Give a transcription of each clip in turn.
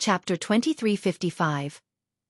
Chapter 2355.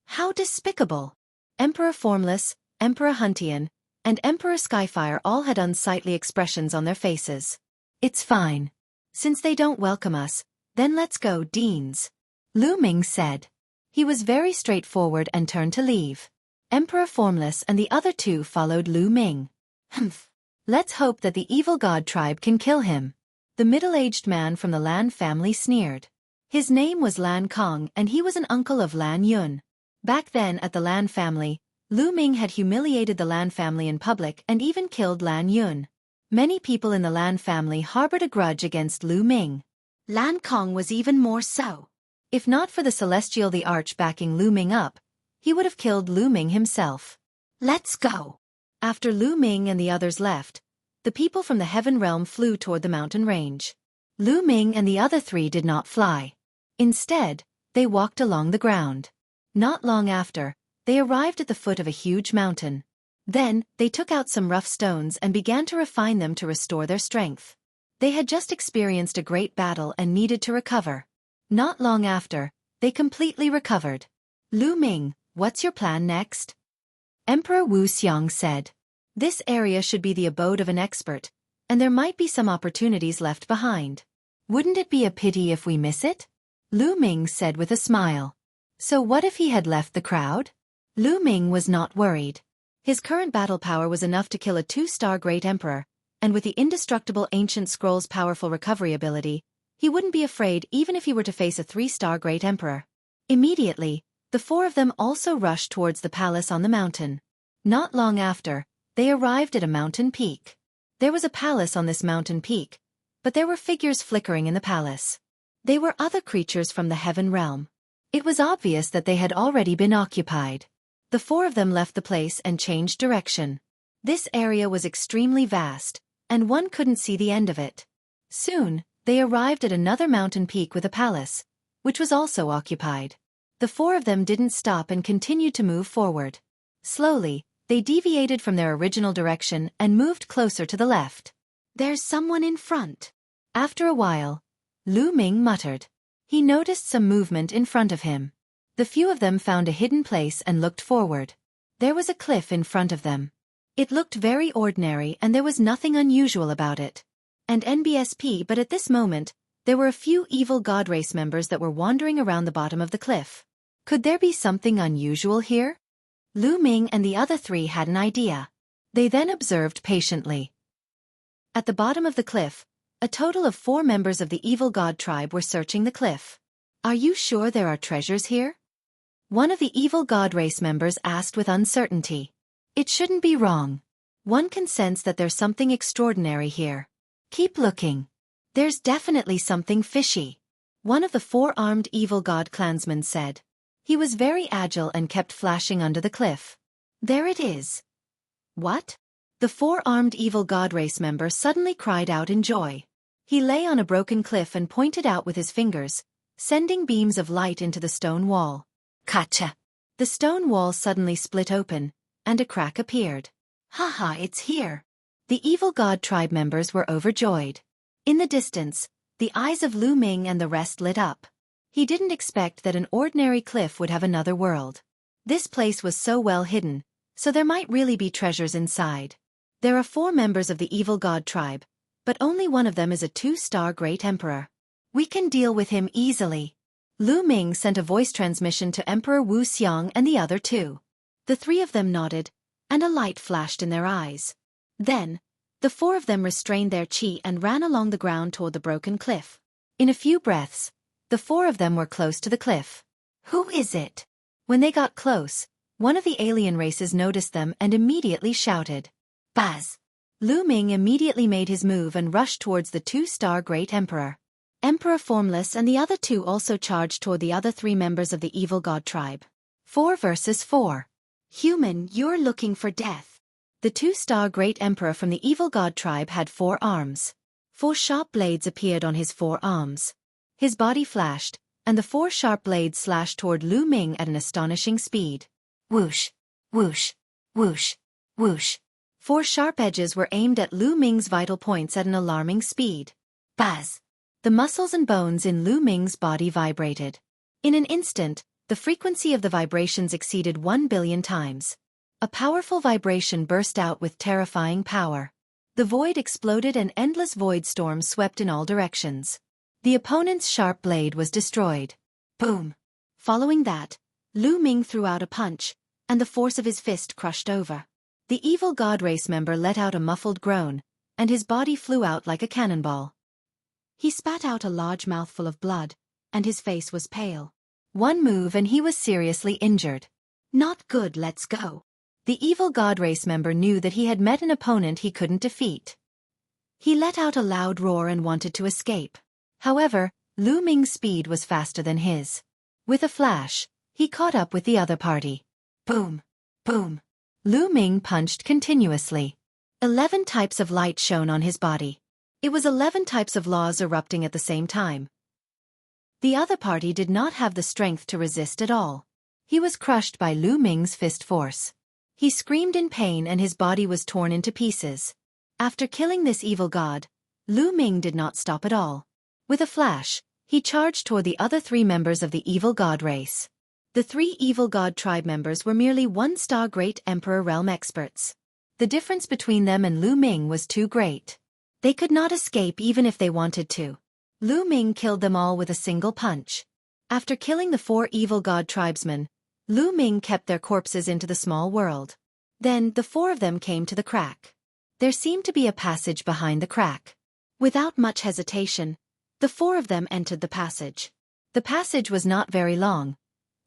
How despicable! Emperor Formless, Emperor Huntian, and Emperor Skyfire all had unsightly expressions on their faces. It's fine. Since they don't welcome us, then let's go, Deans. Lu Ming said. He was very straightforward and turned to leave. Emperor Formless and the other two followed Lu Ming. Humph. Let's hope that the evil god tribe can kill him. The middle-aged man from the Lan family sneered. His name was Lan Kong and he was an uncle of Lan Yun. Back then at the Lan family, Lu Ming had humiliated the Lan family in public and even killed Lan Yun. Many people in the Lan family harbored a grudge against Lu Ming. Lan Kong was even more so. If not for the Celestial the Arch backing Lu Ming up, he would have killed Lu Ming himself. Let's go! After Lu Ming and the others left, the people from the Heaven Realm flew toward the mountain range. Lu Ming and the other three did not fly. Instead, they walked along the ground. Not long after, they arrived at the foot of a huge mountain. Then, they took out some rough stones and began to refine them to restore their strength. They had just experienced a great battle and needed to recover. Not long after, they completely recovered. Lu Ming, what's your plan next? Emperor Wuxia said. This area should be the abode of an expert, and there might be some opportunities left behind. Wouldn't it be a pity if we miss it? Lu Ming said with a smile. So what if he had left the crowd? Lu Ming was not worried. His current battle power was enough to kill a 2-star Great Emperor, and with the indestructible Ancient Scroll's powerful recovery ability, he wouldn't be afraid even if he were to face a 3-star Great Emperor. Immediately, the four of them also rushed towards the palace on the mountain. Not long after, they arrived at a mountain peak. There was a palace on this mountain peak, but there were figures flickering in the palace. They were other creatures from the Heaven Realm. It was obvious that they had already been occupied. The four of them left the place and changed direction. This area was extremely vast, and one couldn't see the end of it. Soon, they arrived at another mountain peak with a palace, which was also occupied. The four of them didn't stop and continued to move forward. Slowly, they deviated from their original direction and moved closer to the left. There's someone in front. After a while, Lu Ming muttered. He noticed some movement in front of him. The few of them found a hidden place and looked forward. There was a cliff in front of them. It looked very ordinary and there was nothing unusual about it. And NBSP, but at this moment, there were a few evil god race members that were wandering around the bottom of the cliff. Could there be something unusual here? Lu Ming and the other three had an idea. They then observed patiently. At the bottom of the cliff, a total of 4 members of the evil god tribe were searching the cliff. Are you sure there are treasures here? One of the evil god race members asked with uncertainty. It shouldn't be wrong. One can sense that there's something extraordinary here. Keep looking. There's definitely something fishy. One of the 4-armed evil god clansmen said. He was very agile and kept flashing under the cliff. There it is. What? The 4-armed evil god race member suddenly cried out in joy. He lay on a broken cliff and pointed out with his fingers, sending beams of light into the stone wall. Kacha! The stone wall suddenly split open, and a crack appeared. Haha, it's here! The evil god tribe members were overjoyed. In the distance, the eyes of Lu Ming and the rest lit up. He didn't expect that an ordinary cliff would have another world. This place was so well hidden, so there might really be treasures inside. There are 4 members of the evil god tribe, but only one of them is a 2-star Great Emperor. We can deal with him easily. Lu Ming sent a voice transmission to Emperor Wuxia and the other 2. The 3 of them nodded, and a light flashed in their eyes. Then, the 4 of them restrained their chi and ran along the ground toward the broken cliff. In a few breaths, the 4 of them were close to the cliff. Who is it? When they got close, one of the alien races noticed them and immediately shouted. Buzz! Lu Ming immediately made his move and rushed towards the 2-star Great Emperor. Emperor Formless and the other 2 also charged toward the other 3 members of the evil god tribe. 4 versus 4. Human, you're looking for death. The 2-star Great Emperor from the evil god tribe had 4 arms. 4 sharp blades appeared on his 4 arms. His body flashed, and the 4 sharp blades slashed toward Lu Ming at an astonishing speed. Whoosh! Whoosh! Whoosh! Whoosh! 4 sharp edges were aimed at Lu Ming's vital points at an alarming speed. Buzz! The muscles and bones in Lu Ming's body vibrated. In an instant, the frequency of the vibrations exceeded 1 billion times. A powerful vibration burst out with terrifying power. The void exploded and endless void storms swept in all directions. The opponent's sharp blade was destroyed. Boom! Following that, Lu Ming threw out a punch, and the force of his fist crushed over. The evil god race member let out a muffled groan, and his body flew out like a cannonball. He spat out a large mouthful of blood, and his face was pale. One move and he was seriously injured. Not good, let's go. The evil god race member knew that he had met an opponent he couldn't defeat. He let out a loud roar and wanted to escape. However, Lu Ming's speed was faster than his. With a flash, he caught up with the other party. Boom! Boom! Lu Ming punched continuously. 11 types of light shone on his body. It was 11 types of laws erupting at the same time. The other party did not have the strength to resist at all. He was crushed by Lu Ming's fist force. He screamed in pain and his body was torn into pieces. After killing this evil god, Lu Ming did not stop at all. With a flash, he charged toward the other 3 members of the evil god race. The 3 evil god tribe members were merely 1-star Great Emperor realm experts. The difference between them and Lu Ming was too great. They could not escape even if they wanted to. Lu Ming killed them all with a single punch. After killing the 4 evil god tribesmen, Lu Ming kept their corpses into the small world. Then the 4 of them came to the crack. There seemed to be a passage behind the crack. Without much hesitation, the 4 of them entered the passage. The passage was not very long,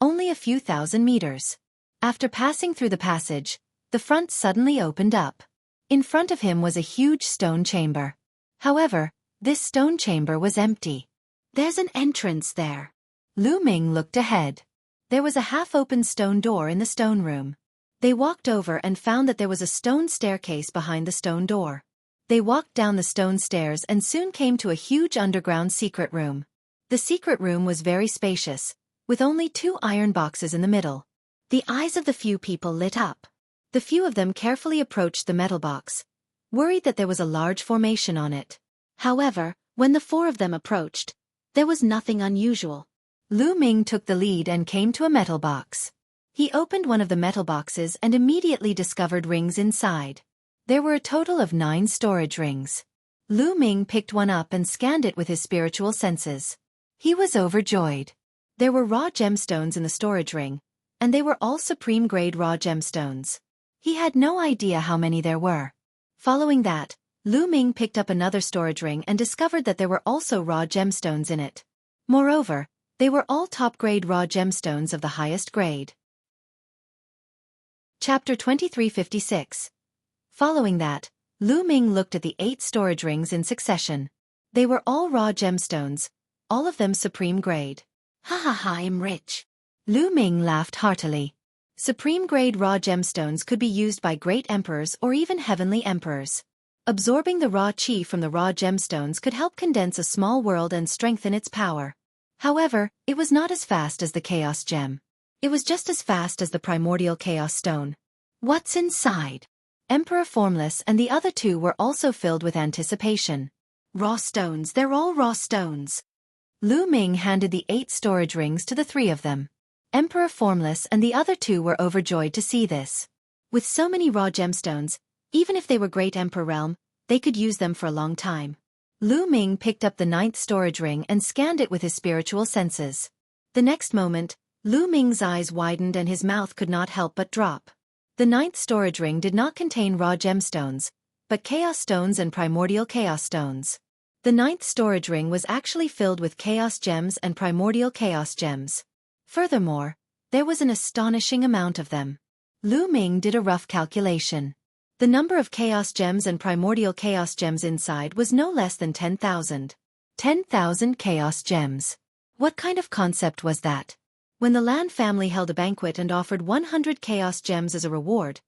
only a few thousand meters. After passing through the passage, the front suddenly opened up. In front of him was a huge stone chamber. However, this stone chamber was empty. There's an entrance there. Lu Ming looked ahead. There was a half-open stone door in the stone room. They walked over and found that there was a stone staircase behind the stone door. They walked down the stone stairs and soon came to a huge underground secret room. The secret room was very spacious, with only 2 iron boxes in the middle. The eyes of the few people lit up. The few of them carefully approached the metal box, worried that there was a large formation on it. However, when the 4 of them approached, there was nothing unusual. Lu Ming took the lead and came to a metal box. He opened one of the metal boxes and immediately discovered rings inside. There were a total of 9 storage rings. Lu Ming picked one up and scanned it with his spiritual senses. He was overjoyed. There were raw gemstones in the storage ring, and they were all supreme-grade raw gemstones. He had no idea how many there were. Following that, Lu Ming picked up another storage ring and discovered that there were also raw gemstones in it. Moreover, they were all top-grade raw gemstones of the highest grade. Chapter 2356. Following that, Lu Ming looked at the 8 storage rings in succession. They were all raw gemstones, all of them supreme grade. Ha ha ha, I'm rich. Lu Ming laughed heartily. Supreme-grade raw gemstones could be used by great emperors or even heavenly emperors. Absorbing the raw chi from the raw gemstones could help condense a small world and strengthen its power. However, it was not as fast as the Chaos Gem. It was just as fast as the Primordial Chaos Stone. What's inside? Emperor Formless and the other 2 were also filled with anticipation. Raw stones, they're all raw stones. Lu Ming handed the 8 storage rings to the 3 of them. Emperor Formless and the other 2 were overjoyed to see this. With so many raw gemstones, even if they were Great Emperor Realm, they could use them for a long time. Lu Ming picked up the 9th storage ring and scanned it with his spiritual senses. The next moment, Lu Ming's eyes widened and his mouth could not help but drop. The 9th storage ring did not contain raw gemstones, but chaos stones and primordial chaos stones. The 9th storage ring was actually filled with chaos gems and primordial chaos gems. Furthermore, there was an astonishing amount of them. Lu Ming did a rough calculation. The number of chaos gems and primordial chaos gems inside was no less than 10,000. 10,000 chaos gems. What kind of concept was that? When the Lan family held a banquet and offered 100 chaos gems as a reward,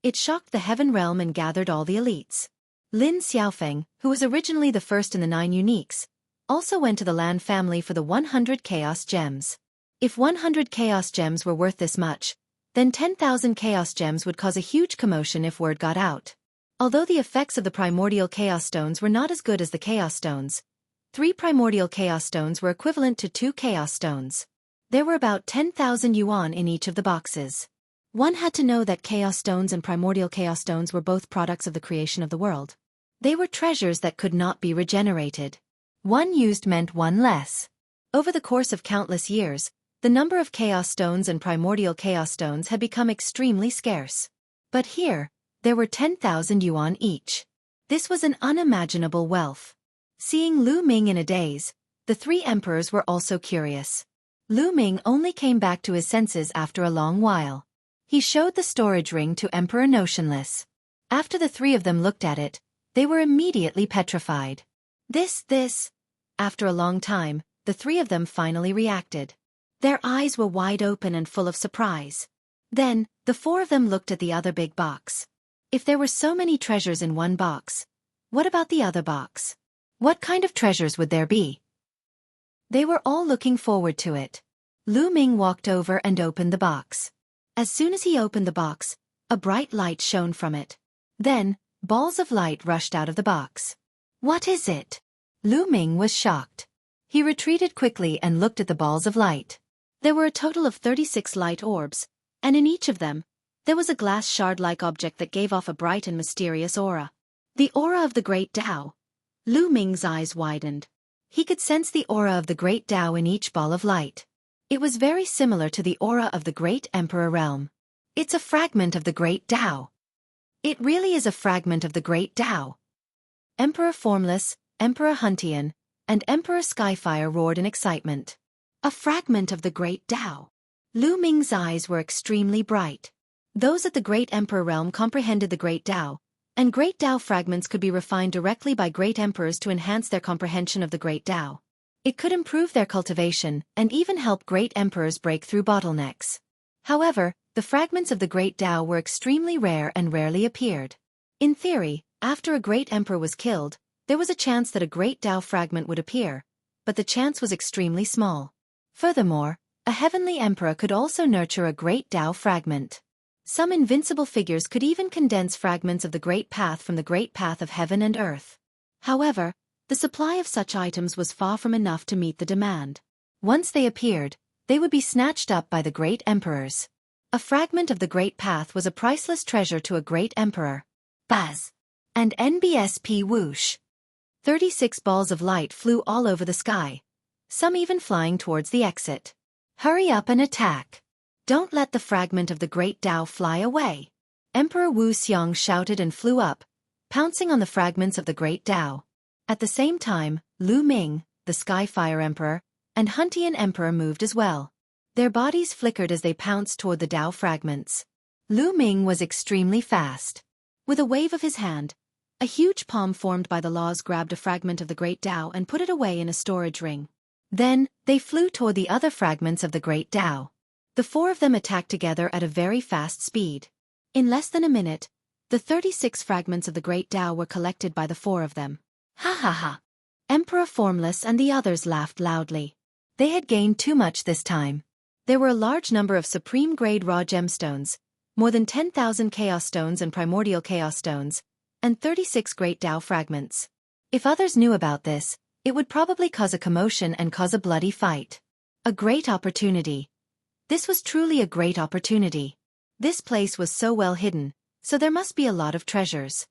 it shocked the heaven realm and gathered all the elites. Lin Xiaofan, who was originally the first in the 9 uniques, also went to the Lan family for the 100 chaos gems. If 100 chaos gems were worth this much, then 10,000 chaos gems would cause a huge commotion if word got out. Although the effects of the primordial chaos stones were not as good as the chaos stones, 3 primordial chaos stones were equivalent to 2 chaos stones. There were about 10,000 yuan in each of the boxes. One had to know that chaos stones and primordial chaos stones were both products of the creation of the world. They were treasures that could not be regenerated. One used meant one less. Over the course of countless years, the number of chaos stones and primordial chaos stones had become extremely scarce. But here, there were 10,000 yuan each. This was an unimaginable wealth. Seeing Lu Ming in a daze, the three emperors were also curious. Lu Ming only came back to his senses after a long while. He showed the storage ring to Emperor Notionless. After the three of them looked at it, they were immediately petrified. This. After a long time, the three of them finally reacted. Their eyes were wide open and full of surprise. Then, the four of them looked at the other big box. If there were so many treasures in one box, what about the other box? What kind of treasures would there be? They were all looking forward to it. Lu Ming walked over and opened the box. As soon as he opened the box, a bright light shone from it. Then, balls of light rushed out of the box. What is it? Lu Ming was shocked. He retreated quickly and looked at the balls of light. There were a total of 36 light orbs, and in each of them, there was a glass shard-like object that gave off a bright and mysterious aura. The aura of the Great Tao. Lu Ming's eyes widened. He could sense the aura of the Great Tao in each ball of light. It was very similar to the aura of the Great Emperor Realm. It's a fragment of the Great Tao. It really is a fragment of the Great Tao. Emperor Formless, Emperor Huntian, and Emperor Skyfire roared in excitement. A fragment of the Great Tao. Lu Ming's eyes were extremely bright. Those at the Great Emperor Realm comprehended the Great Tao, and Great Tao fragments could be refined directly by Great Emperors to enhance their comprehension of the Great Tao. It could improve their cultivation and even help Great Emperors break through bottlenecks. However, the fragments of the Great Tao were extremely rare and rarely appeared. In theory, after a Great Emperor was killed, there was a chance that a Great Tao fragment would appear, but the chance was extremely small. Furthermore, a Heavenly Emperor could also nurture a Great Tao fragment. Some invincible figures could even condense fragments of the Great Path from the Great Path of Heaven and Earth. However, the supply of such items was far from enough to meet the demand. Once they appeared, they would be snatched up by the Great Emperors. A fragment of the Great Path was a priceless treasure to a Great Emperor. Buzz! And NBSP whoosh! 36 balls of light flew all over the sky, some even flying towards the exit. Hurry up and attack! Don't let the fragment of the Great Tao fly away! Emperor Wuxia shouted and flew up, pouncing on the fragments of the Great Tao. At the same time, Lu Ming, the Skyfire Emperor, and Huntian Emperor moved as well. Their bodies flickered as they pounced toward the Tao fragments. Lu Ming was extremely fast. With a wave of his hand, a huge palm formed by the laws grabbed a fragment of the Great Tao and put it away in a storage ring. Then, they flew toward the other fragments of the Great Tao. The four of them attacked together at a very fast speed. In less than a minute, the 36 fragments of the Great Tao were collected by the four of them. Ha ha ha! Emperor Formless and the others laughed loudly. They had gained too much this time. There were a large number of supreme-grade raw gemstones, more than 10,000 chaos stones and primordial chaos stones, and 36 Great Tao fragments. If others knew about this, it would probably cause a commotion and cause a bloody fight. A great opportunity. This was truly a great opportunity. This place was so well hidden, so there must be a lot of treasures.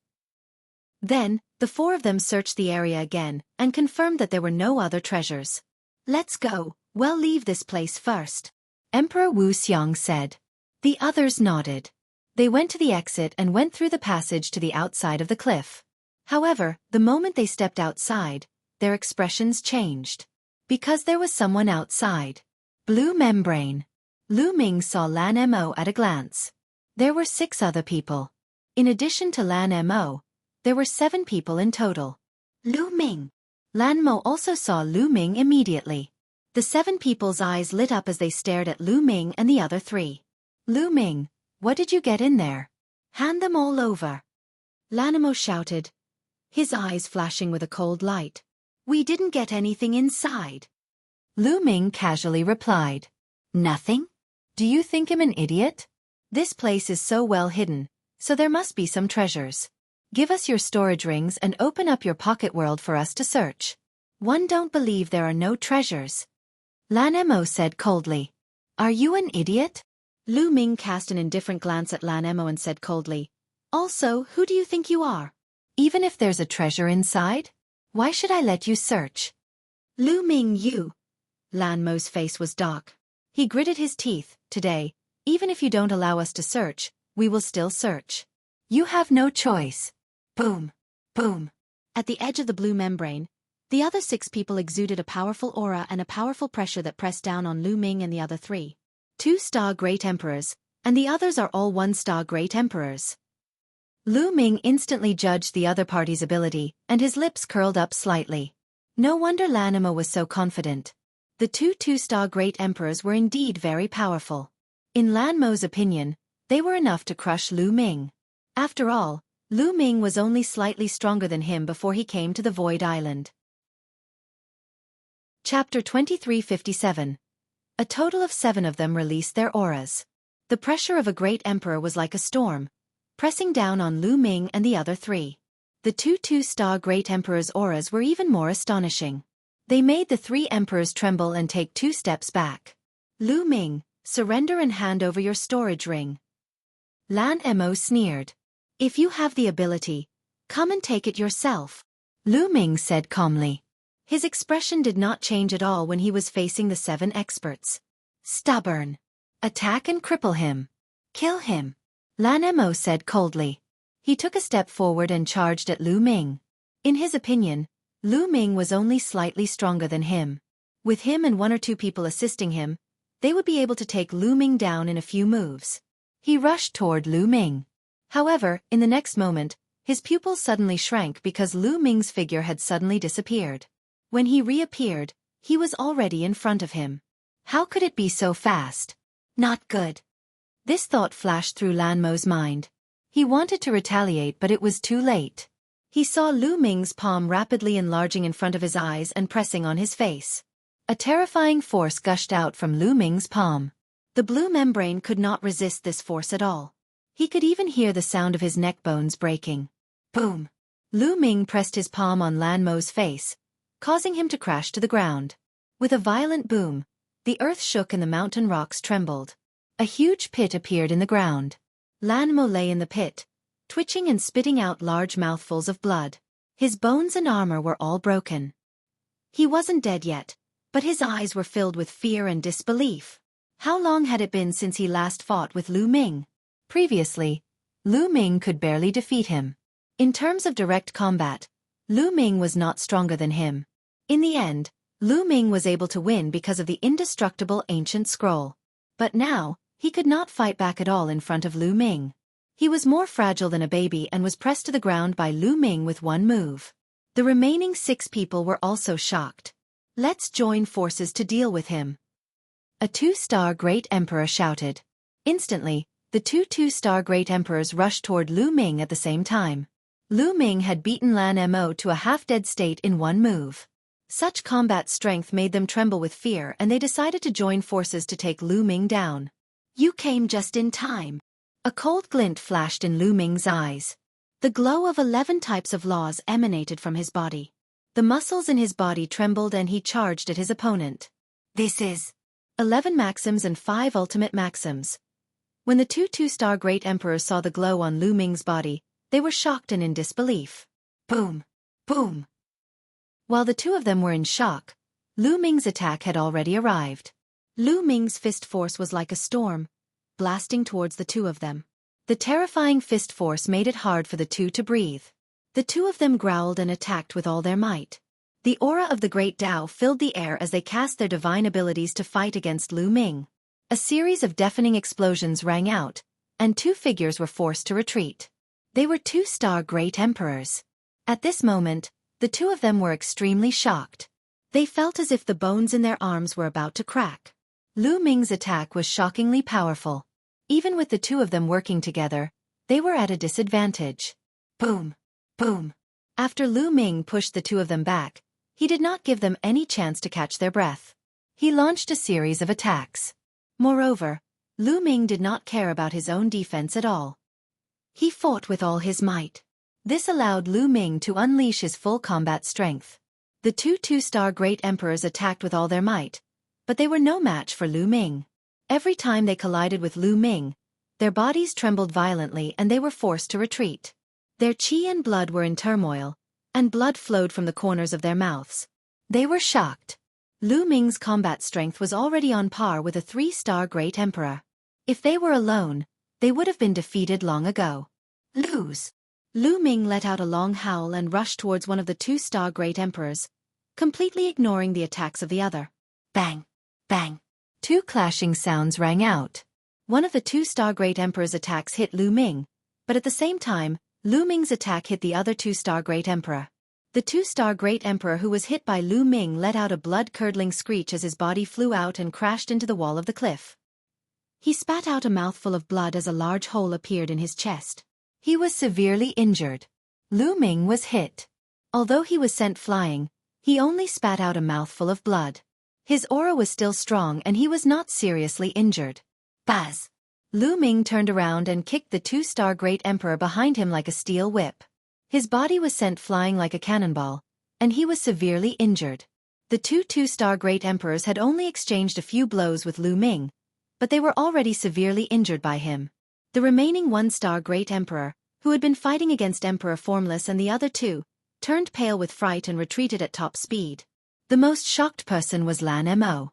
Then, the four of them searched the area again and confirmed that there were no other treasures. Let's go, we'll leave this place first, Emperor Wuxia said. The others nodded. They went to the exit and went through the passage to the outside of the cliff. However, the moment they stepped outside, their expressions changed. Because there was someone outside. Blue membrane. Lu Ming saw Lan Mo at a glance. There were 6 other people. In addition to Lan Mo, there were 7 people in total. Lu Ming. Lan Mo also saw Lu Ming immediately. The 7 people's eyes lit up as they stared at Lu Ming and the other 3. Lu Ming, what did you get in there? Hand them all over. Lan Mo shouted, his eyes flashing with a cold light. We didn't get anything inside. Lu Ming casually replied. Nothing? Do you think I'm an idiot? This place is so well hidden, so there must be some treasures. Give us your storage rings and open up your pocket world for us to search. One don't believe there are no treasures. Lan Emo said coldly. Are you an idiot? Lu Ming cast an indifferent glance at Lan Emo and said coldly. Also, who do you think you are? Even if there's a treasure inside? Why should I let you search? Lu Ming, you. Lan Mo's face was dark. He gritted his teeth. Today, even if you don't allow us to search, we will still search. You have no choice. Boom. Boom. At the edge of the blue membrane, the other 6 people exuded a powerful aura and a powerful pressure that pressed down on Lu Ming and the other 3. 2-star Great Emperors, and the others are all 1-star Great Emperors. Lu Ming instantly judged the other party's ability, and his lips curled up slightly. No wonder Lan Emo was so confident. The 2-star Great Emperors were indeed very powerful. In Lan Mo's opinion, they were enough to crush Lu Ming. After all, Lu Ming was only slightly stronger than him before he came to the Void Island. Chapter 2357. A total of 7 of them released their auras. The pressure of a great emperor was like a storm, pressing down on Lu Ming and the other 3. The 2-star Great Emperor's auras were even more astonishing. They made the 3 emperors tremble and take 2 steps back. Lu Ming, surrender and hand over your storage ring. Lan Emo sneered. If you have the ability, come and take it yourself. Lu Ming said calmly. His expression did not change at all when he was facing the 7 experts. Stubborn. Attack and cripple him. Kill him. Lan Emo said coldly. He took a step forward and charged at Lu Ming. In his opinion, Lu Ming was only slightly stronger than him. With him and 1 or 2 people assisting him, they would be able to take Lu Ming down in a few moves. He rushed toward Lu Ming. However, in the next moment, his pupils suddenly shrank because Lu Ming's figure had suddenly disappeared. When he reappeared, he was already in front of him. How could it be so fast? Not good. This thought flashed through Lan Mo's mind. He wanted to retaliate, but it was too late. He saw Lu Ming's palm rapidly enlarging in front of his eyes and pressing on his face. A terrifying force gushed out from Lu Ming's palm. The blue membrane could not resist this force at all. He could even hear the sound of his neck bones breaking. Boom! Lu Ming pressed his palm on Lan Mo's face, causing him to crash to the ground. With a violent boom, the earth shook and the mountain rocks trembled. A huge pit appeared in the ground. Lan Mo lay in the pit, twitching and spitting out large mouthfuls of blood. His bones and armor were all broken. He wasn't dead yet, but his eyes were filled with fear and disbelief. How long had it been since he last fought with Lu Ming? Previously, Lu Ming could barely defeat him. In terms of direct combat, Lu Ming was not stronger than him. In the end, Lu Ming was able to win because of the indestructible ancient scroll. But now, he could not fight back at all in front of Lu Ming. He was more fragile than a baby and was pressed to the ground by Lu Ming with 1 move. The remaining 6 people were also shocked. Let's join forces to deal with him. A 2-star Great Emperor shouted. Instantly, the 2-star Great Emperors rushed toward Lu Ming at the same time. Lu Ming had beaten Lan Mo to a half-dead state in 1 move. Such combat strength made them tremble with fear, and they decided to join forces to take Lu Ming down. You came just in time. A cold glint flashed in Lu Ming's eyes. The glow of 11 types of laws emanated from his body. The muscles in his body trembled and he charged at his opponent. This is 11 maxims and 5 ultimate maxims. When the 2-star Great Emperors saw the glow on Lu Ming's body, they were shocked and in disbelief. Boom! Boom! While the 2 of them were in shock, Lu Ming's attack had already arrived. Lu Ming's fist force was like a storm, blasting towards the 2 of them. The terrifying fist force made it hard for the 2 to breathe. The 2 of them growled and attacked with all their might. The aura of the Great Tao filled the air as they cast their divine abilities to fight against Lu Ming. A series of deafening explosions rang out, and 2 figures were forced to retreat. They were 2-star Great Emperors. At this moment, the 2 of them were extremely shocked. They felt as if the bones in their arms were about to crack. Lu Ming's attack was shockingly powerful. Even with the 2 of them working together, they were at a disadvantage. Boom! Boom! After Lu Ming pushed the 2 of them back, he did not give them any chance to catch their breath. He launched a series of attacks. Moreover, Lu Ming did not care about his own defense at all. He fought with all his might. This allowed Lu Ming to unleash his full combat strength. The 2-star Great Emperors attacked with all their might, but they were no match for Lu Ming. Every time they collided with Lu Ming, their bodies trembled violently and they were forced to retreat. Their qi and blood were in turmoil, and blood flowed from the corners of their mouths. They were shocked. Lu Ming's combat strength was already on par with a 3-star Great Emperor. If they were alone, they would have been defeated long ago. Lose! Lu Ming let out a long howl and rushed towards one of the 2-star Great Emperors, completely ignoring the attacks of the other. Bang! Bang! 2 clashing sounds rang out. One of the 2-star Great Emperor's attacks hit Lu Ming, but at the same time, Lu Ming's attack hit the other 2-star Great Emperor. The 2-star Great Emperor who was hit by Lu Ming let out a blood-curdling screech as his body flew out and crashed into the wall of the cliff. He spat out a mouthful of blood as a large hole appeared in his chest. He was severely injured. Lu Ming was hit. Although he was sent flying, he only spat out a mouthful of blood. His aura was still strong and he was not seriously injured. Buzz! Lu Ming turned around and kicked the 2-star Great Emperor behind him like a steel whip. His body was sent flying like a cannonball, and he was severely injured. The 2-star Great Emperors had only exchanged a few blows with Lu Ming, but they were already severely injured by him. The remaining 1-star Great Emperor, who had been fighting against Emperor Formless and the other 2, turned pale with fright and retreated at top speed. The most shocked person was Lan Mo.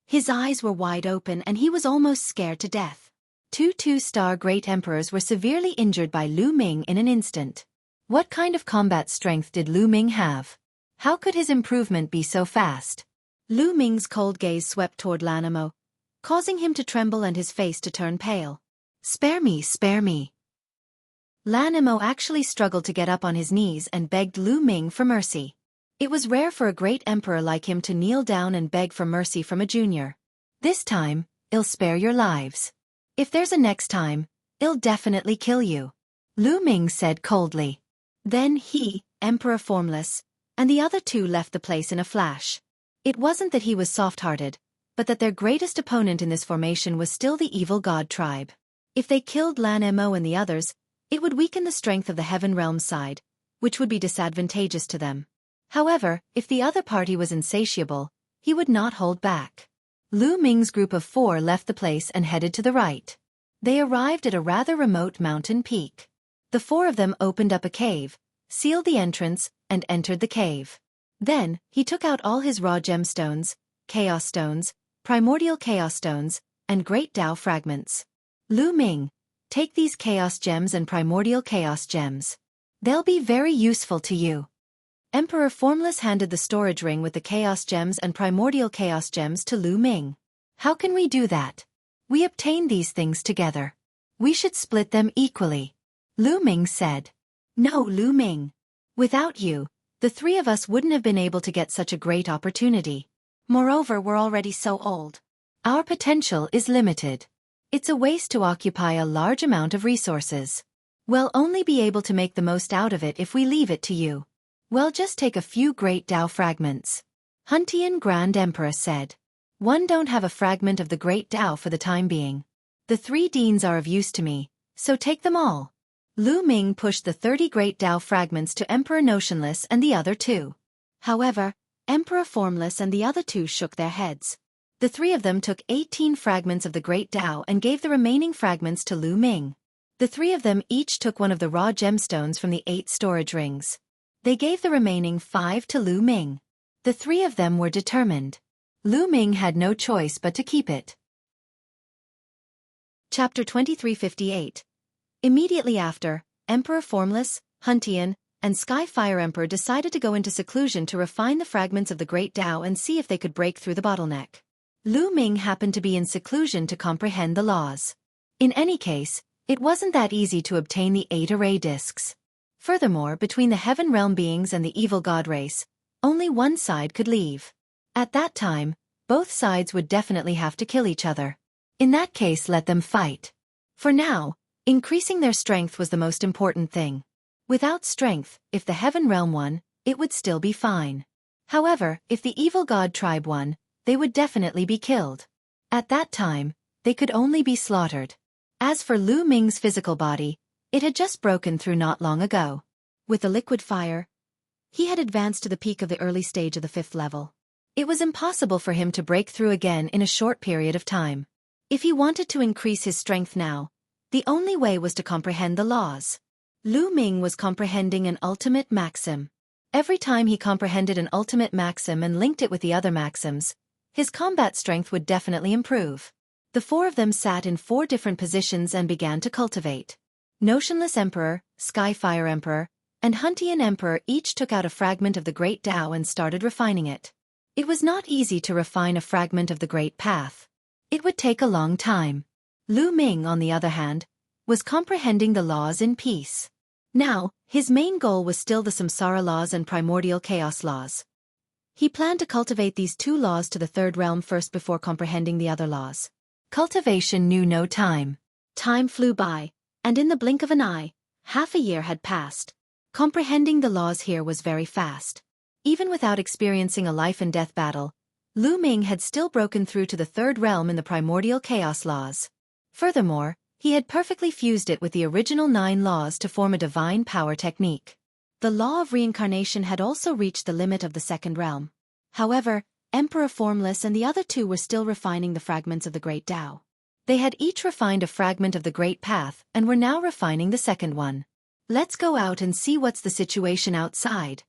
His eyes were wide open and he was almost scared to death. 2-star Great Emperors were severely injured by Lu Ming in an instant. What kind of combat strength did Lu Ming have? How could his improvement be so fast? Lu Ming's cold gaze swept toward Lan Mo, causing him to tremble and his face to turn pale. Spare me, spare me. Lan Mo actually struggled to get up on his knees and begged Lu Ming for mercy. It was rare for a great emperor like him to kneel down and beg for mercy from a junior. This time, I'll spare your lives. If there's a next time, I'll definitely kill you, Lu Ming said coldly. Then he, Emperor Formless, and the other 2 left the place in a flash. It wasn't that he was soft-hearted, but that their greatest opponent in this formation was still the evil god tribe. If they killed Lan Mo and the others, it would weaken the strength of the Heaven Realm side, which would be disadvantageous to them. However, if the other party was insatiable, he would not hold back. Lu Ming's group of 4 left the place and headed to the right. They arrived at a rather remote mountain peak. The 4 of them opened up a cave, sealed the entrance, and entered the cave. Then, he took out all his raw gemstones, chaos stones, primordial chaos stones, and great Tao fragments. Lu Ming, take these chaos gems and primordial chaos gems. They'll be very useful to you. Emperor Formless handed the storage ring with the chaos gems and primordial chaos gems to Lu Ming. How can we do that? We obtained these things together. We should split them equally, Lu Ming said. No, Lu Ming. Without you, the 3 of us wouldn't have been able to get such a great opportunity. Moreover, we're already so old. Our potential is limited. It's a waste to occupy a large amount of resources. We'll only be able to make the most out of it if we leave it to you. Well, just take a few great Tao fragments, Huntian Grand Emperor said. One don't have a fragment of the great Tao for the time being. The 3 deans are of use to me, so take them all. Lu Ming pushed the 30 great Tao fragments to Emperor Notionless and the other 2. However, Emperor Formless and the other 2 shook their heads. The 3 of them took 18 fragments of the great Tao and gave the remaining fragments to Lu Ming. The 3 of them each took one of the raw gemstones from the 8 storage rings. They gave the remaining 5 to Lu Ming. The 3 of them were determined. Lu Ming had no choice but to keep it. Chapter 2358. Immediately after, Emperor Formless, Huntian, and Skyfire Emperor decided to go into seclusion to refine the fragments of the Great Tao and see if they could break through the bottleneck. Lu Ming happened to be in seclusion to comprehend the laws. In any case, it wasn't that easy to obtain the 8 array discs. Furthermore, between the Heaven Realm beings and the evil god race, only one side could leave. At that time, both sides would definitely have to kill each other. In that case, let them fight. For now, increasing their strength was the most important thing. Without strength, if the Heaven Realm won, it would still be fine. However, if the evil god tribe won, they would definitely be killed. At that time, they could only be slaughtered. As for Lu Ming's physical body, it had just broken through not long ago. With the liquid fire, he had advanced to the peak of the early stage of the 5th level. It was impossible for him to break through again in a short period of time. If he wanted to increase his strength now, the only way was to comprehend the laws. Lu Ming was comprehending an ultimate maxim. Every time he comprehended an ultimate maxim and linked it with the other maxims, his combat strength would definitely improve. The four of them sat in 4 different positions and began to cultivate. Notionless Emperor, Skyfire Emperor, and Huntian Emperor each took out a fragment of the Great Tao and started refining it. It was not easy to refine a fragment of the Great Path. It would take a long time. Lu Ming, on the other hand, was comprehending the laws in peace. Now, his main goal was still the samsara laws and primordial chaos laws. He planned to cultivate these 2 laws to the 3rd realm first before comprehending the other laws. Cultivation knew no time. Time flew by, and in the blink of an eye, half a year had passed. Comprehending the laws here was very fast. Even without experiencing a life-and-death battle, Lu Ming had still broken through to the 3rd realm in the primordial chaos laws. Furthermore, he had perfectly fused it with the original 9 laws to form a divine power technique. The law of reincarnation had also reached the limit of the 2nd realm. However, Emperor Formless and the other 2 were still refining the fragments of the Great Tao. They had each refined a fragment of the Great Path and were now refining the 2nd one. Let's go out and see what's the situation outside.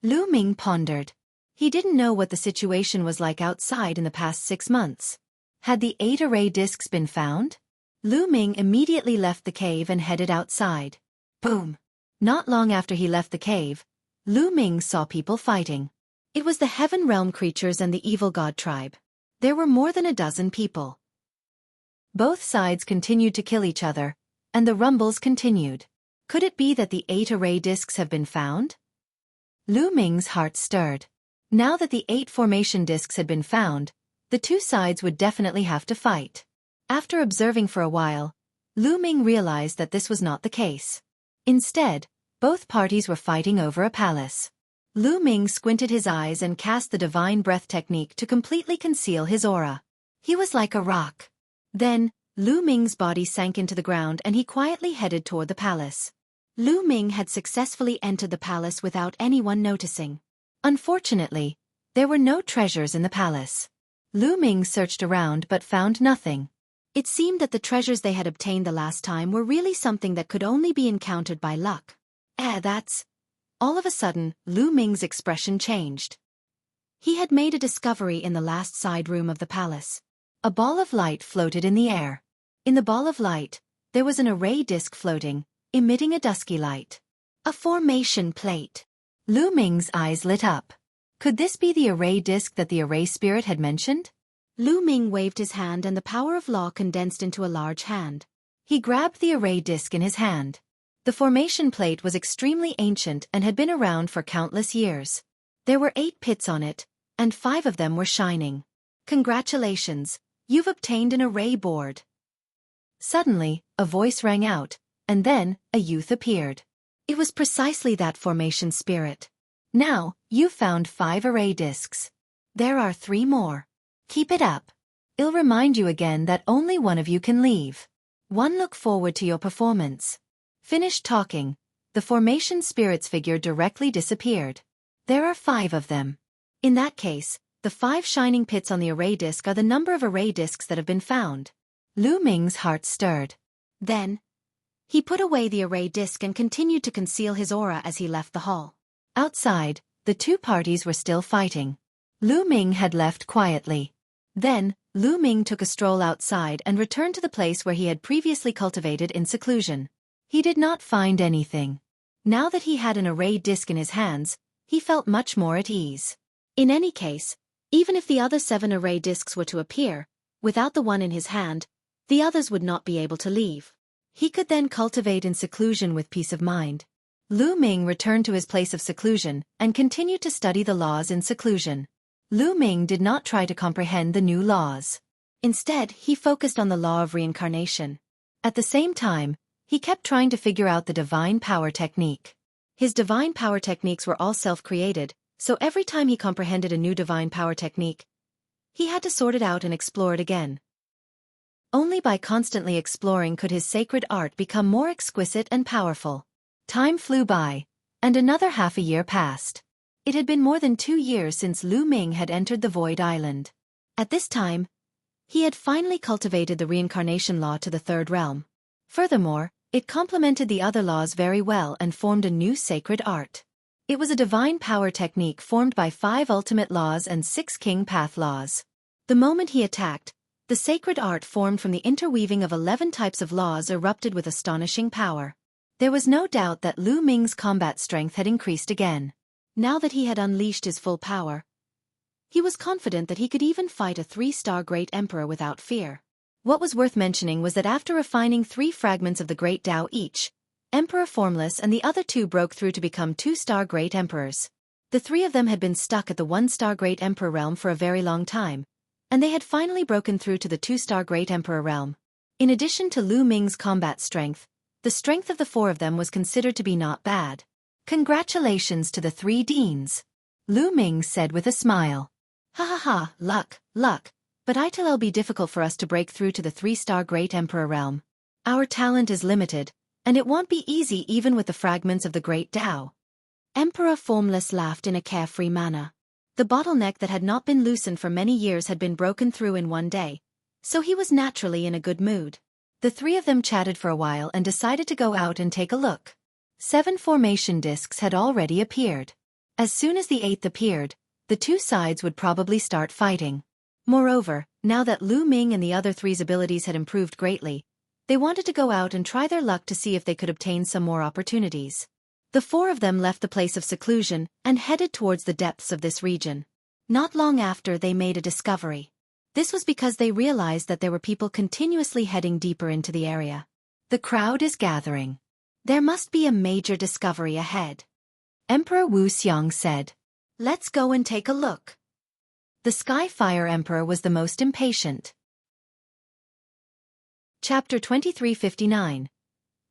Lu Ming pondered. He didn't know what the situation was like outside in the past 6 months. Had the 8 array discs been found? Lu Ming immediately left the cave and headed outside. Boom! Not long after he left the cave, Lu Ming saw people fighting. It was the Heaven Realm creatures and the Evil God tribe. There were more than a dozen people. Both sides continued to kill each other, and the rumbles continued. Could it be that the 8 array discs have been found? Lu Ming's heart stirred. Now that the 8 formation discs had been found, the 2 sides would definitely have to fight. After observing for a while, Lu Ming realized that this was not the case. Instead, both parties were fighting over a palace. Lu Ming squinted his eyes and cast the Divine Breath technique to completely conceal his aura. He was like a rock. Then, Lu Ming's body sank into the ground and he quietly headed toward the palace. Lu Ming had successfully entered the palace without anyone noticing. Unfortunately, there were no treasures in the palace. Lu Ming searched around but found nothing. It seemed that the treasures they had obtained the last time were really something that could only be encountered by luck. That's... All of a sudden, Lu Ming's expression changed. He had made a discovery in the last side room of the palace. A ball of light floated in the air. In the ball of light, there was an array disc floating, emitting a dusky light. A formation plate. Lu Ming's eyes lit up. Could this be the array disc that the array spirit had mentioned? Lu Ming waved his hand and the power of law condensed into a large hand. He grabbed the array disc in his hand. The formation plate was extremely ancient and had been around for countless years. There were 8 pits on it, and 5 of them were shining. Congratulations, you've obtained an array board. Suddenly, a voice rang out, and then, a youth appeared. It was precisely that formation spirit. Now, you've found 5 array discs. There are 3 more. Keep it up. I'll remind you again that only one of you can leave. Look forward to your performance. Finished talking, the formation spirit's figure directly disappeared. There are 5 of them. In that case, the 5 shining pits on the array disc are the number of array discs that have been found. Lu Ming's heart stirred. Then, he put away the array disc and continued to conceal his aura as he left the hall. Outside, the 2 parties were still fighting. Lu Ming had left quietly. Then, Lu Ming took a stroll outside and returned to the place where he had previously cultivated in seclusion. He did not find anything. Now that he had an array disc in his hands, he felt much more at ease. In any case, even if the other 7 array discs were to appear, without the one in his hand, the others would not be able to leave. He could then cultivate in seclusion with peace of mind. Lu Ming returned to his place of seclusion and continued to study the laws in seclusion. Lu Ming did not try to comprehend the new laws. Instead, he focused on the law of reincarnation. At the same time, he kept trying to figure out the divine power technique. His divine power techniques were all self-created, so every time he comprehended a new divine power technique, he had to sort it out and explore it again. Only by constantly exploring could his sacred art become more exquisite and powerful. Time flew by, and another half a year passed. It had been more than 2 years since Lu Ming had entered the Void Island. At this time, he had finally cultivated the reincarnation law to the third realm. Furthermore, it complemented the other laws very well and formed a new sacred art. It was a divine power technique formed by 5 ultimate laws and 6 king path laws. The moment he attacked, the sacred art formed from the interweaving of 11 types of laws erupted with astonishing power. There was no doubt that Lu Ming's combat strength had increased again. Now that he had unleashed his full power, he was confident that he could even fight a 3-star Great Emperor without fear. What was worth mentioning was that after refining 3 fragments of the Great Tao each, Emperor Formless and the other 2 broke through to become 2-star Great Emperors. The 3 of them had been stuck at the 1-star Great Emperor realm for a very long time, and they had finally broken through to the 2-star Great Emperor realm. In addition to Lu Ming's combat strength, the strength of the 4 of them was considered to be not bad. Congratulations to the 3 deans, Lu Ming said with a smile. Ha ha ha, luck, but it'll be difficult for us to break through to the 3-star Great Emperor realm. Our talent is limited, and it won't be easy even with the fragments of the Great Tao. Emperor Formless laughed in a carefree manner. The bottleneck that had not been loosened for many years had been broken through in one day, so he was naturally in a good mood. The 3 of them chatted for a while and decided to go out and take a look. 7 formation discs had already appeared. As soon as the 8th appeared, the 2 sides would probably start fighting. Moreover, now that Lu Ming and the other 3's abilities had improved greatly, they wanted to go out and try their luck to see if they could obtain some more opportunities. The 4 of them left the place of seclusion and headed towards the depths of this region. Not long after, they made a discovery. This was because they realized that there were people continuously heading deeper into the area. The crowd is gathering. There must be a major discovery ahead. Emperor Wuxia said. Let's go and take a look. The Skyfire Emperor was the most impatient. Chapter 2359.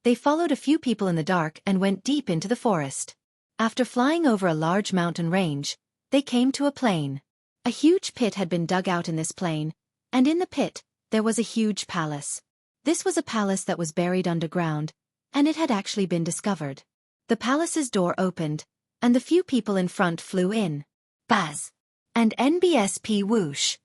They followed a few people in the dark and went deep into the forest. After flying over a large mountain range, they came to a plain. A huge pit had been dug out in this plain, and in the pit, there was a huge palace. This was a palace that was buried underground, and it had actually been discovered. The palace's door opened, and the few people in front flew in. Buzz! And NBSP whoosh!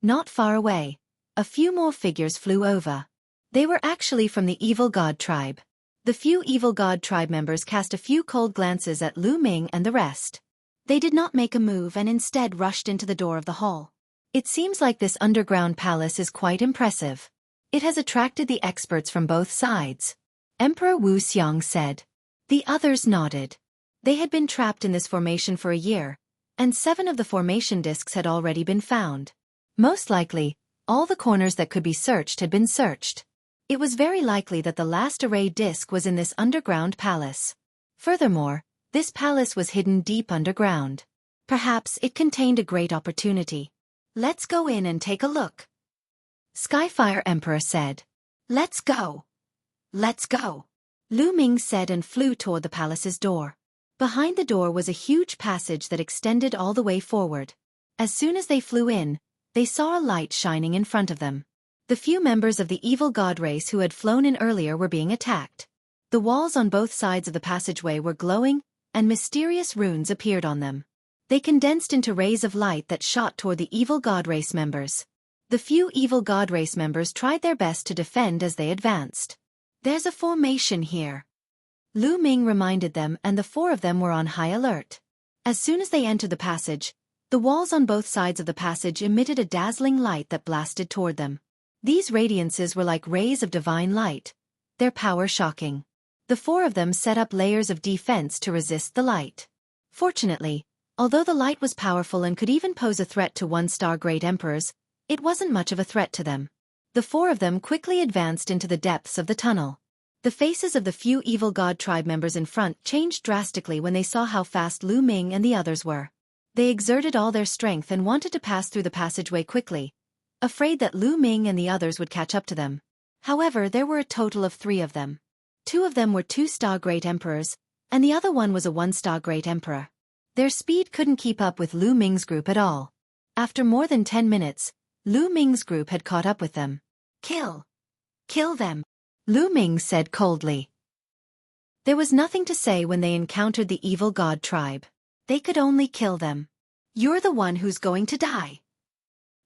Not far away, a few more figures flew over. They were actually from the Evil God tribe. The few Evil God tribe members cast a few cold glances at Lu Ming and the rest. They did not make a move and instead rushed into the door of the hall. It seems like this underground palace is quite impressive. It has attracted the experts from both sides, Emperor Wuxia said. The others nodded. They had been trapped in this formation for a year, and 7 of the formation discs had already been found. Most likely, all the corners that could be searched had been searched. It was very likely that the last array disc was in this underground palace. Furthermore, this palace was hidden deep underground. Perhaps it contained a great opportunity. Let's go in and take a look, Skyfire Emperor said. Let's go. Let's go, Lu Ming said and flew toward the palace's door. Behind the door was a huge passage that extended all the way forward. As soon as they flew in, they saw a light shining in front of them. The few members of the evil god race who had flown in earlier were being attacked. The walls on both sides of the passageway were glowing, and mysterious runes appeared on them. They condensed into rays of light that shot toward the evil god race members. The few evil god race members tried their best to defend as they advanced. There's a formation here, Lu Ming reminded them, and the 4 of them were on high alert. As soon as they entered the passage, the walls on both sides of the passage emitted a dazzling light that blasted toward them. These radiances were like rays of divine light, their power shocking. The 4 of them set up layers of defense to resist the light. Fortunately, although the light was powerful and could even pose a threat to 1-star Great Emperors, it wasn't much of a threat to them. The 4 of them quickly advanced into the depths of the tunnel. The faces of the few evil god tribe members in front changed drastically when they saw how fast Lu Ming and the others were. They exerted all their strength and wanted to pass through the passageway quickly, afraid that Lu Ming and the others would catch up to them. However, there were a total of 3 of them. 2 of them were 2-star Great Emperors, and the other one was a 1-star Great Emperor. Their speed couldn't keep up with Lu Ming's group at all. After more than 10 minutes, Lu Ming's group had caught up with them. Kill them, Lu Ming said coldly. There was nothing to say when they encountered the evil god tribe. They could only kill them. You're the one who's going to die.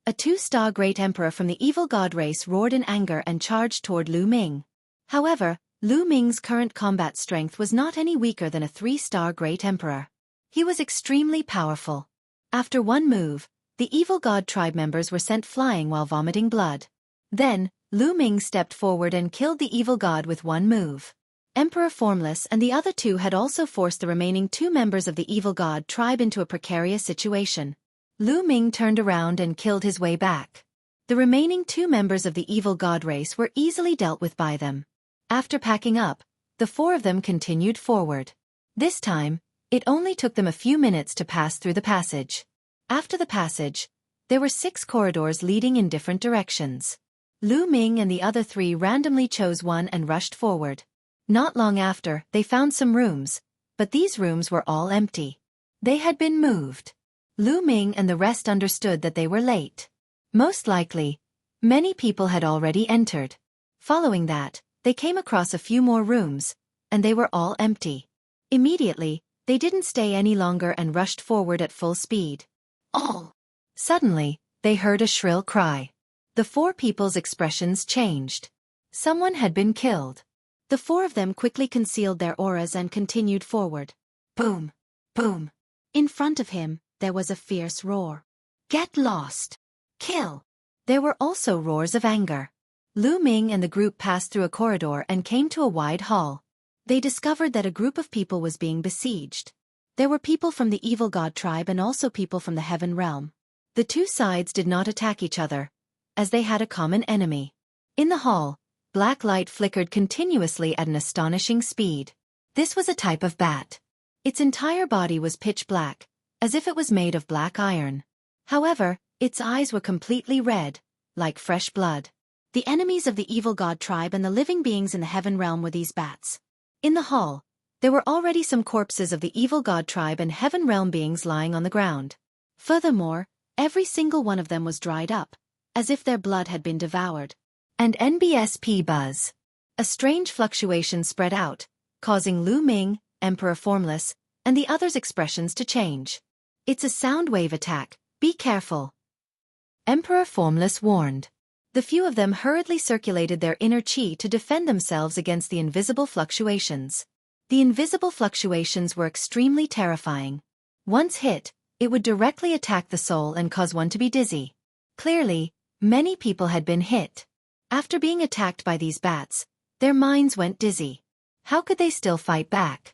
A 2-star great emperor from the evil god race roared in anger and charged toward Lu Ming. However, Lu Ming's current combat strength was not any weaker than a 3-star great emperor. He was extremely powerful. After one move, the evil god tribe members were sent flying while vomiting blood. Then, Lu Ming stepped forward and killed the evil god with one move. Emperor Formless and the other two had also forced the remaining 2 members of the evil god tribe into a precarious situation. Lu Ming turned around and killed his way back. The remaining 2 members of the evil god race were easily dealt with by them. After packing up, the 4 of them continued forward. This time, it only took them a few minutes to pass through the passage. After the passage, there were 6 corridors leading in different directions. Lu Ming and the other 3 randomly chose one and rushed forward. Not long after, they found some rooms, but these rooms were all empty. They had been moved. Lu Ming and the rest understood that they were late. Most likely, many people had already entered. Following that, they came across a few more rooms, and they were all empty. Immediately, they didn't stay any longer and rushed forward at full speed. All! Suddenly, they heard a shrill cry. The 4 people's expressions changed. Someone had been killed. The 4 of them quickly concealed their auras and continued forward. Boom! Boom! In front of him, there was a fierce roar. Get lost! Kill! There were also roars of anger. Lu Ming and the group passed through a corridor and came to a wide hall. They discovered that a group of people was being besieged. There were people from the evil god tribe and also people from the heaven realm. The 2 sides did not attack each other, as they had a common enemy. In the hall, black light flickered continuously at an astonishing speed. This was a type of bat. Its entire body was pitch black, as if it was made of black iron. However, its eyes were completely red, like fresh blood. The enemies of the evil god tribe and the living beings in the heaven realm were these bats. In the hall, there were already some corpses of the evil god tribe and heaven realm beings lying on the ground. Furthermore, every single one of them was dried up, as if their blood had been devoured. And NBSP buzz. A strange fluctuation spread out, causing Lu Ming, Emperor Formless, and the others' expressions to change. It's a sound wave attack, be careful. Emperor Formless warned. The few of them hurriedly circulated their inner chi to defend themselves against the invisible fluctuations. The invisible fluctuations were extremely terrifying. Once hit, it would directly attack the soul and cause one to be dizzy. Clearly, many people had been hit. After being attacked by these bats, their minds went dizzy. How could they still fight back?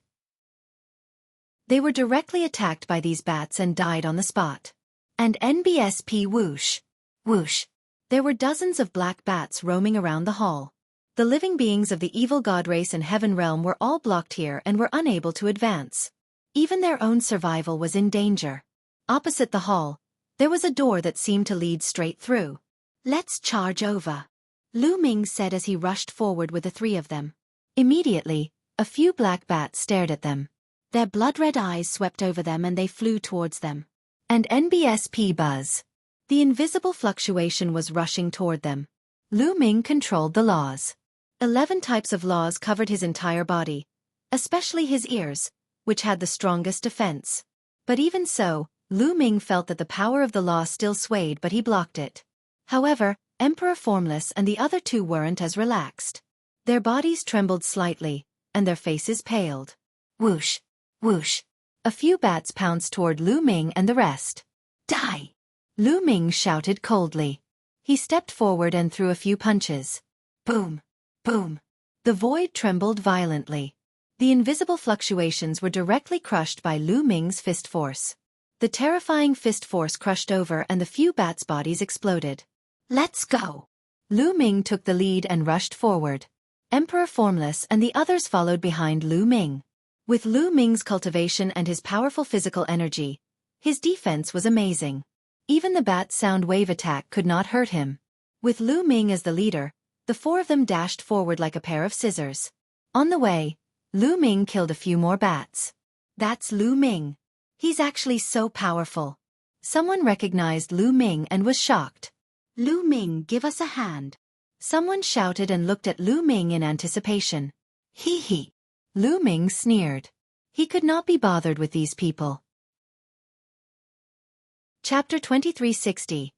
They were directly attacked by these bats and died on the spot. And NBSP whoosh. Whoosh. There were dozens of black bats roaming around the hall. The living beings of the evil god race and heaven realm were all blocked here and were unable to advance. Even their own survival was in danger. Opposite the hall, there was a door that seemed to lead straight through. Let's charge over, Lu Ming said as he rushed forward with the 3 of them. Immediately, a few black bats stared at them. Their blood-red eyes swept over them and they flew towards them. And NBSP buzz. The invisible fluctuation was rushing toward them. Lu Ming controlled the laws. 11 types of laws covered his entire body, especially his ears, which had the strongest defense. But even so, Lu Ming felt that the power of the law still swayed, but he blocked it. However, Emperor Formless and the other 2 weren't as relaxed. Their bodies trembled slightly, and their faces paled. Whoosh! Whoosh! A few bats pounced toward Lu Ming and the rest. Die! Lu Ming shouted coldly. He stepped forward and threw a few punches. Boom! Boom! The void trembled violently. The invisible fluctuations were directly crushed by Lu Ming's fist force. The terrifying fist force crushed over and the few bats' bodies exploded. Let's go! Lu Ming took the lead and rushed forward. Emperor Formless and the others followed behind Lu Ming. With Lu Ming's cultivation and his powerful physical energy, his defense was amazing. Even the bat sound wave attack could not hurt him. With Lu Ming as the leader, the 4 of them dashed forward like a pair of scissors. On the way, Lu Ming killed a few more bats. That's Lu Ming. He's actually so powerful. Someone recognized Lu Ming and was shocked. Lu Ming, give us a hand. Someone shouted and looked at Lu Ming in anticipation. Hee hee. Lu Ming sneered. He could not be bothered with these people. Chapter 2360.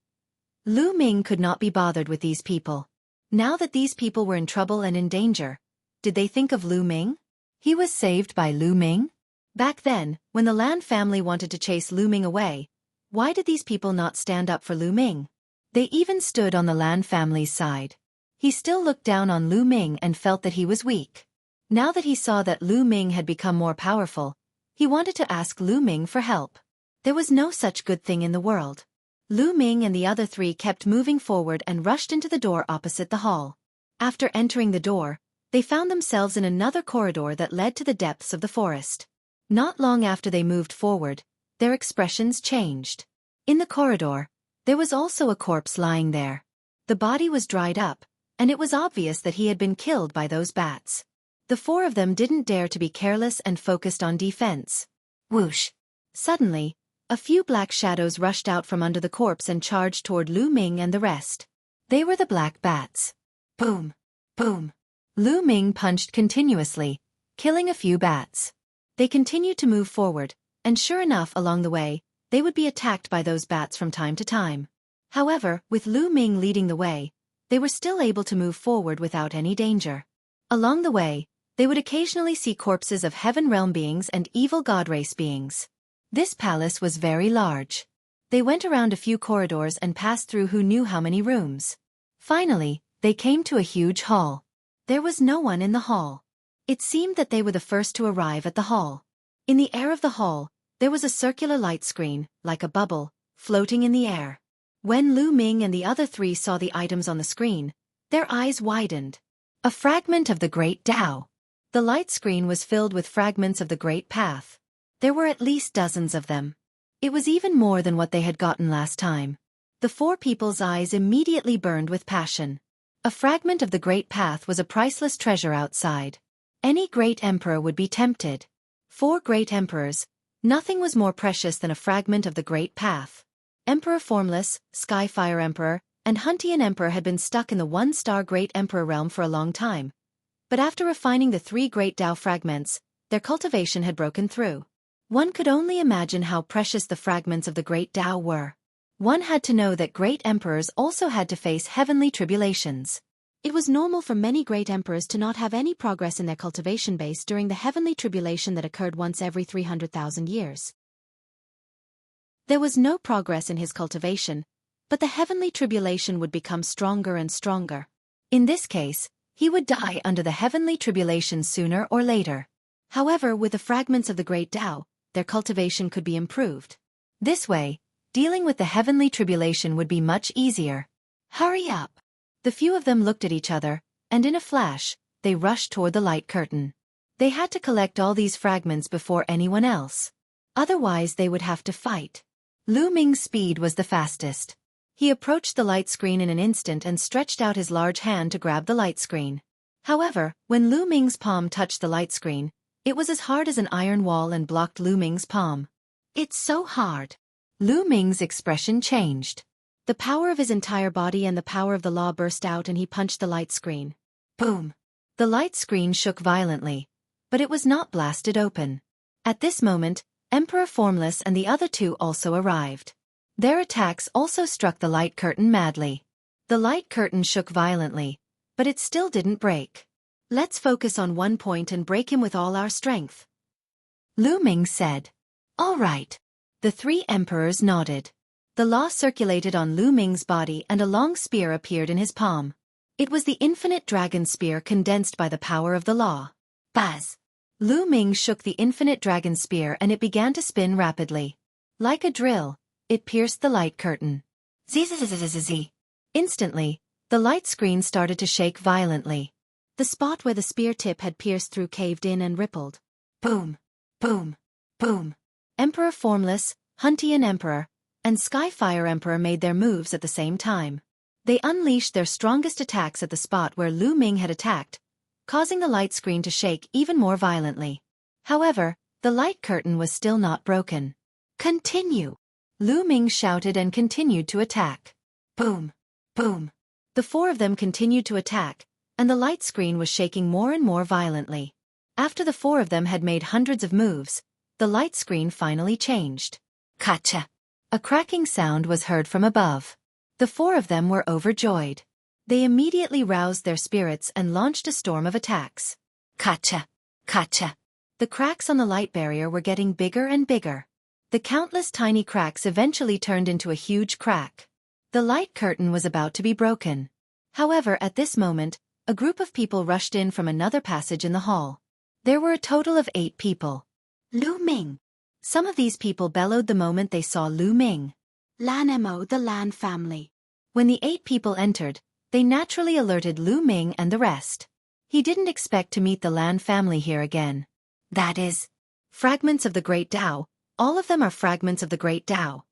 Lu Ming could not be bothered with these people. Now that these people were in trouble and in danger, did they think of Lu Ming? He was saved by Lu Ming? Back then, when the Lan family wanted to chase Lu Ming away, why did these people not stand up for Lu Ming? They even stood on the Lan family's side. He still looked down on Lu Ming and felt that he was weak. Now that he saw that Lu Ming had become more powerful, he wanted to ask Lu Ming for help. There was no such good thing in the world. Lu Ming and the other three kept moving forward and rushed into the door opposite the hall. After entering the door, they found themselves in another corridor that led to the depths of the forest. Not long after they moved forward, their expressions changed. In the corridor, there was also a corpse lying there. The body was dried up, and it was obvious that he had been killed by those bats. The four of them didn't dare to be careless and focused on defense. Whoosh! Suddenly, a few black shadows rushed out from under the corpse and charged toward Lu Ming and the rest. They were the black bats. Boom! Boom! Lu Ming punched continuously, killing a few bats. They continued to move forward, and sure enough along the way, they would be attacked by those bats from time to time. However, with Lu Ming leading the way, they were still able to move forward without any danger. Along the way, they would occasionally see corpses of heaven realm beings and evil god race beings. This palace was very large. They went around a few corridors and passed through who knew how many rooms. Finally, they came to a huge hall. There was no one in the hall. It seemed that they were the first to arrive at the hall. In the air of the hall, there was a circular light screen, like a bubble, floating in the air. When Lu Ming and the other three saw the items on the screen, their eyes widened. A fragment of the Great Tao. The light screen was filled with fragments of the Great Path. There were at least dozens of them. It was even more than what they had gotten last time. The four people's eyes immediately burned with passion. A fragment of the Great Path was a priceless treasure outside. Any great emperor would be tempted. 4 great emperors, nothing was more precious than a fragment of the Great Path. Emperor Formless, Skyfire Emperor, and Huntian Emperor had been stuck in the 1-star Great Emperor realm for a long time. But after refining the 3 Great Tao fragments, their cultivation had broken through. One could only imagine how precious the fragments of the Great Tao were. One had to know that great emperors also had to face heavenly tribulations. It was normal for many great emperors to not have any progress in their cultivation base during the heavenly tribulation that occurred once every 300,000 years. There was no progress in his cultivation, but the heavenly tribulation would become stronger and stronger. In this case, he would die under the heavenly tribulation sooner or later. However, with the fragments of the Great Tao, their cultivation could be improved. This way, dealing with the heavenly tribulation would be much easier. Hurry up! The few of them looked at each other, and in a flash, they rushed toward the light curtain. They had to collect all these fragments before anyone else. Otherwise they would have to fight. Lu Ming's speed was the fastest. He approached the light screen in an instant and stretched out his large hand to grab the light screen. However, when Lu Ming's palm touched the light screen, it was as hard as an iron wall and blocked Lu Ming's palm. It's so hard. Lu Ming's expression changed. The power of his entire body and the power of the law burst out and he punched the light screen. Boom! The light screen shook violently, but it was not blasted open. At this moment, Emperor Formless and the other 2 also arrived. Their attacks also struck the light curtain madly. The light curtain shook violently, but it still didn't break. Let's focus on one point and break him with all our strength. Lu Ming said. All right. The 3 emperors nodded. The law circulated on Lu Ming's body and a long spear appeared in his palm. It was the infinite dragon spear condensed by the power of the law. Buzz! Lu Ming shook the infinite dragon spear and it began to spin rapidly. Like a drill, it pierced the light curtain. Zzz. Instantly, the light screen started to shake violently. The spot where the spear tip had pierced through caved in and rippled. Boom! Boom! Boom! Emperor Formless, Huntian Emperor, and Skyfire Emperor made their moves at the same time. They unleashed their strongest attacks at the spot where Lu Ming had attacked, causing the light screen to shake even more violently. However, the light curtain was still not broken. Continue! Lu Ming shouted and continued to attack. Boom! Boom! The 4 of them continued to attack, and the light screen was shaking more and more violently. After the 4 of them had made hundreds of moves, the light screen finally changed. Gotcha! A cracking sound was heard from above. The four of them were overjoyed. They immediately roused their spirits and launched a storm of attacks. Kacha! Kacha! The cracks on the light barrier were getting bigger and bigger. The countless tiny cracks eventually turned into a huge crack. The light curtain was about to be broken. However, at this moment, a group of people rushed in from another passage in the hall. There were a total of 8 people. Lu Ming. Some of these people bellowed the moment they saw Lu Ming. Lan Mo, the Lan family. When the 8 people entered, they naturally alerted Lu Ming and the rest. He didn't expect to meet the Lan family here again. That is, fragments of the Great Tao. All of them are fragments of the Great Tao.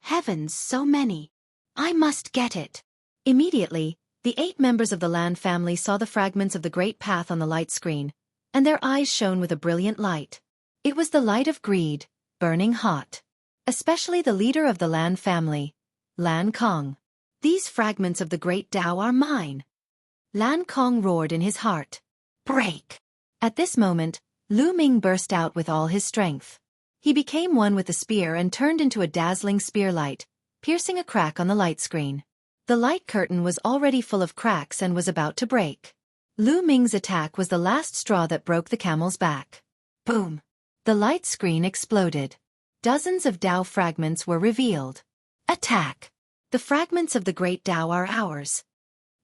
Heavens, so many. I must get it. Immediately, the 8 members of the Lan family saw the fragments of the Great Path on the light screen, and their eyes shone with a brilliant light. It was the light of greed, burning hot. Especially the leader of the Lan family, Lan Kong. These fragments of the Great Tao are mine. Lan Kong roared in his heart. Break! At this moment, Lu Ming burst out with all his strength. He became one with the spear and turned into a dazzling spear light, piercing a crack on the light screen. The light curtain was already full of cracks and was about to break. Lu Ming's attack was the last straw that broke the camel's back. Boom! The light screen exploded. Dozens of Tao fragments were revealed. Attack! The fragments of the Great Tao are ours.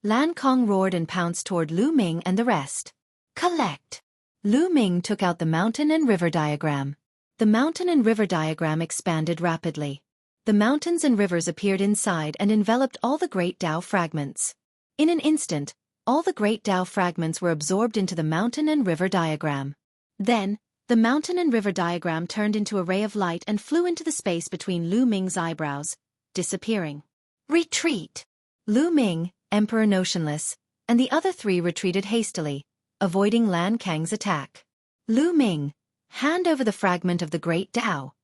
Lan Kong roared and pounced toward Lu Ming and the rest. Collect! Lu Ming took out the mountain and river diagram. The mountain and river diagram expanded rapidly. The mountains and rivers appeared inside and enveloped all the Great Tao fragments. In an instant, all the Great Tao fragments were absorbed into the mountain and river diagram. Then, the mountain and river diagram turned into a ray of light and flew into the space between Lu Ming's eyebrows, disappearing. Retreat! Lu Ming, Emperor Notionless, and the other 3 retreated hastily, avoiding Lan Kang's attack. Lu Ming, hand over the fragment of the Great Tao.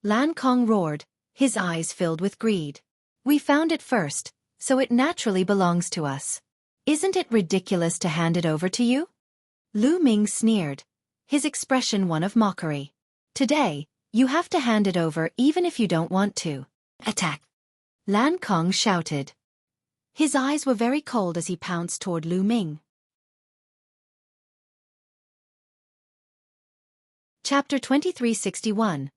Lan Kong roared, his eyes filled with greed. We found it first, so it naturally belongs to us. Isn't it ridiculous to hand it over to you? Lu Ming sneered, his expression one of mockery. Today, you have to hand it over even if you don't want to. Attack! Lan Kong shouted. His eyes were very cold as he pounced toward Lu Ming. Chapter 2361.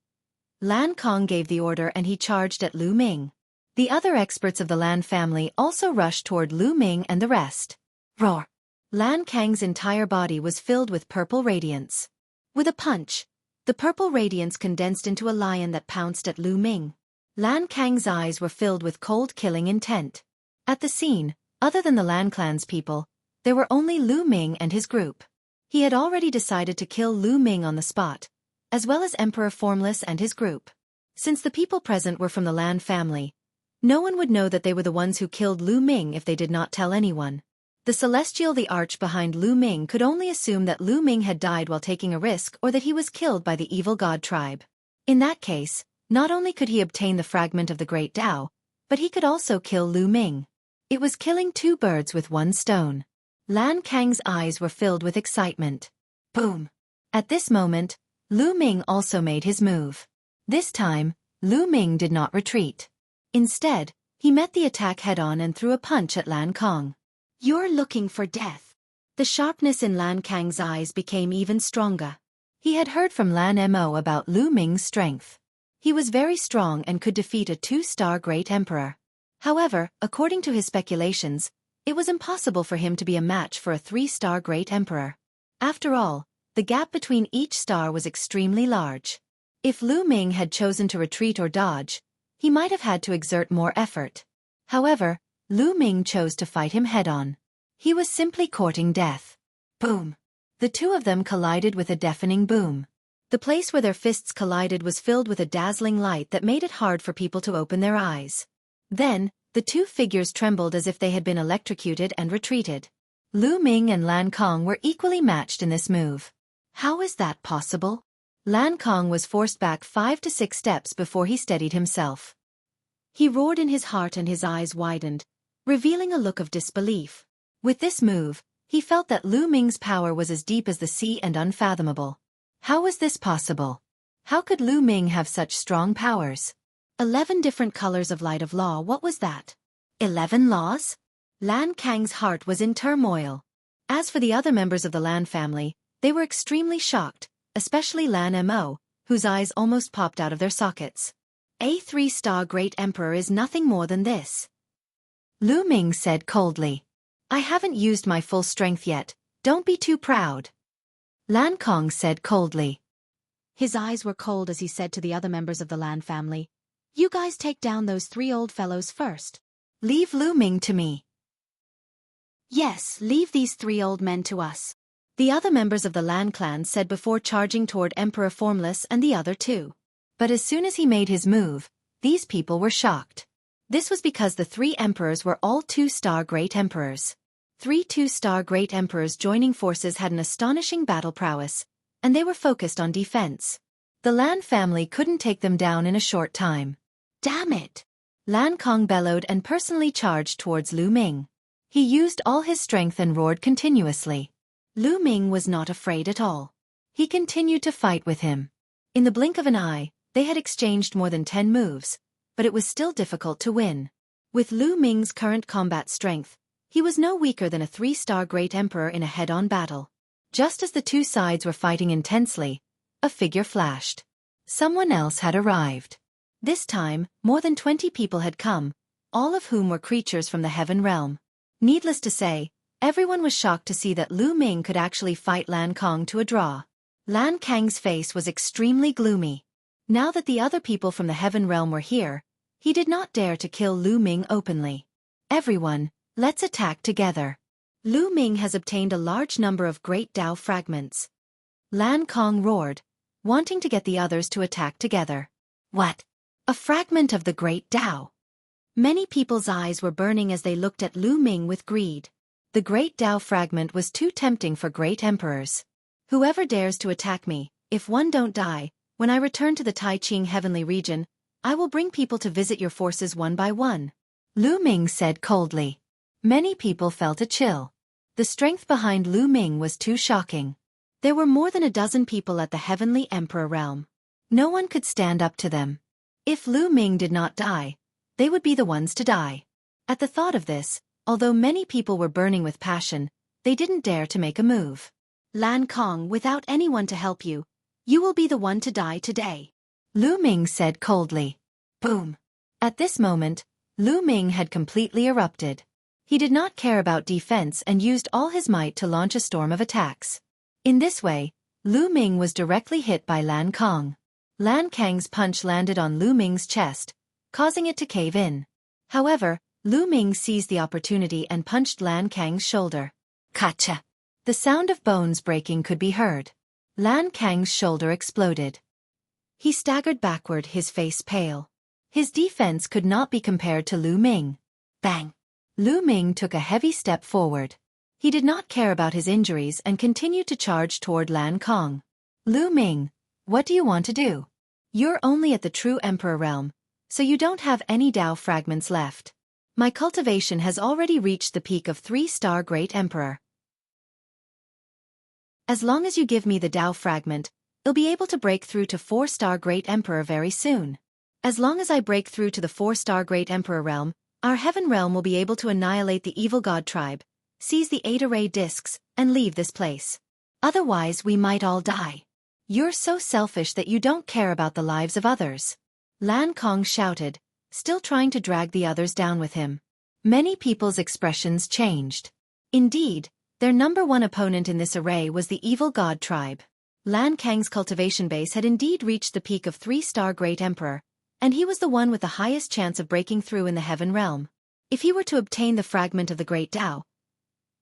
Lan Kong gave the order and he charged at Lu Ming. The other experts of the Lan family also rushed toward Lu Ming and the rest. Roar! Lan Kang's entire body was filled with purple radiance. With a punch, the purple radiance condensed into a lion that pounced at Lu Ming. Lan Kang's eyes were filled with cold killing intent. At the scene, other than the Lan clan's people, there were only Lu Ming and his group. He had already decided to kill Lu Ming on the spot, as well as Emperor Formless and his group. Since the people present were from the Lan family, no one would know that they were the ones who killed Lu Ming if they did not tell anyone. The Celestial the Arch behind Lu Ming could only assume that Lu Ming had died while taking a risk or that he was killed by the evil god tribe. In that case, not only could he obtain the fragment of the Great Tao, but he could also kill Lu Ming. It was killing 2 birds with 1 stone. Lan Kang's eyes were filled with excitement. Boom! At this moment, Lu Ming also made his move. This time, Lu Ming did not retreat. Instead, he met the attack head-on and threw a punch at Lan Kong. You're looking for death. The sharpness in Lan Kang's eyes became even stronger. He had heard from Lan Mo about Lu Ming's strength. He was very strong and could defeat a 2-star Great Emperor. However, according to his speculations, it was impossible for him to be a match for a 3-star Great Emperor. After all, the gap between each star was extremely large. If Lu Ming had chosen to retreat or dodge, he might have had to exert more effort. However, Lu Ming chose to fight him head-on. He was simply courting death. Boom! The 2 of them collided with a deafening boom. The place where their fists collided was filled with a dazzling light that made it hard for people to open their eyes. Then, the 2 figures trembled as if they had been electrocuted and retreated. Lu Ming and Lan Kong were equally matched in this move. How is that possible? Lan Kong was forced back 5 to 6 steps before he steadied himself. He roared in his heart and his eyes widened, revealing a look of disbelief. With this move, he felt that Lu Ming's power was as deep as the sea and unfathomable. How was this possible? How could Lu Ming have such strong powers? 11 different colors of light of law, what was that? 11 laws? Lan Kang's heart was in turmoil. As for the other members of the Lan family, they were extremely shocked, especially Lan Mo, whose eyes almost popped out of their sockets. A 3-star Great Emperor is nothing more than this. Lu Ming said coldly. I haven't used my full strength yet, don't be too proud. Lan Kong said coldly. His eyes were cold as he said to the other members of the Lan family, you guys take down those 3 old fellows first. Leave Lu Ming to me. Yes, leave these 3 old men to us. The other members of the Lan clan said before charging toward Emperor Formless and the other 2. But as soon as he made his move, these people were shocked. This was because the 3 emperors were all 2-star Great Emperors. 3 2-star Great Emperors joining forces had an astonishing battle prowess, and they were focused on defense. The Lan family couldn't take them down in a short time. Damn it! Lan Kong bellowed and personally charged towards Lu Ming. He used all his strength and roared continuously. Lu Ming was not afraid at all. He continued to fight with him. In the blink of an eye, they had exchanged more than 10 moves, but it was still difficult to win. With Lu Ming's current combat strength, he was no weaker than a 3-star Great Emperor in a head-on battle. Just as the 2 sides were fighting intensely, a figure flashed. Someone else had arrived. This time, more than 20 people had come, all of whom were creatures from the heaven realm. Needless to say, everyone was shocked to see that Lu Ming could actually fight Lan Kong to a draw. Lan Kang's face was extremely gloomy. Now that the other people from the heaven realm were here, he did not dare to kill Lu Ming openly. Everyone, let's attack together. Lu Ming has obtained a large number of great Dao fragments. Lan Kong roared, wanting to get the others to attack together. What? A fragment of the great Dao? Many people's eyes were burning as they looked at Lu Ming with greed. The great Dao fragment was too tempting for great emperors. Whoever dares to attack me, if one don't die, when I return to the Tai Ching heavenly region, I will bring people to visit your forces one by one. Lu Ming said coldly. Many people felt a chill. The strength behind Lu Ming was too shocking. There were more than a dozen people at the heavenly emperor realm. No one could stand up to them. If Lu Ming did not die, they would be the ones to die. At the thought of this, although many people were burning with passion, they didn't dare to make a move. Lan Kong, without anyone to help you, you will be the one to die today. Lu Ming said coldly. Boom. At this moment, Lu Ming had completely erupted. He did not care about defense and used all his might to launch a storm of attacks. In this way, Lu Ming was directly hit by Lan Kong. Lan Kang's punch landed on Lu Ming's chest, causing it to cave in. However, Lu Ming seized the opportunity and punched Lan Kang's shoulder. Kacha! The sound of bones breaking could be heard. Lan Kang's shoulder exploded. He staggered backward, his face pale. His defense could not be compared to Lu Ming. Bang! Lu Ming took a heavy step forward. He did not care about his injuries and continued to charge toward Lan Kong. Lu Ming, what do you want to do? You're only at the true emperor realm, so you don't have any Dao fragments left. My cultivation has already reached the peak of 3-star Great Emperor. As long as you give me the Dao fragment, I'll be able to break through to 4-star Great Emperor very soon. As long as I break through to the 4-star Great Emperor realm, our heaven realm will be able to annihilate the evil god tribe, seize the 8 array discs, and leave this place. Otherwise we might all die. You're so selfish that you don't care about the lives of others. Lan Kong shouted, still trying to drag the others down with him. Many people's expressions changed. Indeed, their number one opponent in this array was the evil god tribe. Lan Kang's cultivation base had indeed reached the peak of 3-star Great Emperor, and he was the one with the highest chance of breaking through in the heaven realm. If he were to obtain the fragment of the Great Dao,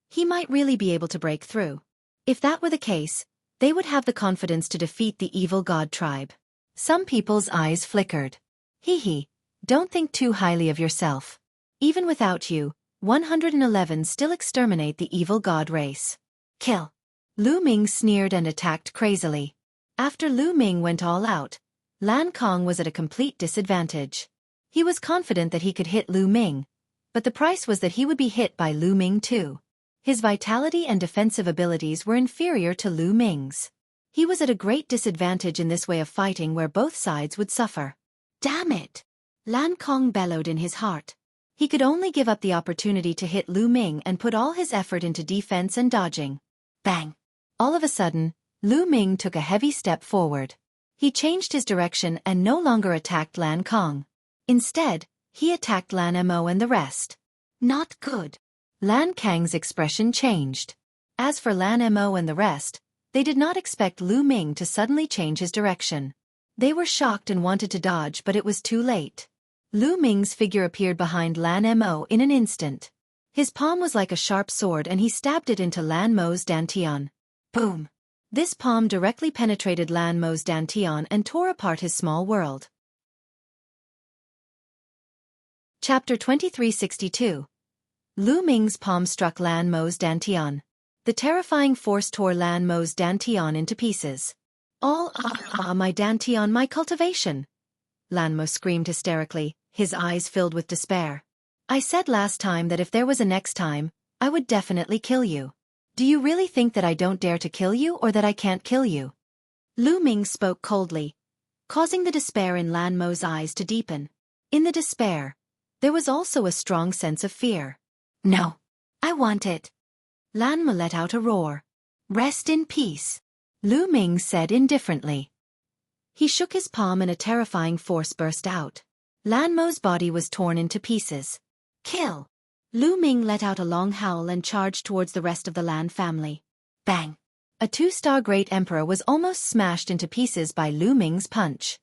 he might really be able to break through. If that were the case, they would have the confidence to defeat the evil god tribe. Some people's eyes flickered. Hee, don't think too highly of yourself. Even without you, 111 still exterminate the evil god race. Kill. Lu Ming sneered and attacked crazily. After Lu Ming went all out, Lan Kong was at a complete disadvantage. He was confident that he could hit Lu Ming, but the price was that he would be hit by Lu Ming too. His vitality and defensive abilities were inferior to Lu Ming's. He was at a great disadvantage in this way of fighting where both sides would suffer. Damn it! Lan Kong bellowed in his heart. He could only give up the opportunity to hit Lu Ming and put all his effort into defense and dodging. Bang! All of a sudden, Lu Ming took a heavy step forward. He changed his direction and no longer attacked Lan Kong. Instead, he attacked Lan Mo and the rest. Not good. Lan Kang's expression changed. As for Lan Mo and the rest, they did not expect Lu Ming to suddenly change his direction. They were shocked and wanted to dodge, but it was too late. Lu Ming's figure appeared behind Lan Mo in an instant. His palm was like a sharp sword and he stabbed it into Lan Mo's dantian. Boom! This palm directly penetrated Lan Mo's dantian and tore apart his small world. Chapter 2362. Lu Ming's palm struck Lan Mo's dantian. The terrifying force tore Lan Mo's dantian into pieces. My dantian, my cultivation! Lan Mo screamed hysterically, his eyes filled with despair. I said last time that if there was a next time, I would definitely kill you. Do you really think that I don't dare to kill you or that I can't kill you? Lu Ming spoke coldly, causing the despair in Lan Mo's eyes to deepen. In the despair, there was also a strong sense of fear. No, I want it. Lan Mo let out a roar. Rest in peace, Lu Ming said indifferently. He shook his palm and a terrifying force burst out. Lan Mo's body was torn into pieces. Kill! Lu Ming let out a long howl and charged towards the rest of the Lan family. Bang! A 2-star Great Emperor was almost smashed into pieces by Lu Ming's punch.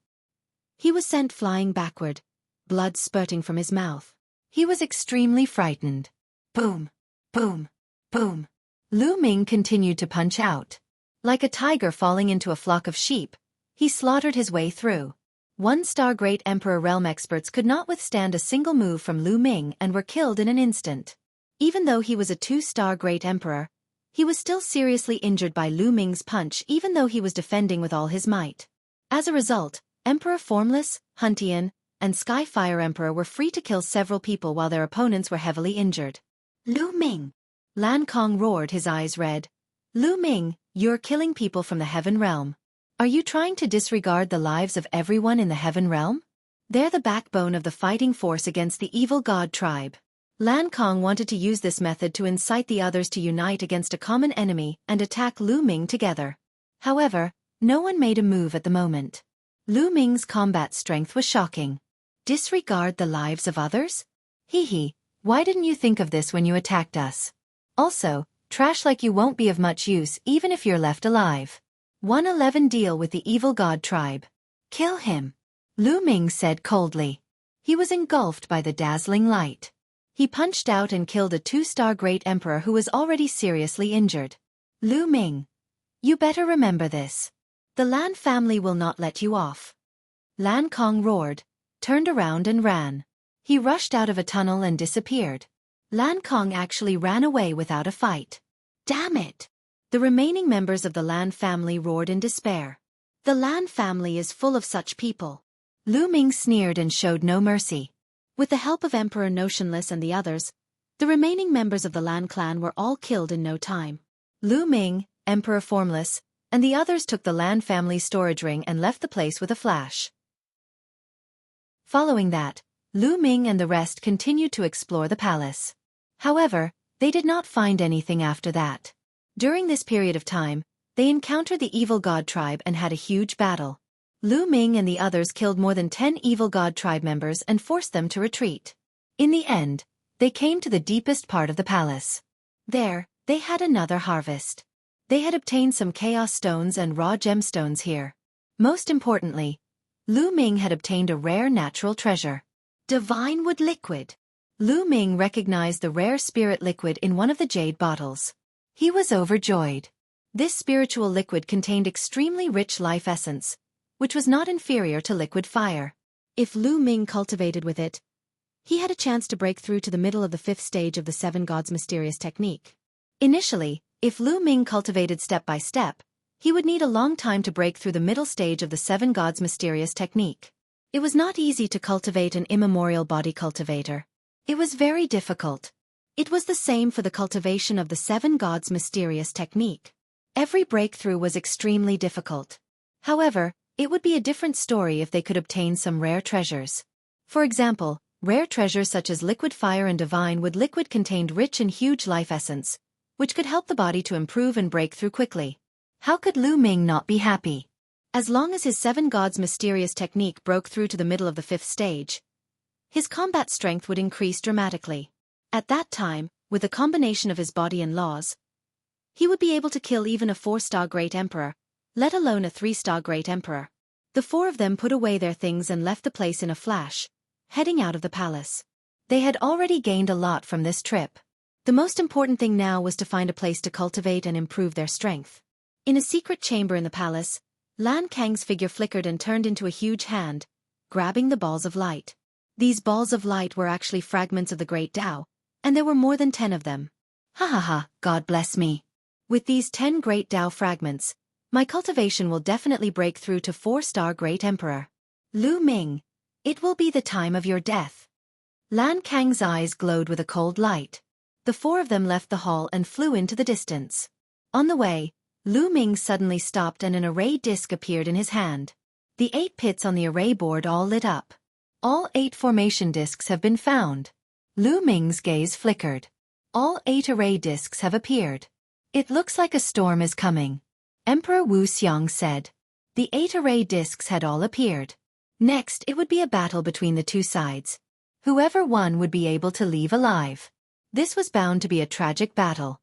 He was sent flying backward, blood spurting from his mouth. He was extremely frightened. Boom! Boom! Boom! Lu Ming continued to punch out. Like a tiger falling into a flock of sheep, he slaughtered his way through. 1-star Great Emperor realm experts could not withstand a single move from Lu Ming and were killed in an instant. Even though he was a 2-star Great Emperor, he was still seriously injured by Lu Ming's punch even though he was defending with all his might. As a result, Emperor Formless, Huntian, and Skyfire Emperor were free to kill several people while their opponents were heavily injured. Lu Ming! Lan Kong roared, his eyes red. Lu Ming, you're killing people from the Heaven Realm. Are you trying to disregard the lives of everyone in the Heaven Realm? They're the backbone of the fighting force against the evil god tribe. Lan Kong wanted to use this method to incite the others to unite against a common enemy and attack Lu Ming together. However, no one made a move at the moment. Lu Ming's combat strength was shocking. Disregard the lives of others? Hee, why didn't you think of this when you attacked us? Also, trash like you won't be of much use even if you're left alive. 111 Deal with the evil god tribe. Kill him, Lu Ming said coldly. He was engulfed by the dazzling light. He punched out and killed a 2-star Great Emperor who was already seriously injured. Lu Ming, you better remember this. The Lan family will not let you off. Lan Kong roared, turned around and ran. He rushed out of a tunnel and disappeared. Lan Kong actually ran away without a fight. Damn it! The remaining members of the Lan family roared in despair. The Lan family is full of such people. Lu Ming sneered and showed no mercy. With the help of Emperor Notionless and the others, the remaining members of the Lan clan were all killed in no time. Lu Ming, Emperor Formless, and the others took the Lan family's storage ring and left the place with a flash. Following that, Lu Ming and the rest continued to explore the palace. However, they did not find anything after that. During this period of time, they encountered the evil god tribe and had a huge battle. Lu Ming and the others killed more than 10 evil god tribe members and forced them to retreat. In the end, they came to the deepest part of the palace. There, they had another harvest. They had obtained some chaos stones and raw gemstones here. Most importantly, Lu Ming had obtained a rare natural treasure. Divine Wood Liquid. Lu Ming recognized the rare spirit liquid in one of the jade bottles. He was overjoyed. This spiritual liquid contained extremely rich life essence, which was not inferior to liquid fire. If Lu Ming cultivated with it, he had a chance to break through to the middle of the 5th stage of the 7 Gods Mysterious Technique. Initially, if Lu Ming cultivated step by step, he would need a long time to break through the middle stage of the 7 Gods Mysterious Technique. It was not easy to cultivate an immemorial body cultivator. It was very difficult. It was the same for the cultivation of the 7 Gods Mysterious Technique. Every breakthrough was extremely difficult. However, it would be a different story if they could obtain some rare treasures. For example, rare treasures such as liquid fire and divine wood liquid contained rich and huge life essence, which could help the body to improve and break through quickly. How could Lu Ming not be happy? As long as his seven gods' mysterious technique broke through to the middle of the fifth stage, his combat strength would increase dramatically. At that time, with the combination of his body and laws, he would be able to kill even a 4-star Great Emperor, let alone a 3-star Great Emperor. The four of them put away their things and left the place in a flash, heading out of the palace. They had already gained a lot from this trip. The most important thing now was to find a place to cultivate and improve their strength. In a secret chamber in the palace, Lan Kang's figure flickered and turned into a huge hand, grabbing the balls of light. These balls of light were actually fragments of the Great Tao, and there were more than 10 of them. Ha ha ha, God bless me. With these 10 Great Tao fragments, my cultivation will definitely break through to 4-star Great Emperor. Lu Ming, it will be the time of your death. Lan Kang's eyes glowed with a cold light. The four of them left the hall and flew into the distance. On the way, Lu Ming suddenly stopped and an array disc appeared in his hand. The 8 pits on the array board all lit up. All 8 formation discs have been found. Lu Ming's gaze flickered. All 8 array discs have appeared. It looks like a storm is coming. Emperor Wuxia said. The 8 array discs had all appeared. Next, it would be a battle between the two sides. Whoever won would be able to leave alive. This was bound to be a tragic battle.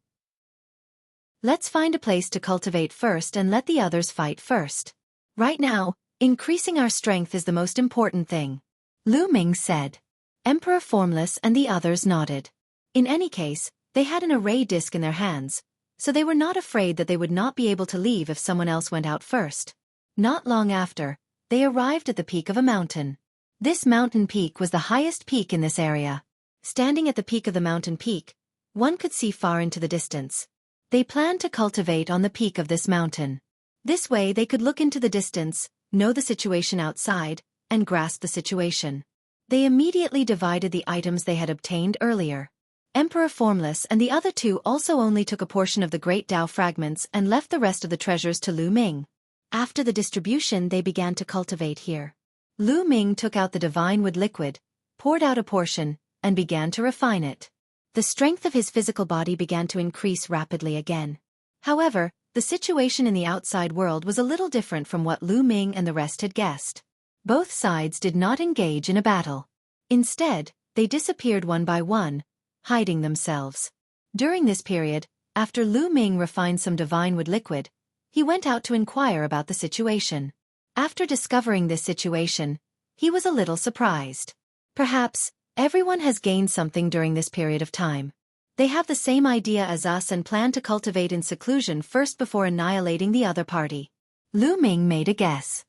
Let's find a place to cultivate first and let the others fight first. Right now, increasing our strength is the most important thing. Lu Ming said. Emperor Formless and the others nodded. In any case, they had an array disc in their hands, so they were not afraid that they would not be able to leave if someone else went out first. Not long after, they arrived at the peak of a mountain. This mountain peak was the highest peak in this area. Standing at the peak of the mountain peak, one could see far into the distance. They planned to cultivate on the peak of this mountain. This way they could look into the distance, know the situation outside, and grasp the situation. They immediately divided the items they had obtained earlier. Emperor Formless and the other two also only took a portion of the Great Tao fragments and left the rest of the treasures to Lu Ming. After the distribution they began to cultivate here. Lu Ming took out the divine wood liquid, poured out a portion, and began to refine it. The strength of his physical body began to increase rapidly again. However, the situation in the outside world was a little different from what Lu Ming and the rest had guessed. Both sides did not engage in a battle. Instead, they disappeared one by one, hiding themselves. During this period, after Lu Ming refined some divine wood liquid, he went out to inquire about the situation. After discovering this situation, he was a little surprised. Perhaps, everyone has gained something during this period of time. They have the same idea as us and plan to cultivate in seclusion first before annihilating the other party. Lu Ming made a guess.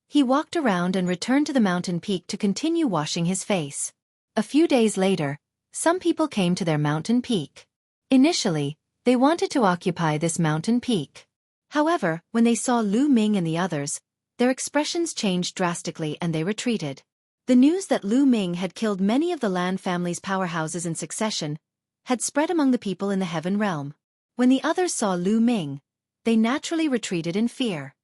He walked around and returned to the mountain peak to continue washing his face. A few days later, some people came to their mountain peak. Initially, they wanted to occupy this mountain peak. However, when they saw Lu Ming and the others, their expressions changed drastically and they retreated. The news that Lu Ming had killed many of the Lan family's powerhouses in succession had spread among the people in the heaven realm. When the others saw Lu Ming, they naturally retreated in fear.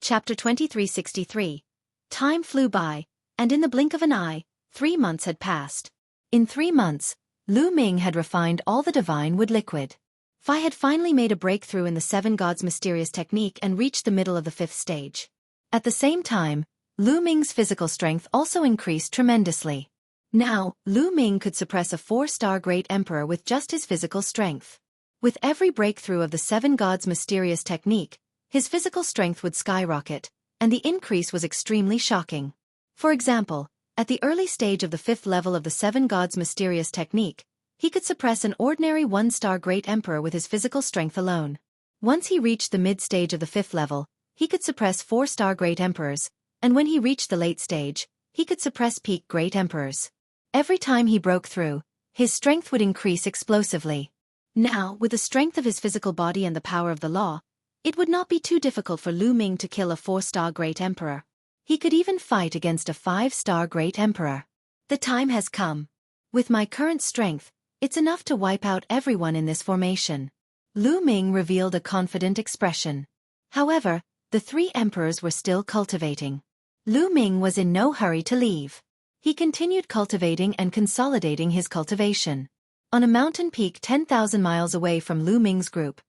Chapter 2363. Time flew by, and in the blink of an eye, 3 months had passed. In 3 months, Lu Ming had refined all the divine wood liquid. Fi had finally made a breakthrough in the 7 gods' mysterious technique and reached the middle of the 5th stage. At the same time, Lu Ming's physical strength also increased tremendously. Now, Lu Ming could suppress a 4-star Great Emperor with just his physical strength. With every breakthrough of the 7 gods' mysterious technique, his physical strength would skyrocket, and the increase was extremely shocking. For example, at the early stage of the 5th level of the 7 gods' mysterious technique, he could suppress an ordinary 1-star Great Emperor with his physical strength alone. Once he reached the mid-stage of the 5th level, he could suppress 4-star Great Emperors, and when he reached the late stage, he could suppress peak Great Emperors. Every time he broke through, his strength would increase explosively. Now, with the strength of his physical body and the power of the law, it would not be too difficult for Lu Ming to kill a 4-star Great Emperor. He could even fight against a 5-star Great Emperor. The time has come. With my current strength, It's enough to wipe out everyone in this formation. Lu Ming revealed a confident expression. However, the three emperors were still cultivating. Lu Ming was in no hurry to leave. He continued cultivating and consolidating his cultivation. On a mountain peak 10,000 miles away from Lu Ming's group,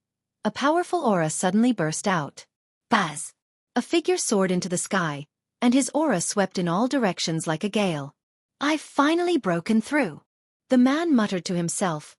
a powerful aura suddenly burst out. Buzz! A figure soared into the sky, and his aura swept in all directions like a gale. I've finally broken through, the man muttered to himself,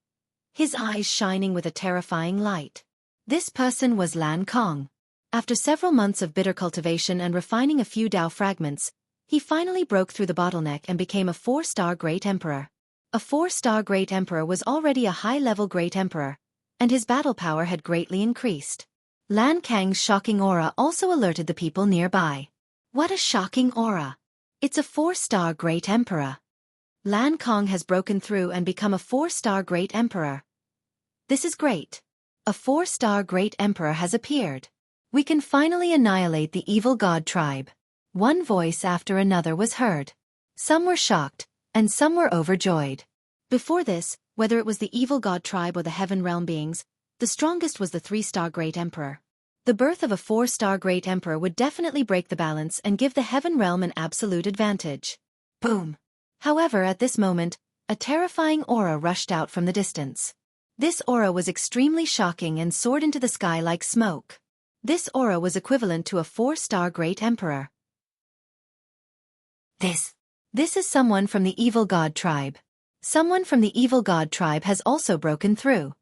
his eyes shining with a terrifying light. This person was Lan Kong. After several months of bitter cultivation and refining a few Dao fragments, he finally broke through the bottleneck and became a 4-star Great Emperor. A 4-star Great Emperor was already a high-level Great Emperor, and his battle power had greatly increased. Lan Kang's shocking aura also alerted the people nearby. What a shocking aura! It's a 4-star Great Emperor. Lan Kong has broken through and become a 4-star Great Emperor. This is great. A 4-star Great Emperor has appeared. We can finally annihilate the evil god tribe. One voice after another was heard. Some were shocked, and some were overjoyed. Before this, whether it was the evil god tribe or the heaven realm beings, the strongest was the 3-star Great Emperor. The birth of a 4-star Great Emperor would definitely break the balance and give the heaven realm an absolute advantage. Boom! However, at this moment, a terrifying aura rushed out from the distance. This aura was extremely shocking and soared into the sky like smoke. This aura was equivalent to a 4-star Great Emperor. This is someone from the evil god tribe. Someone from the evil god tribe has also broken through.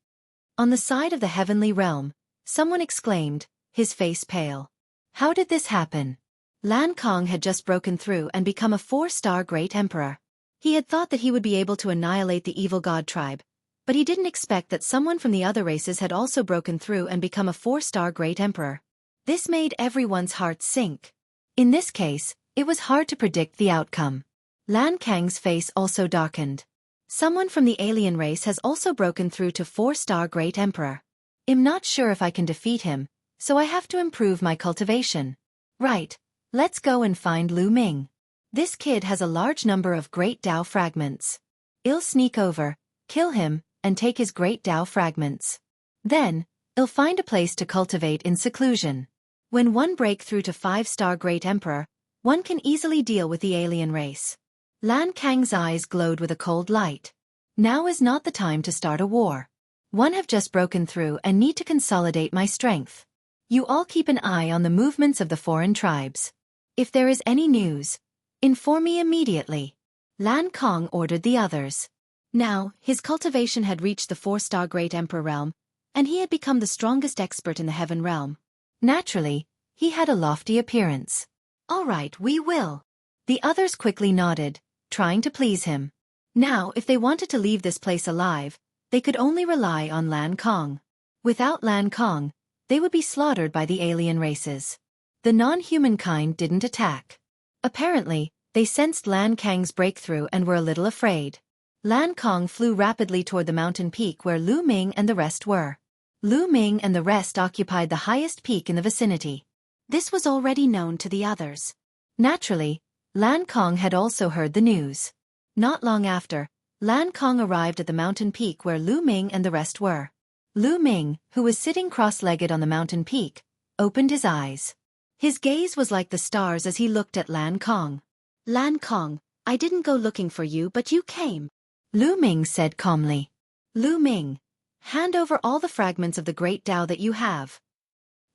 On the side of the heavenly realm, someone exclaimed, his face pale. How did this happen? Lan Kong had just broken through and become a 4-star Great Emperor. He had thought that he would be able to annihilate the evil god tribe, but he didn't expect that someone from the other races had also broken through and become a 4-star Great Emperor. This made everyone's hearts sink. In this case, it was hard to predict the outcome. Lan Kang's face also darkened. Someone from the alien race has also broken through to 4-star Great Emperor. I'm not sure if I can defeat him, so I have to improve my cultivation. Right, let's go and find Lu Ming. This kid has a large number of Great Dao fragments. I'll sneak over, kill him, and take his Great Dao fragments. Then, I'll find a place to cultivate in seclusion. When one break through to 5-star Great Emperor, one can easily deal with the alien race. Lan Kang's eyes glowed with a cold light. Now is not the time to start a war. One have just broken through and need to consolidate my strength. You all keep an eye on the movements of the foreign tribes. If there is any news, inform me immediately. Lan Kong ordered the others. Now, his cultivation had reached the 4-star Great Emperor realm, and he had become the strongest expert in the heaven realm. Naturally, he had a lofty appearance. All right, we will. The others quickly nodded, trying to please him. Now, if they wanted to leave this place alive, they could only rely on Lan Kong. Without Lan Kong, they would be slaughtered by the alien races. The non-human kind didn't attack. Apparently, they sensed Lan Kang's breakthrough and were a little afraid. Lan Kong flew rapidly toward the mountain peak where Lu Ming and the rest were. Lu Ming and the rest occupied the highest peak in the vicinity. This was already known to the others. Naturally, Lan Kong had also heard the news. Not long after, Lan Kong arrived at the mountain peak where Lu Ming and the rest were. Lu Ming, who was sitting cross-legged on the mountain peak, opened his eyes. His gaze was like the stars as he looked at Lan Kong. Lan Kong, I didn't go looking for you but you came. Lu Ming said calmly. Lu Ming, hand over all the fragments of the great Tao that you have.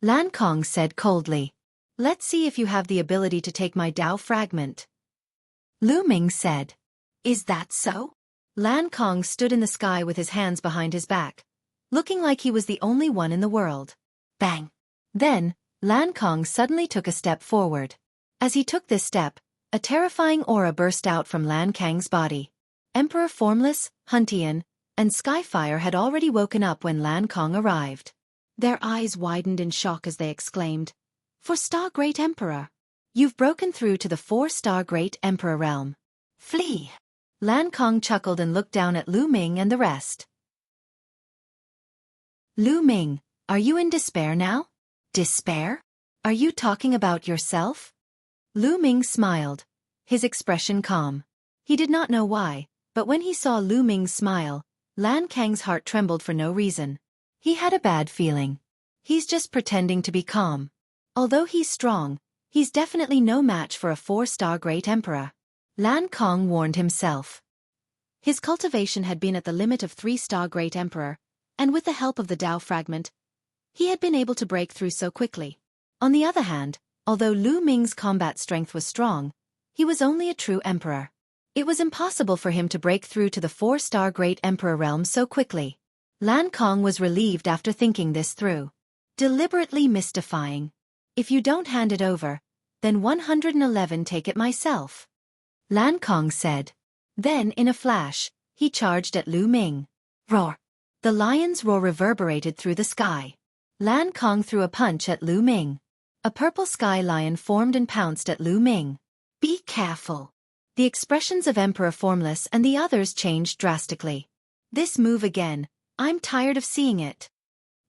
Lan Kong said coldly. Let's see if you have the ability to take my Tao fragment. Lu Ming said. Is that so? Lan Kong stood in the sky with his hands behind his back, looking like he was the only one in the world. Bang! Then, Lan Kong suddenly took a step forward. As he took this step, a terrifying aura burst out from Lan Kang's body. Emperor Formless, Huntian, and Skyfire had already woken up when Lan Kong arrived. Their eyes widened in shock as they exclaimed, 4-star Great Emperor! You've broken through to the 4-star Great Emperor realm. Flee! Lan Kong chuckled and looked down at Lu Ming and the rest. Lu Ming, are you in despair now? Despair? Are you talking about yourself? Lu Ming smiled, his expression calm. He did not know why, but when he saw Lu Ming's smile, Lan Kang's heart trembled for no reason. He had a bad feeling. He's just pretending to be calm. Although he's strong, he's definitely no match for a 4-star great emperor. Lan Kang warned himself. His cultivation had been at the limit of 3-star great emperor, and with the help of the Tao fragment, he had been able to break through so quickly. On the other hand, although Lu Ming's combat strength was strong, he was only a true emperor. It was impossible for him to break through to the 4-star great emperor realm so quickly. Lan Kang was relieved after thinking this through. Deliberately mystifying. If you don't hand it over, then 111 take it myself. Lan Kang said. Then, in a flash, he charged at Lu Ming. Roar! The lion's roar reverberated through the sky. Lan Kang threw a punch at Lu Ming. A purple sky lion formed and pounced at Lu Ming. Be careful. The expressions of Emperor Formless and the others changed drastically. This move again, I'm tired of seeing it.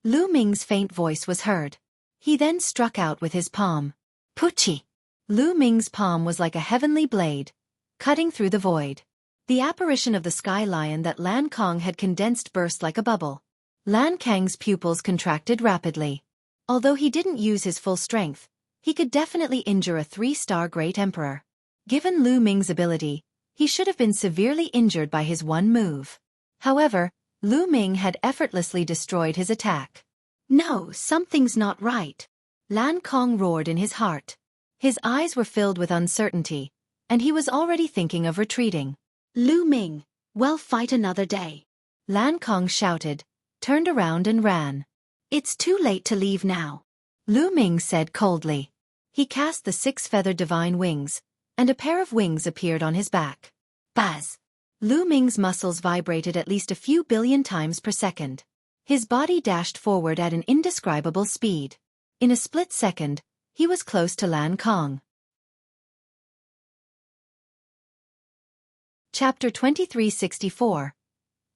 Lu Ming's faint voice was heard. He then struck out with his palm. Puchi! Lu Ming's palm was like a heavenly blade, cutting through the void. The apparition of the sky lion that Lan Kang had condensed burst like a bubble. Lan Kang's pupils contracted rapidly. Although he didn't use his full strength, he could definitely injure a 3-star great emperor. Given Lu Ming's ability, he should have been severely injured by his one move. However, Lu Ming had effortlessly destroyed his attack. No, something's not right. Lan Kang roared in his heart. His eyes were filled with uncertainty, and he was already thinking of retreating. Lu Ming, well, fight another day. Lan Kang shouted, turned around and ran. It's too late to leave now. Lu Ming said coldly. He cast the 6-feathered divine wings, and a pair of wings appeared on his back. Buzz! Lu Ming's muscles vibrated at least a few billion times per second. His body dashed forward at an indescribable speed. In a split second, he was close to Lan Kang. Chapter 2364.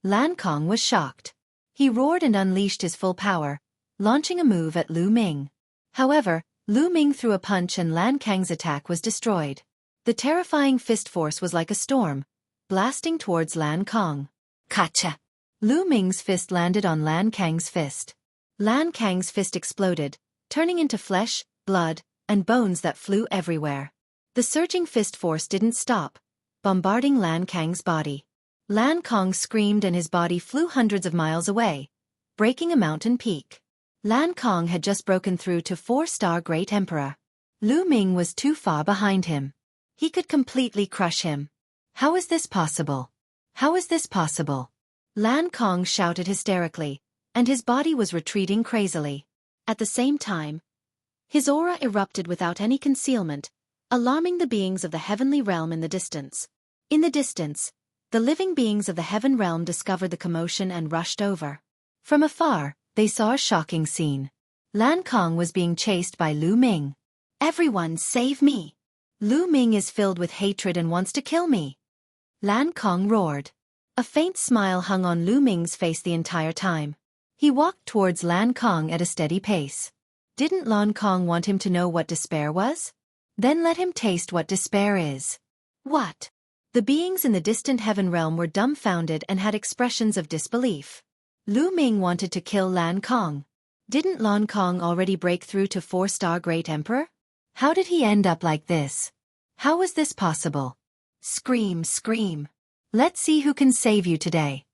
Lan Kang was shocked. He roared and unleashed his full power, launching a move at Lu Ming. However, Lu Ming threw a punch and Lan Kang's attack was destroyed. The terrifying fist force was like a storm, blasting towards Lan Kang. Kacha! Lu Ming's fist landed on Lan Kang's fist. Lan Kang's fist exploded, turning into flesh, blood, and bones that flew everywhere. The surging fist force didn't stop, bombarding Lan Kang's body. Lan Kang screamed and his body flew hundreds of miles away, breaking a mountain peak. Lan Kang had just broken through to 4-star great emperor. Lu Ming was too far behind him. He could completely crush him. How is this possible? How is this possible? Lan Kang shouted hysterically, and his body was retreating crazily. At the same time, his aura erupted without any concealment, alarming the beings of the heavenly realm in the distance. In the distance, the living beings of the heaven realm discovered the commotion and rushed over. From afar, they saw a shocking scene. Lan Kang was being chased by Lu Ming. Everyone save me! Lu Ming is filled with hatred and wants to kill me. Lan Kang roared. A faint smile hung on Lu Ming's face the entire time. He walked towards Lan Kang at a steady pace. Didn't Lan Kang want him to know what despair was? Then let him taste what despair is. What? The beings in the distant heaven realm were dumbfounded and had expressions of disbelief. Lu Ming wanted to kill Lan Kang. Didn't Lan Kang already break through to 4-star great emperor? How did he end up like this? How was this possible? Scream, scream. Let's see who can save you today.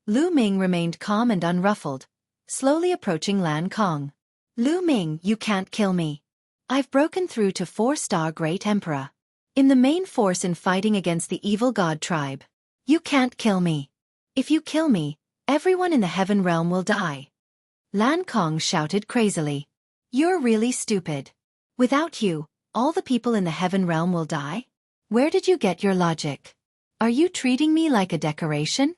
Lu Ming remained calm and unruffled, slowly approaching Lan Kang. Lu Ming, you can't kill me. I've broken through to 4-star great emperor. In the main force in fighting against the evil god tribe. You can't kill me. If you kill me, everyone in the heaven realm will die. Lan Kang shouted crazily. You're really stupid. Without you, all the people in the heaven realm will die? Where did you get your logic? Are you treating me like a decoration?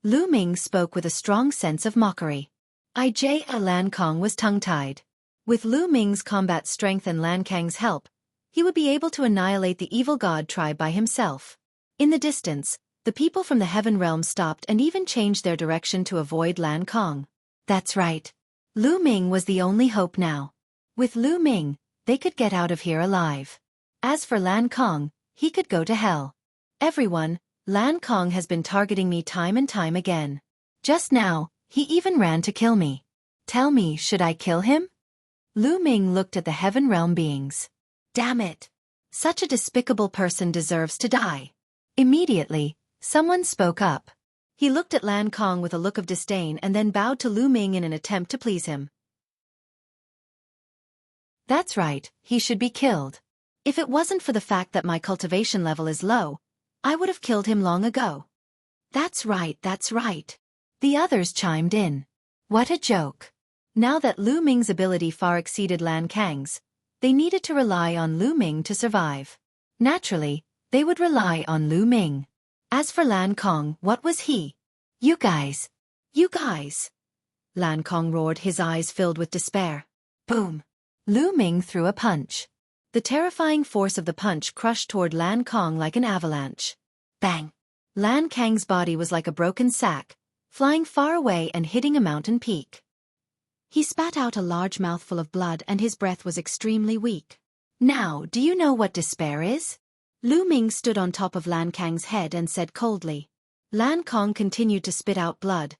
Lu Ming spoke with a strong sense of mockery. Lan Kang was tongue-tied. With Lu Ming's combat strength and Lan Kang's help, he would be able to annihilate the evil god tribe by himself. In the distance, the people from the heaven realm stopped and even changed their direction to avoid Lan Kang. That's right. Lu Ming was the only hope now. With Lu Ming, they could get out of here alive. As for Lan Kang, he could go to hell. Everyone, Lan Kang has been targeting me time and time again. Just now, he even ran to kill me. Tell me, should I kill him? Lu Ming looked at the heaven realm beings. Damn it! Such a despicable person deserves to die. Immediately, someone spoke up. He looked at Lan Kong with a look of disdain and then bowed to Lu Ming in an attempt to please him. That's right, he should be killed. If it wasn't for the fact that my cultivation level is low, I would have killed him long ago. That's right, that's right. The others chimed in. What a joke. Now that Lu Ming's ability far exceeded Lan Kang's, they needed to rely on Lu Ming to survive. Naturally, they would rely on Lu Ming. As for Lan Kong, what was he? You guys! You guys! Lan Kong roared, his eyes filled with despair. Boom! Lu Ming threw a punch. The terrifying force of the punch crushed toward Lan Kong like an avalanche. Bang! Lan Kang's body was like a broken sack, flying far away and hitting a mountain peak. He spat out a large mouthful of blood and his breath was extremely weak. Now, do you know what despair is? Lu Ming stood on top of Lan Kang's head and said coldly. Lan Kong continued to spit out blood,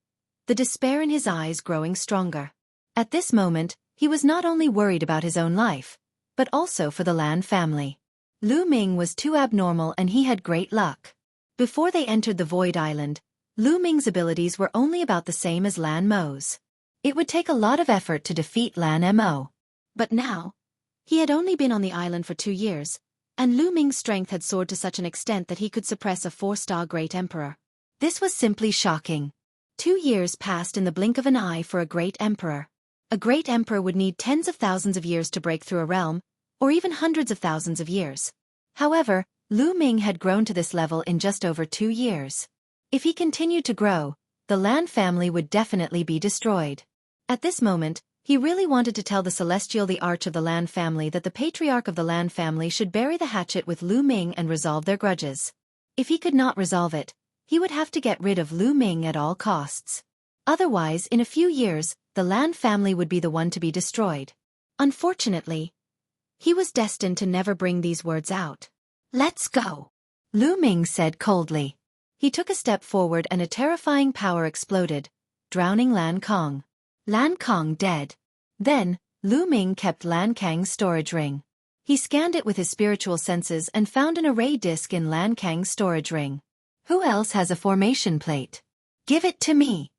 the despair in his eyes growing stronger. At this moment, he was not only worried about his own life, but also for the Lan family. Lu Ming was too abnormal and he had great luck. Before they entered the Void Island, Lu Ming's abilities were only about the same as Lan Mo's. It would take a lot of effort to defeat Lan Mo. But now, he had only been on the island for 2 years, and Lu Ming's strength had soared to such an extent that he could suppress a 4-star great emperor. This was simply shocking. 2 years passed in the blink of an eye for a great emperor. A great emperor would need tens of thousands of years to break through a realm, or even hundreds of thousands of years. However, Lu Ming had grown to this level in just over 2 years. If he continued to grow, the Lan family would definitely be destroyed. At this moment, he really wanted to tell the Celestial the Arch of the Lan family that the patriarch of the Lan family should bury the hatchet with Lu Ming and resolve their grudges. If he could not resolve it, he would have to get rid of Lu Ming at all costs. Otherwise, in a few years, the Lan family would be the one to be destroyed. Unfortunately, he was destined to never bring these words out. Let's go, Lu Ming said coldly. He took a step forward and a terrifying power exploded, drowning Lan Kong. Lan Kong dead. Then, Lu Ming kept Lan Kang's storage ring. He scanned it with his spiritual senses and found an array disc in Lan Kang's storage ring. Who else has a formation plate? Give it to me.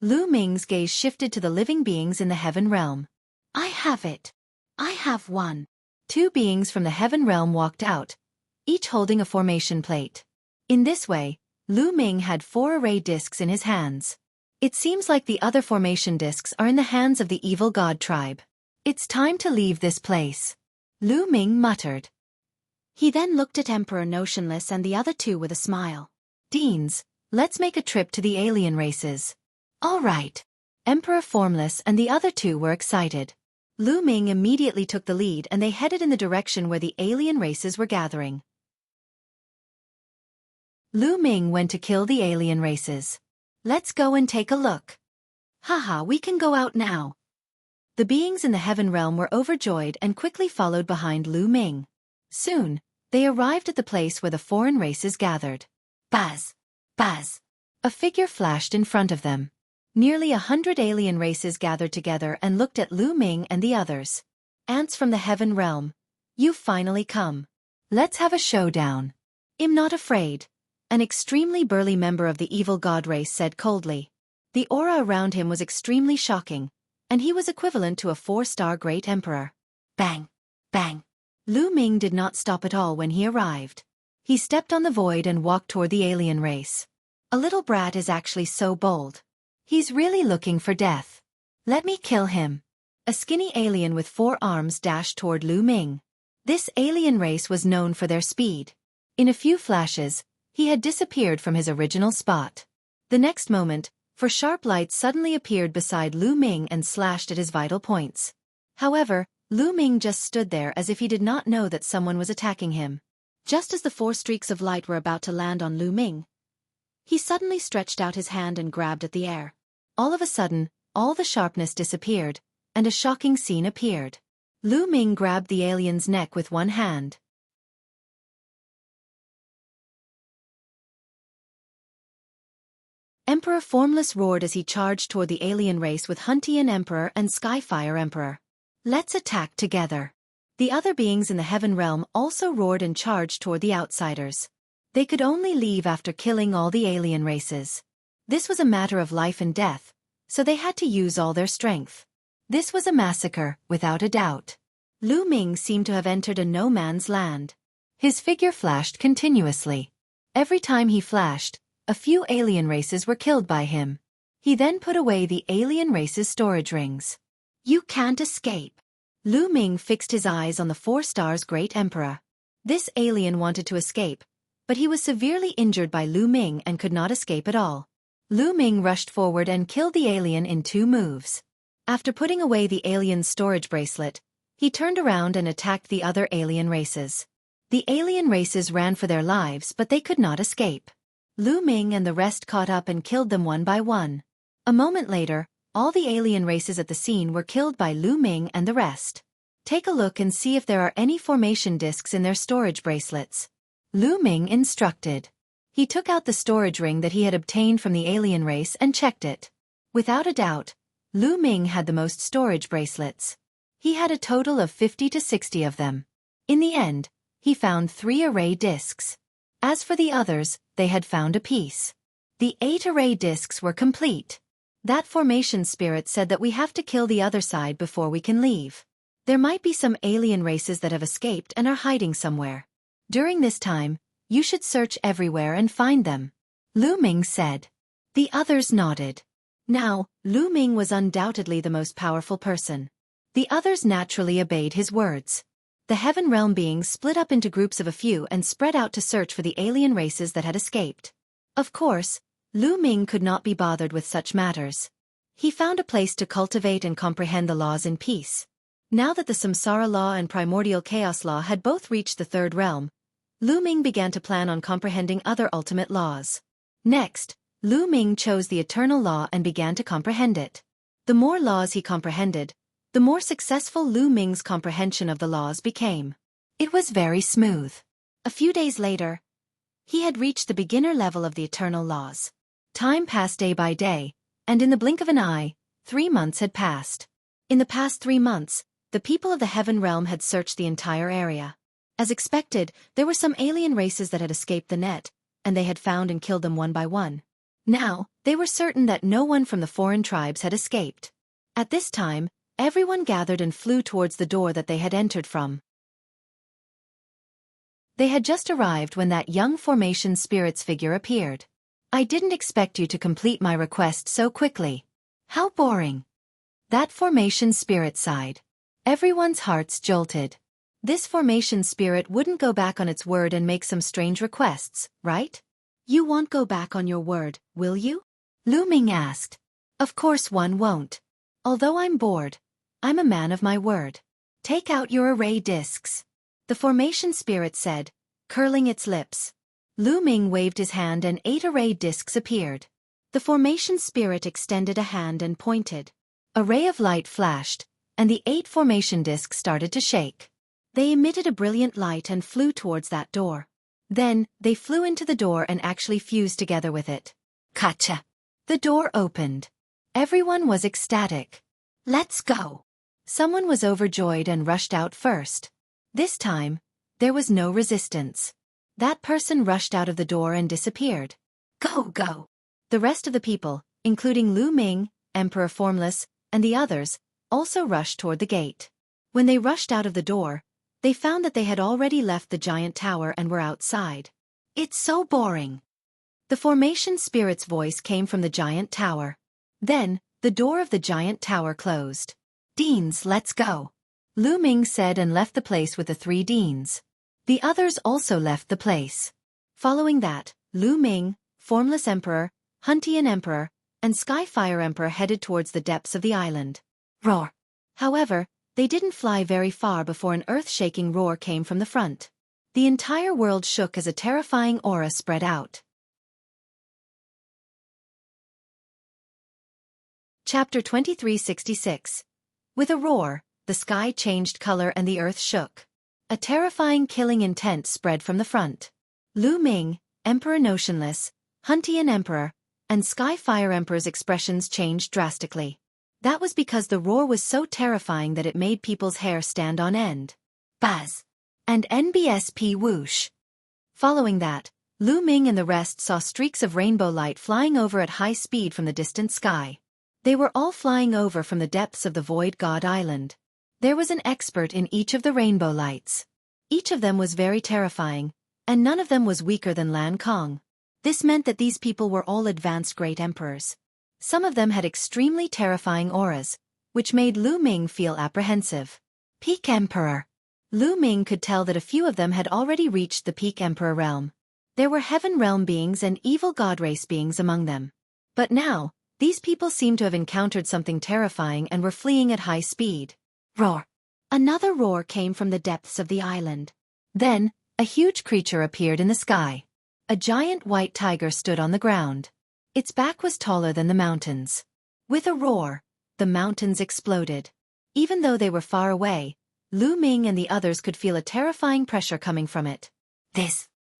Lu Ming's gaze shifted to the living beings in the heaven realm. I have it. I have one. 2 beings from the heaven realm walked out, each holding a formation plate. In this way, Lu Ming had 4 array discs in his hands. It seems like the other formation discs are in the hands of the evil god tribe. It's time to leave this place, Lu Ming muttered. He then looked at Emperor Notionless and the other 2 with a smile. Deans, let's make a trip to the alien races. All right. Emperor Formless and the other 2 were excited. Lu Ming immediately took the lead and they headed in the direction where the alien races were gathering. Lu Ming went to kill the alien races. Let's go and take a look. Haha, we can go out now. The beings in the heaven realm were overjoyed and quickly followed behind Lu Ming. Soon, they arrived at the place where the foreign races gathered. Buzz! Buzz! A figure flashed in front of them. Nearly 100 alien races gathered together and looked at Lu Ming and the others. Ants from the heaven realm. You've finally come. Let's have a showdown. I'm not afraid. An extremely burly member of the evil god race said coldly. The aura around him was extremely shocking, and he was equivalent to a 4-star great emperor. Bang! Bang! Lu Ming did not stop at all when he arrived. He stepped on the void and walked toward the alien race. A little brat is actually so bold. He's really looking for death. Let me kill him. A skinny alien with 4 arms dashed toward Lu Ming. This alien race was known for their speed. In a few flashes, he had disappeared from his original spot. The next moment, 4 sharp lights suddenly appeared beside Lu Ming and slashed at his vital points. However, Lu Ming just stood there as if he did not know that someone was attacking him. Just as the 4 streaks of light were about to land on Lu Ming, he suddenly stretched out his hand and grabbed at the air. All of a sudden, all the sharpness disappeared, and a shocking scene appeared. Lu Ming grabbed the alien's neck with one hand. Emperor Formless roared as he charged toward the alien race with Huntian Emperor and Skyfire Emperor. Let's attack together. The other beings in the heaven realm also roared and charged toward the outsiders. They could only leave after killing all the alien races. This was a matter of life and death, so they had to use all their strength. This was a massacre, without a doubt. Lu Ming seemed to have entered a no-man's land. His figure flashed continuously. Every time he flashed, a few alien races were killed by him. He then put away the alien race's storage rings. You can't escape. Lu Ming fixed his eyes on the 4 stars Great Emperor. This alien wanted to escape, but he was severely injured by Lu Ming and could not escape at all. Lu Ming rushed forward and killed the alien in 2 moves. After putting away the alien's storage bracelet, he turned around and attacked the other alien races. The alien races ran for their lives, but they could not escape. Lu Ming and the rest caught up and killed them one by one. A moment later, all the alien races at the scene were killed by Lu Ming and the rest. Take a look and see if there are any formation discs in their storage bracelets. Lu Ming instructed. He took out the storage ring that he had obtained from the alien race and checked it. Without a doubt, Lu Ming had the most storage bracelets. He had a total of 50 to 60 of them. In the end, he found 3 array discs. As for the others, they had found a piece. The 8 array discs were complete. That formation spirit said that we have to kill the other side before we can leave. There might be some alien races that have escaped and are hiding somewhere. During this time, you should search everywhere and find them. Lu Ming said. The others nodded. Now, Lu Ming was undoubtedly the most powerful person. The others naturally obeyed his words. The heaven realm beings split up into groups of a few and spread out to search for the alien races that had escaped. Of course, Lu Ming could not be bothered with such matters. He found a place to cultivate and comprehend the laws in peace. Now that the Samsara law and primordial chaos law had both reached the 3rd realm, Lu Ming began to plan on comprehending other ultimate laws. Next, Lu Ming chose the eternal law and began to comprehend it. The more laws he comprehended, the more successful Lu Ming's comprehension of the laws became. It was very smooth. A few days later, he had reached the beginner level of the eternal laws. Time passed day by day, and in the blink of an eye, 3 months had passed. In the past 3 months, the people of the heaven realm had searched the entire area. As expected, there were some alien races that had escaped the net, and they had found and killed them one by one. Now, they were certain that no one from the foreign tribes had escaped. At this time, everyone gathered and flew towards the door that they had entered from. They had just arrived when that young formation spirit's figure appeared. I didn't expect you to complete my request so quickly. How boring. That formation spirit sighed. Everyone's hearts jolted. This formation spirit wouldn't go back on its word and make some strange requests, right? You won't go back on your word, will you? Lu Ming asked. Of course one won't. Although I'm bored, I'm a man of my word. Take out your array discs. The formation spirit said, curling its lips. Lu Ming waved his hand and 8 array discs appeared. The formation spirit extended a hand and pointed. A ray of light flashed, and the 8 formation discs started to shake. They emitted a brilliant light and flew towards that door. Then, they flew into the door and actually fused together with it. Gotcha! The door opened. Everyone was ecstatic. Let's go! Someone was overjoyed and rushed out first. This time, there was no resistance. That person rushed out of the door and disappeared. Go, go! The rest of the people, including Lu Ming, Emperor Formless, and the others, also rushed toward the gate. When they rushed out of the door, they found that they had already left the giant tower and were outside. It's so boring. The formation spirit's voice came from the giant tower. Then, the door of the giant tower closed. Deans, let's go. Lu Ming said and left the place with the 3 deans. The others also left the place. Following that, Lu Ming, Formless Emperor, Huntian Emperor, and Skyfire Emperor headed towards the depths of the island. Roar! However, they didn't fly very far before an earth-shaking roar came from the front. The entire world shook as a terrifying aura spread out. Chapter 2366. With a roar, the sky changed color and the earth shook. A terrifying killing intent spread from the front. Lu Ming, Emperor Notionless, Huntian Emperor, and Skyfire Emperor's expressions changed drastically. That was because the roar was so terrifying that it made people's hair stand on end. Buzz! And NBSP whoosh! Following that, Lu Ming and the rest saw streaks of rainbow light flying over at high speed from the distant sky. They were all flying over from the depths of the Void God Island. There was an expert in each of the rainbow lights. Each of them was very terrifying, and none of them was weaker than Lan Kong. This meant that these people were all advanced great emperors. Some of them had extremely terrifying auras, which made Lu Ming feel apprehensive. Peak Emperor. Lu Ming could tell that a few of them had already reached the Peak Emperor realm. There were Heaven Realm beings and evil God race beings among them. But now, these people seemed to have encountered something terrifying and were fleeing at high speed. Roar! Another roar came from the depths of the island. Then, a huge creature appeared in the sky. A giant white tiger stood on the ground. Its back was taller than the mountains. With a roar, the mountains exploded. Even though they were far away, Lu Ming and the others could feel a terrifying pressure coming from it.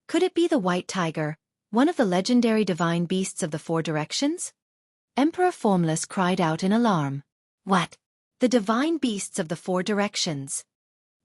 Could it be the white tiger, one of the legendary divine beasts of the Four Directions? Emperor Formless cried out in alarm. What? The divine beasts of the Four Directions.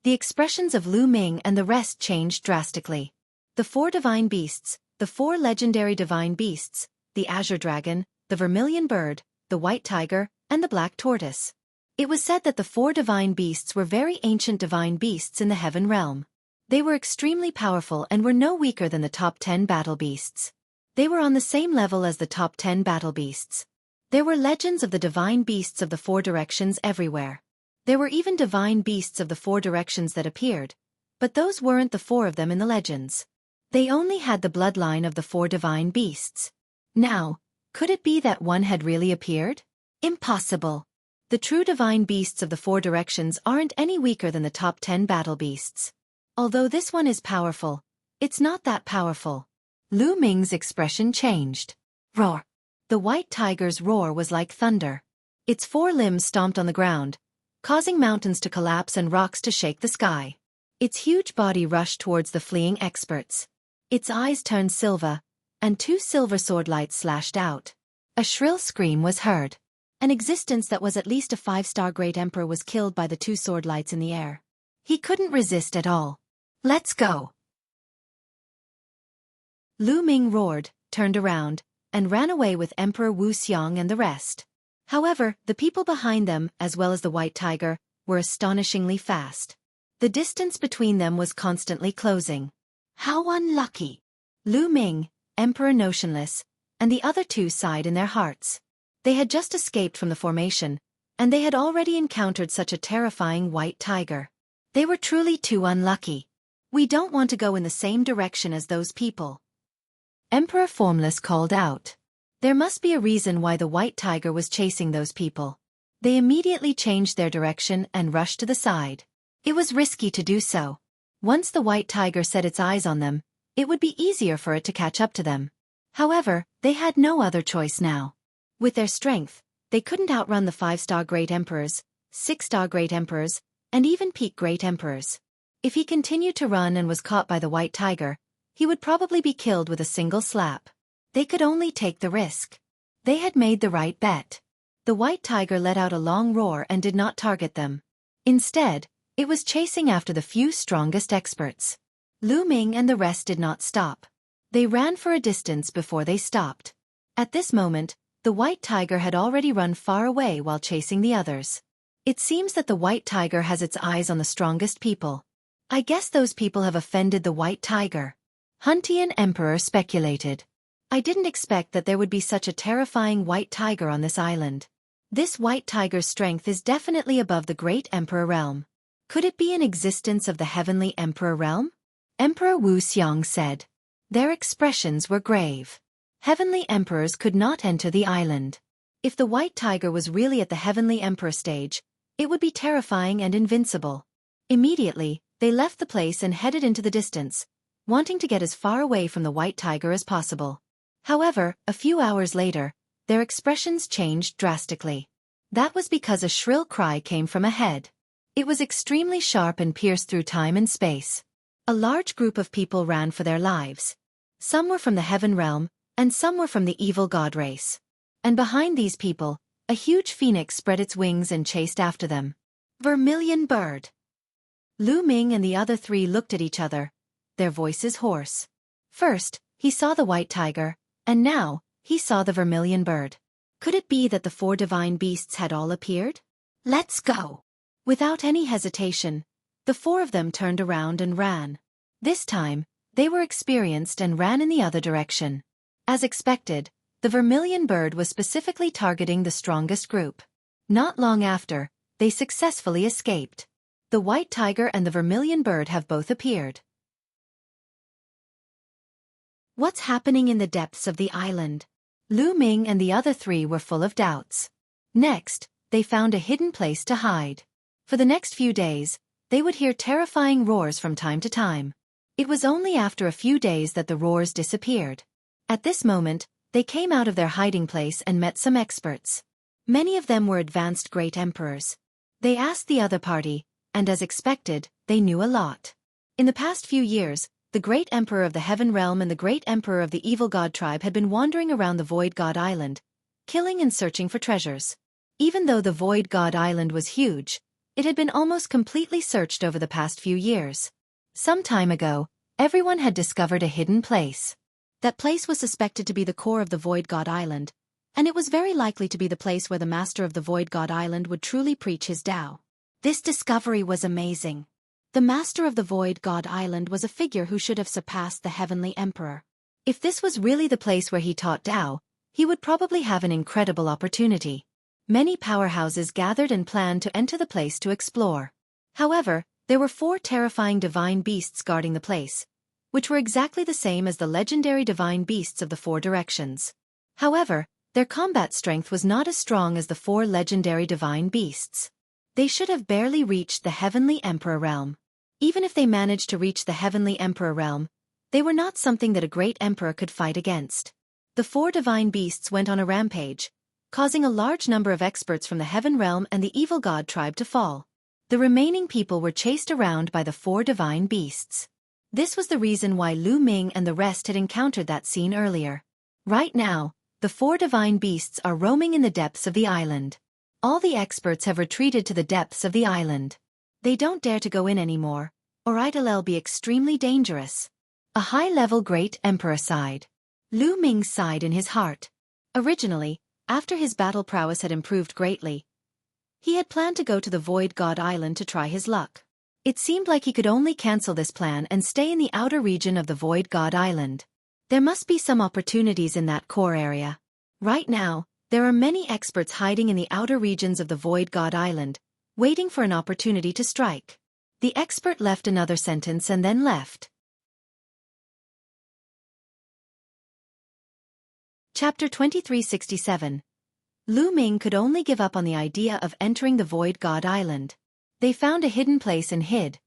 The expressions of Lu Ming and the rest changed drastically. The four divine beasts, the four legendary divine beasts, the azure dragon, the vermilion bird, the white tiger, and the black tortoise. It was said that the four divine beasts were very ancient divine beasts in the heaven realm. They were extremely powerful and were no weaker than the top 10 battle beasts. They were on the same level as the top 10 battle beasts. There were legends of the divine beasts of the Four Directions everywhere. There were even divine beasts of the Four Directions that appeared, but those weren't the four of them in the legends. They only had the bloodline of the four divine beasts. Now, could it be that one had really appeared? Impossible. The true divine beasts of the Four Directions aren't any weaker than the top 10 battle beasts. Although this one is powerful, it's not that powerful. Lu Ming's expression changed. Roar! The white tiger's roar was like thunder. Its four limbs stomped on the ground, causing mountains to collapse and rocks to shake the sky. Its huge body rushed towards the fleeing experts. Its eyes turned silver, and two silver sword lights slashed out. A shrill scream was heard. An existence that was at least a 5-star great emperor was killed by the two sword lights in the air. He couldn't resist at all. Let's go! Lu Ming roared, turned around, and ran away with Emperor Wuxia and the rest. However, the people behind them, as well as the white tiger, were astonishingly fast. The distance between them was constantly closing. How unlucky! Lu Ming, Emperor Notionless, and the other two sighed in their hearts. They had just escaped from the formation, and they had already encountered such a terrifying white tiger. They were truly too unlucky. We don't want to go in the same direction as those people. Emperor Formless called out. There must be a reason why the white tiger was chasing those people. They immediately changed their direction and rushed to the side. It was risky to do so. Once the white tiger set its eyes on them, it would be easier for it to catch up to them. However, they had no other choice now. With their strength, they couldn't outrun the 5-star great emperors, 6-star great emperors, and even peak great emperors. If he continued to run and was caught by the white tiger, he would probably be killed with a single slap. They could only take the risk. They had made the right bet. The white tiger let out a long roar and did not target them. Instead, it was chasing after the few strongest experts. Lu Ming and the rest did not stop. They ran for a distance before they stopped. At this moment, the white tiger had already run far away while chasing the others. It seems that the white tiger has its eyes on the strongest people. I guess those people have offended the white tiger. Huntian Emperor speculated. I didn't expect that there would be such a terrifying white tiger on this island. This white tiger's strength is definitely above the great emperor realm. Could it be an existence of the heavenly emperor realm? Emperor Wuxia said. Their expressions were grave. Heavenly emperors could not enter the island. If the white tiger was really at the heavenly emperor stage, it would be terrifying and invincible. Immediately, they left the place and headed into the distance, wanting to get as far away from the white tiger as possible. However, a few hours later, their expressions changed drastically. That was because a shrill cry came from ahead. It was extremely sharp and pierced through time and space. A large group of people ran for their lives. Some were from the heaven realm, and some were from the evil god race. And behind these people, a huge phoenix spread its wings and chased after them. Vermilion bird. Lu Ming and the other three looked at each other, their voices hoarse. First, he saw the white tiger, and now, he saw the vermilion bird. Could it be that the four divine beasts had all appeared? Let's go! Without any hesitation, the four of them turned around and ran. This time, they were experienced and ran in the other direction. As expected, the vermilion bird was specifically targeting the strongest group. Not long after, they successfully escaped. The white tiger and the vermilion bird have both appeared. What's happening in the depths of the island? Lu Ming and the other three were full of doubts. Next, they found a hidden place to hide. For the next few days, they would hear terrifying roars from time to time. It was only after a few days that the roars disappeared. At this moment, they came out of their hiding place and met some experts. Many of them were advanced great emperors. They asked the other party, and as expected, they knew a lot. In the past few years, the great emperor of the Heaven Realm and the great emperor of the Evil God tribe had been wandering around the Void God Island, killing and searching for treasures. Even though the Void God Island was huge, it had been almost completely searched over the past few years. Some time ago, everyone had discovered a hidden place. That place was suspected to be the core of the Void God Island, and it was very likely to be the place where the master of the Void God Island would truly preach his Tao. This discovery was amazing. The master of the Void God Island was a figure who should have surpassed the Heavenly Emperor. If this was really the place where he taught Tao, he would probably have an incredible opportunity. Many powerhouses gathered and planned to enter the place to explore. However, there were 4 terrifying divine beasts guarding the place, which were exactly the same as the legendary divine beasts of the 4 directions. However, their combat strength was not as strong as the 4 legendary divine beasts. They should have barely reached the Heavenly Emperor realm. Even if they managed to reach the Heavenly Emperor realm, they were not something that a great emperor could fight against. The 4 divine beasts went on a rampage, causing a large number of experts from the Heaven Realm and the Evil God tribe to fall. The remaining people were chased around by the 4 divine beasts. This was the reason why Lu Ming and the rest had encountered that scene earlier. Right now, the 4 divine beasts are roaming in the depths of the island. All the experts have retreated to the depths of the island. They don't dare to go in anymore, or it'll be extremely dangerous. A high-level great emperor sighed. Lu Ming sighed in his heart. Originally, after his battle prowess had improved greatly, he had planned to go to the Void God Island to try his luck. It seemed like he could only cancel this plan and stay in the outer region of the Void God Island. There must be some opportunities in that core area. Right now, there are many experts hiding in the outer regions of the Void God Island, waiting for an opportunity to strike. The expert left another sentence and then left. Chapter 2367. Lu Ming could only give up on the idea of entering the Void God Island. They found a hidden place and hid,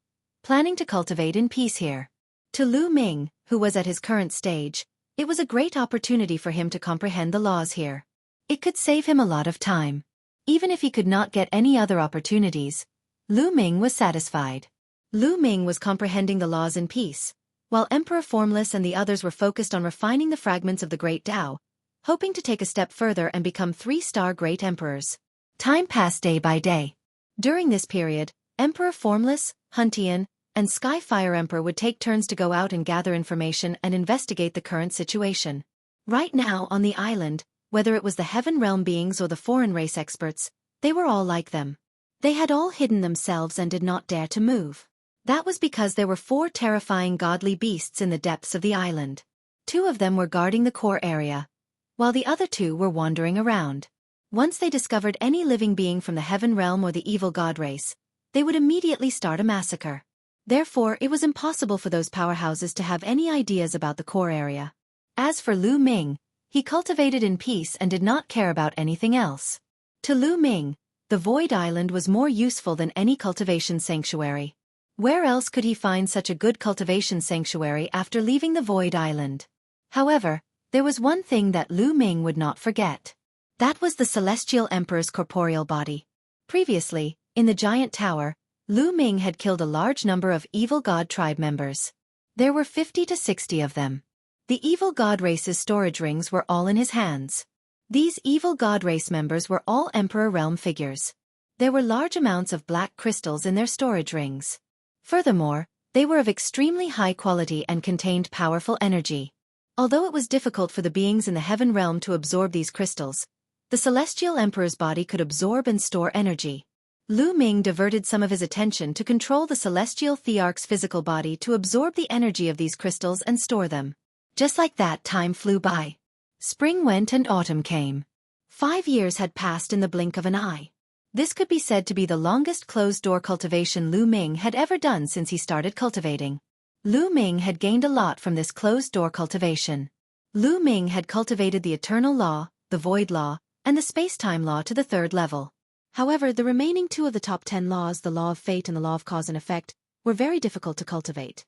planning to cultivate in peace here. To Lu Ming, who was at his current stage, it was a great opportunity for him to comprehend the laws here. It could save him a lot of time. Even if he could not get any other opportunities, Lu Ming was satisfied. Lu Ming was comprehending the laws in peace, while Emperor Formless and the others were focused on refining the fragments of the Great Tao, hoping to take a step further and become 3-star great emperors. Time passed day by day. During this period, Emperor Formless, Huntian, and Skyfire Emperor would take turns to go out and gather information and investigate the current situation. Right now on the island, whether it was the Heaven Realm beings or the foreign race experts, they were all like them. They had all hidden themselves and did not dare to move. That was because there were 4 terrifying godly beasts in the depths of the island. 2 of them were guarding the core area, while the other 2 were wandering around. Once they discovered any living being from the Heaven Realm or the Evil God race, they would immediately start a massacre. Therefore, it was impossible for those powerhouses to have any ideas about the core area. As for Lu Ming, he cultivated in peace and did not care about anything else. To Lu Ming, the Void Island was more useful than any cultivation sanctuary. Where else could he find such a good cultivation sanctuary after leaving the Void Island? However, there was one thing that Lu Ming would not forget. That was the Celestial Emperor's corporeal body. Previously, in the Giant Tower, Lu Ming had killed a large number of Evil God tribe members. There were 50 to 60 of them. The evil god race's storage rings were all in his hands. These evil god race members were all Emperor realm figures. There were large amounts of black crystals in their storage rings. Furthermore, they were of extremely high quality and contained powerful energy. Although it was difficult for the beings in the heaven realm to absorb these crystals, the celestial emperor's body could absorb and store energy. Lu Ming diverted some of his attention to control the celestial thearch's physical body to absorb the energy of these crystals and store them. Just like that, time flew by. Spring went and autumn came. 5 years had passed in the blink of an eye. This could be said to be the longest closed-door cultivation Lu Ming had ever done since he started cultivating. Lu Ming had gained a lot from this closed-door cultivation. Lu Ming had cultivated the eternal law, the void law, and the space-time law to the 3rd level. However, the remaining 2 of the top 10 laws, the law of fate and the law of cause and effect, were very difficult to cultivate.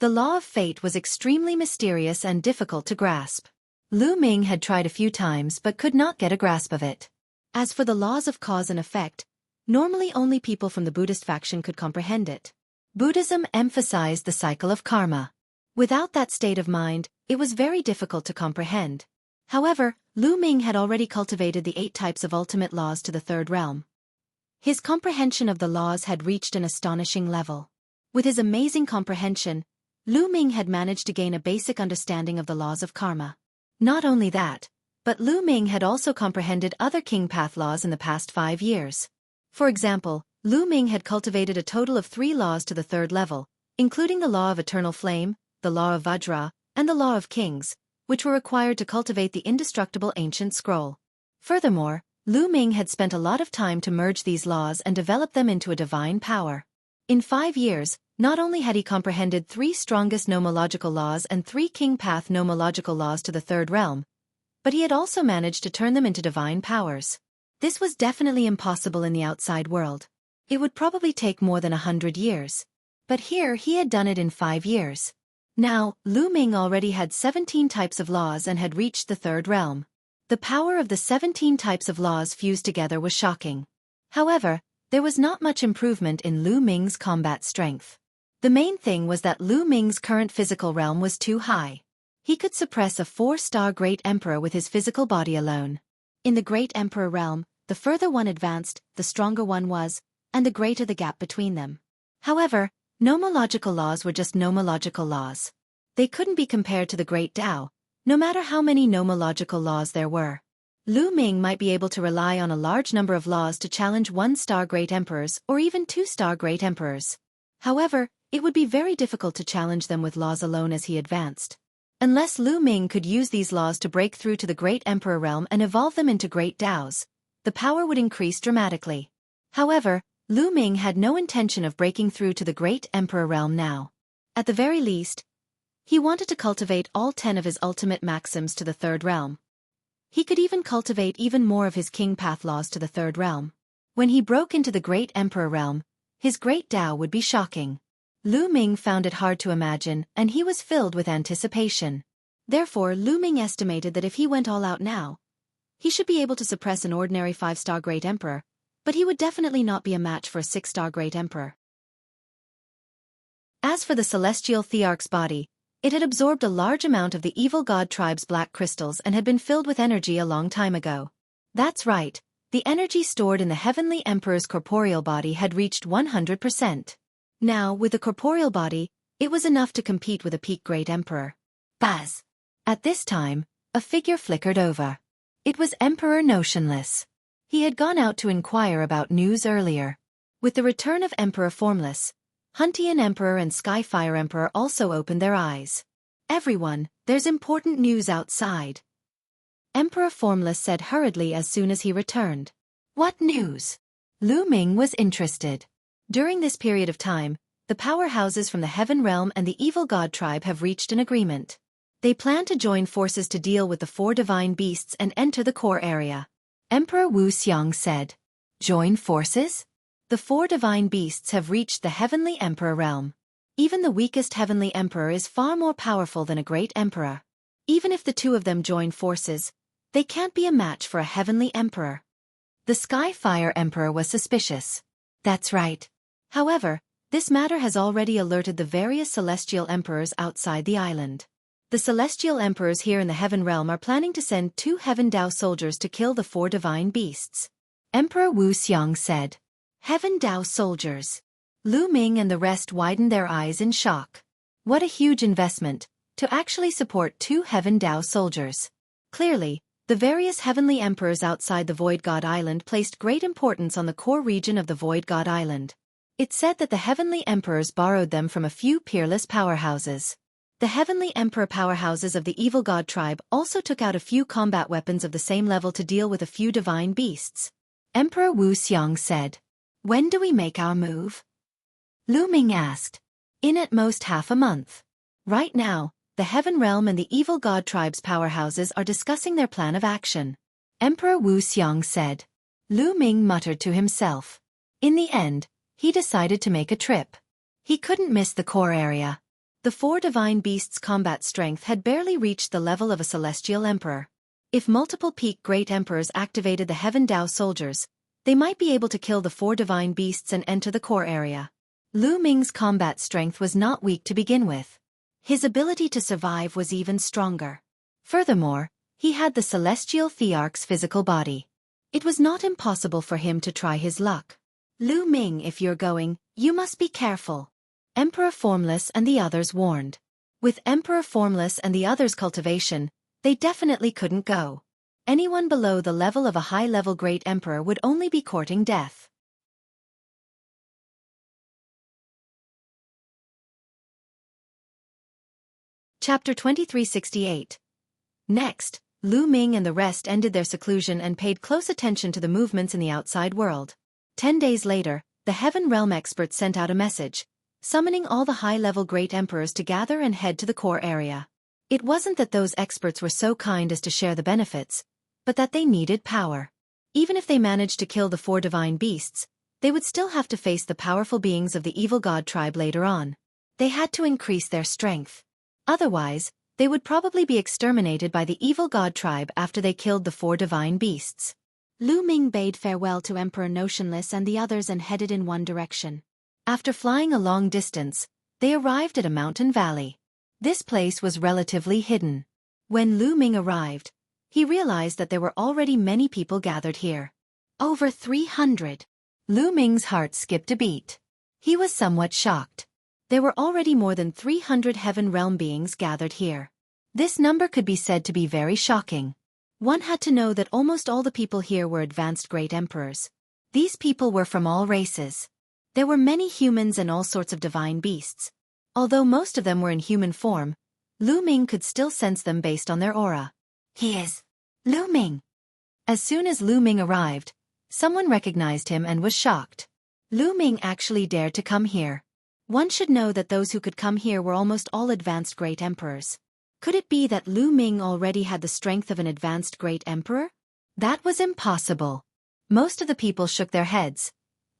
The law of fate was extremely mysterious and difficult to grasp. Lu Ming had tried a few times but could not get a grasp of it. As for the laws of cause and effect, normally only people from the Buddhist faction could comprehend it. Buddhism emphasized the cycle of karma. Without that state of mind, it was very difficult to comprehend. However, Lu Ming had already cultivated the 8 types of ultimate laws to the 3rd realm. His comprehension of the laws had reached an astonishing level. With his amazing comprehension, Lu Ming had managed to gain a basic understanding of the laws of karma. Not only that, but Lu Ming had also comprehended other king path laws in the past 5 years. For example, Lu Ming had cultivated a total of 3 laws to the 3rd level, including the law of eternal flame, the law of Vajra, and the law of kings, which were required to cultivate the indestructible ancient scroll. Furthermore, Lu Ming had spent a lot of time to merge these laws and develop them into a divine power. In 5 years, not only had he comprehended 3 strongest nomological laws and 3 king path nomological laws to the 3rd realm, but he had also managed to turn them into divine powers. This was definitely impossible in the outside world. It would probably take more than 100 years. But here he had done it in 5 years. Now, Lu Ming already had 17 types of laws and had reached the 3rd realm. The power of the 17 types of laws fused together was shocking. However, there was not much improvement in Lu Ming's combat strength. The main thing was that Lu Ming's current physical realm was too high. He could suppress a 4-star Great Emperor with his physical body alone. In the Great Emperor realm, the further one advanced, the stronger one was, and the greater the gap between them. However, nomological laws were just nomological laws. They couldn't be compared to the Great Tao, no matter how many nomological laws there were. Lu Ming might be able to rely on a large number of laws to challenge 1-star Great Emperors or even 2-star Great Emperors. However, it would be very difficult to challenge them with laws alone as he advanced. Unless Lu Ming could use these laws to break through to the Great Emperor realm and evolve them into Great Taos, the power would increase dramatically. However, Lu Ming had no intention of breaking through to the Great Emperor realm now. At the very least, he wanted to cultivate all 10 of his ultimate maxims to the 3rd realm. He could even cultivate even more of his king path laws to the 3rd realm. When he broke into the Great Emperor realm, his Great Tao would be shocking. Lu Ming found it hard to imagine, and he was filled with anticipation. Therefore, Lu Ming estimated that if he went all out now, he should be able to suppress an ordinary 5-star Great Emperor, but he would definitely not be a match for a 6-star Great Emperor. As for the celestial thearch's body, it had absorbed a large amount of the evil god tribe's black crystals and had been filled with energy a long time ago. That's right, the energy stored in the heavenly emperor's corporeal body had reached 100%. Now, with the corporeal body, it was enough to compete with a peak Great Emperor. Buzz! At this time, a figure flickered over. It was Emperor Notionless. He had gone out to inquire about news earlier. With the return of Emperor Formless, Huntian Emperor and Skyfire Emperor also opened their eyes. Everyone, there's important news outside. Emperor Formless said hurriedly as soon as he returned. What news? Lu Ming was interested. During this period of time, the powerhouses from the Heaven Realm and the Evil God Tribe have reached an agreement. They plan to join forces to deal with the 4 divine beasts and enter the core area. Emperor Wuxia said. Join forces? The 4 divine beasts have reached the Heavenly Emperor realm. Even the weakest Heavenly Emperor is far more powerful than a Great Emperor. Even if the 2 of them join forces, they can't be a match for a Heavenly Emperor. The Skyfire Emperor was suspicious. That's right. However, This matter has already alerted the various celestial emperors outside the island. The celestial emperors here in the Heaven Realm are planning to send 2 Heaven Dao soldiers to kill the 4 divine beasts. Emperor Wuxia said. Heaven Dao soldiers. Lu Ming and the rest widened their eyes in shock. What a huge investment, to actually support 2 Heaven Dao soldiers. Clearly, the various heavenly emperors outside the Void God Island placed great importance on the core region of the Void God Island. It's said that the heavenly emperors borrowed them from a few peerless powerhouses. The heavenly emperor powerhouses of the evil god tribe also took out a few combat weapons of the same level to deal with a few divine beasts. Emperor Wuxia said. When do we make our move? Lu Ming asked. In at most half a month. Right now, the Heaven Realm and the evil god tribe's powerhouses are discussing their plan of action. Emperor Wuxia said. Lu Ming muttered to himself. In the end, he decided to make a trip. He couldn't miss the core area. The 4 divine beasts' combat strength had barely reached the level of a celestial emperor. If multiple peak great emperors activated the Heaven Dao soldiers, they might be able to kill the 4 divine beasts and enter the core area. Lu Ming's combat strength was not weak to begin with. His ability to survive was even stronger. Furthermore, he had the celestial thearch's physical body. It was not impossible for him to try his luck. Lu Ming, if you're going, you must be careful. Emperor Formless and the others warned. With Emperor Formless and the others' cultivation, they definitely couldn't go. Anyone below the level of a high-level great emperor would only be courting death. Chapter 2368. Next, Lu Ming and the rest ended their seclusion and paid close attention to the movements in the outside world. 10 days later, the Heaven Realm experts sent out a message, summoning all the high-level great emperors to gather and head to the core area. It wasn't that those experts were so kind as to share the benefits, but that they needed power. Even if they managed to kill the 4 divine beasts, they would still have to face the powerful beings of the evil god tribe later on. They had to increase their strength. Otherwise, they would probably be exterminated by the evil god tribe after they killed the 4 divine beasts. Lu Ming bade farewell to Emperor Notionless and the others and headed in one direction. After flying a long distance, they arrived at a mountain valley. This place was relatively hidden. When Lu Ming arrived, he realized that there were already many people gathered here. Over 300. Lu Ming's heart skipped a beat. He was somewhat shocked. There were already more than 300 Heaven Realm beings gathered here. This number could be said to be very shocking. One had to know that almost all the people here were advanced great emperors. These people were from all races. There were many humans and all sorts of divine beasts. Although most of them were in human form, Lu Ming could still sense them based on their aura. He is Lu Ming. As soon as Lu Ming arrived, someone recognized him and was shocked. Lu Ming actually dared to come here. One should know that those who could come here were almost all advanced great emperors. Could it be that Lu Ming already had the strength of an advanced great emperor? That was impossible. Most of the people shook their heads,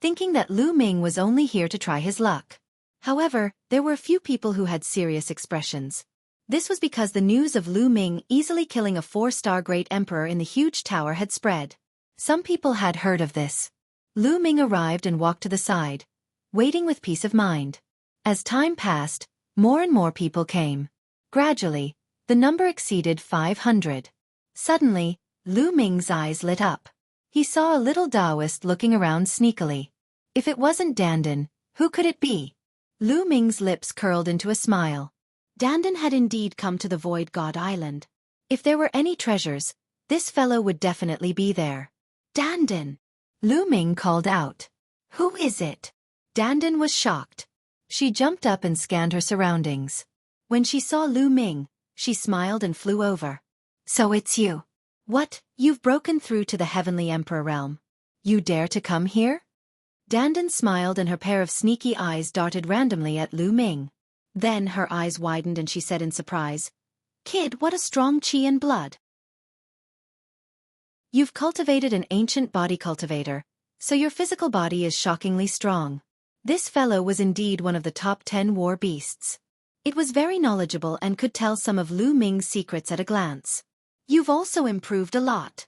thinking that Lu Ming was only here to try his luck. However, there were a few people who had serious expressions. This was because the news of Lu Ming easily killing a 4-star great emperor in the huge tower had spread. Some people had heard of this. Lu Ming arrived and walked to the side, waiting with peace of mind. As time passed, more and more people came. Gradually, the number exceeded 500. Suddenly, Lu Ming's eyes lit up. He saw a little Taoist looking around sneakily. If it wasn't Dandan, who could it be? Lu Ming's lips curled into a smile. Dandan had indeed come to the Void God Island. If there were any treasures, this fellow would definitely be there. Dandan! Lu Ming called out. Who is it? Dandan was shocked. She jumped up and scanned her surroundings. When she saw Lu Ming, she smiled and flew over. So it's you. What, you've broken through to the Heavenly Emperor realm. You dare to come here? Dandan smiled and her pair of sneaky eyes darted randomly at Lu Ming. Then her eyes widened and she said in surprise, Kid, what a strong chi and blood. You've cultivated an ancient body cultivator, so your physical body is shockingly strong. This fellow was indeed one of the top 10 war beasts. It was very knowledgeable and could tell some of Lu Ming's secrets at a glance. You've also improved a lot.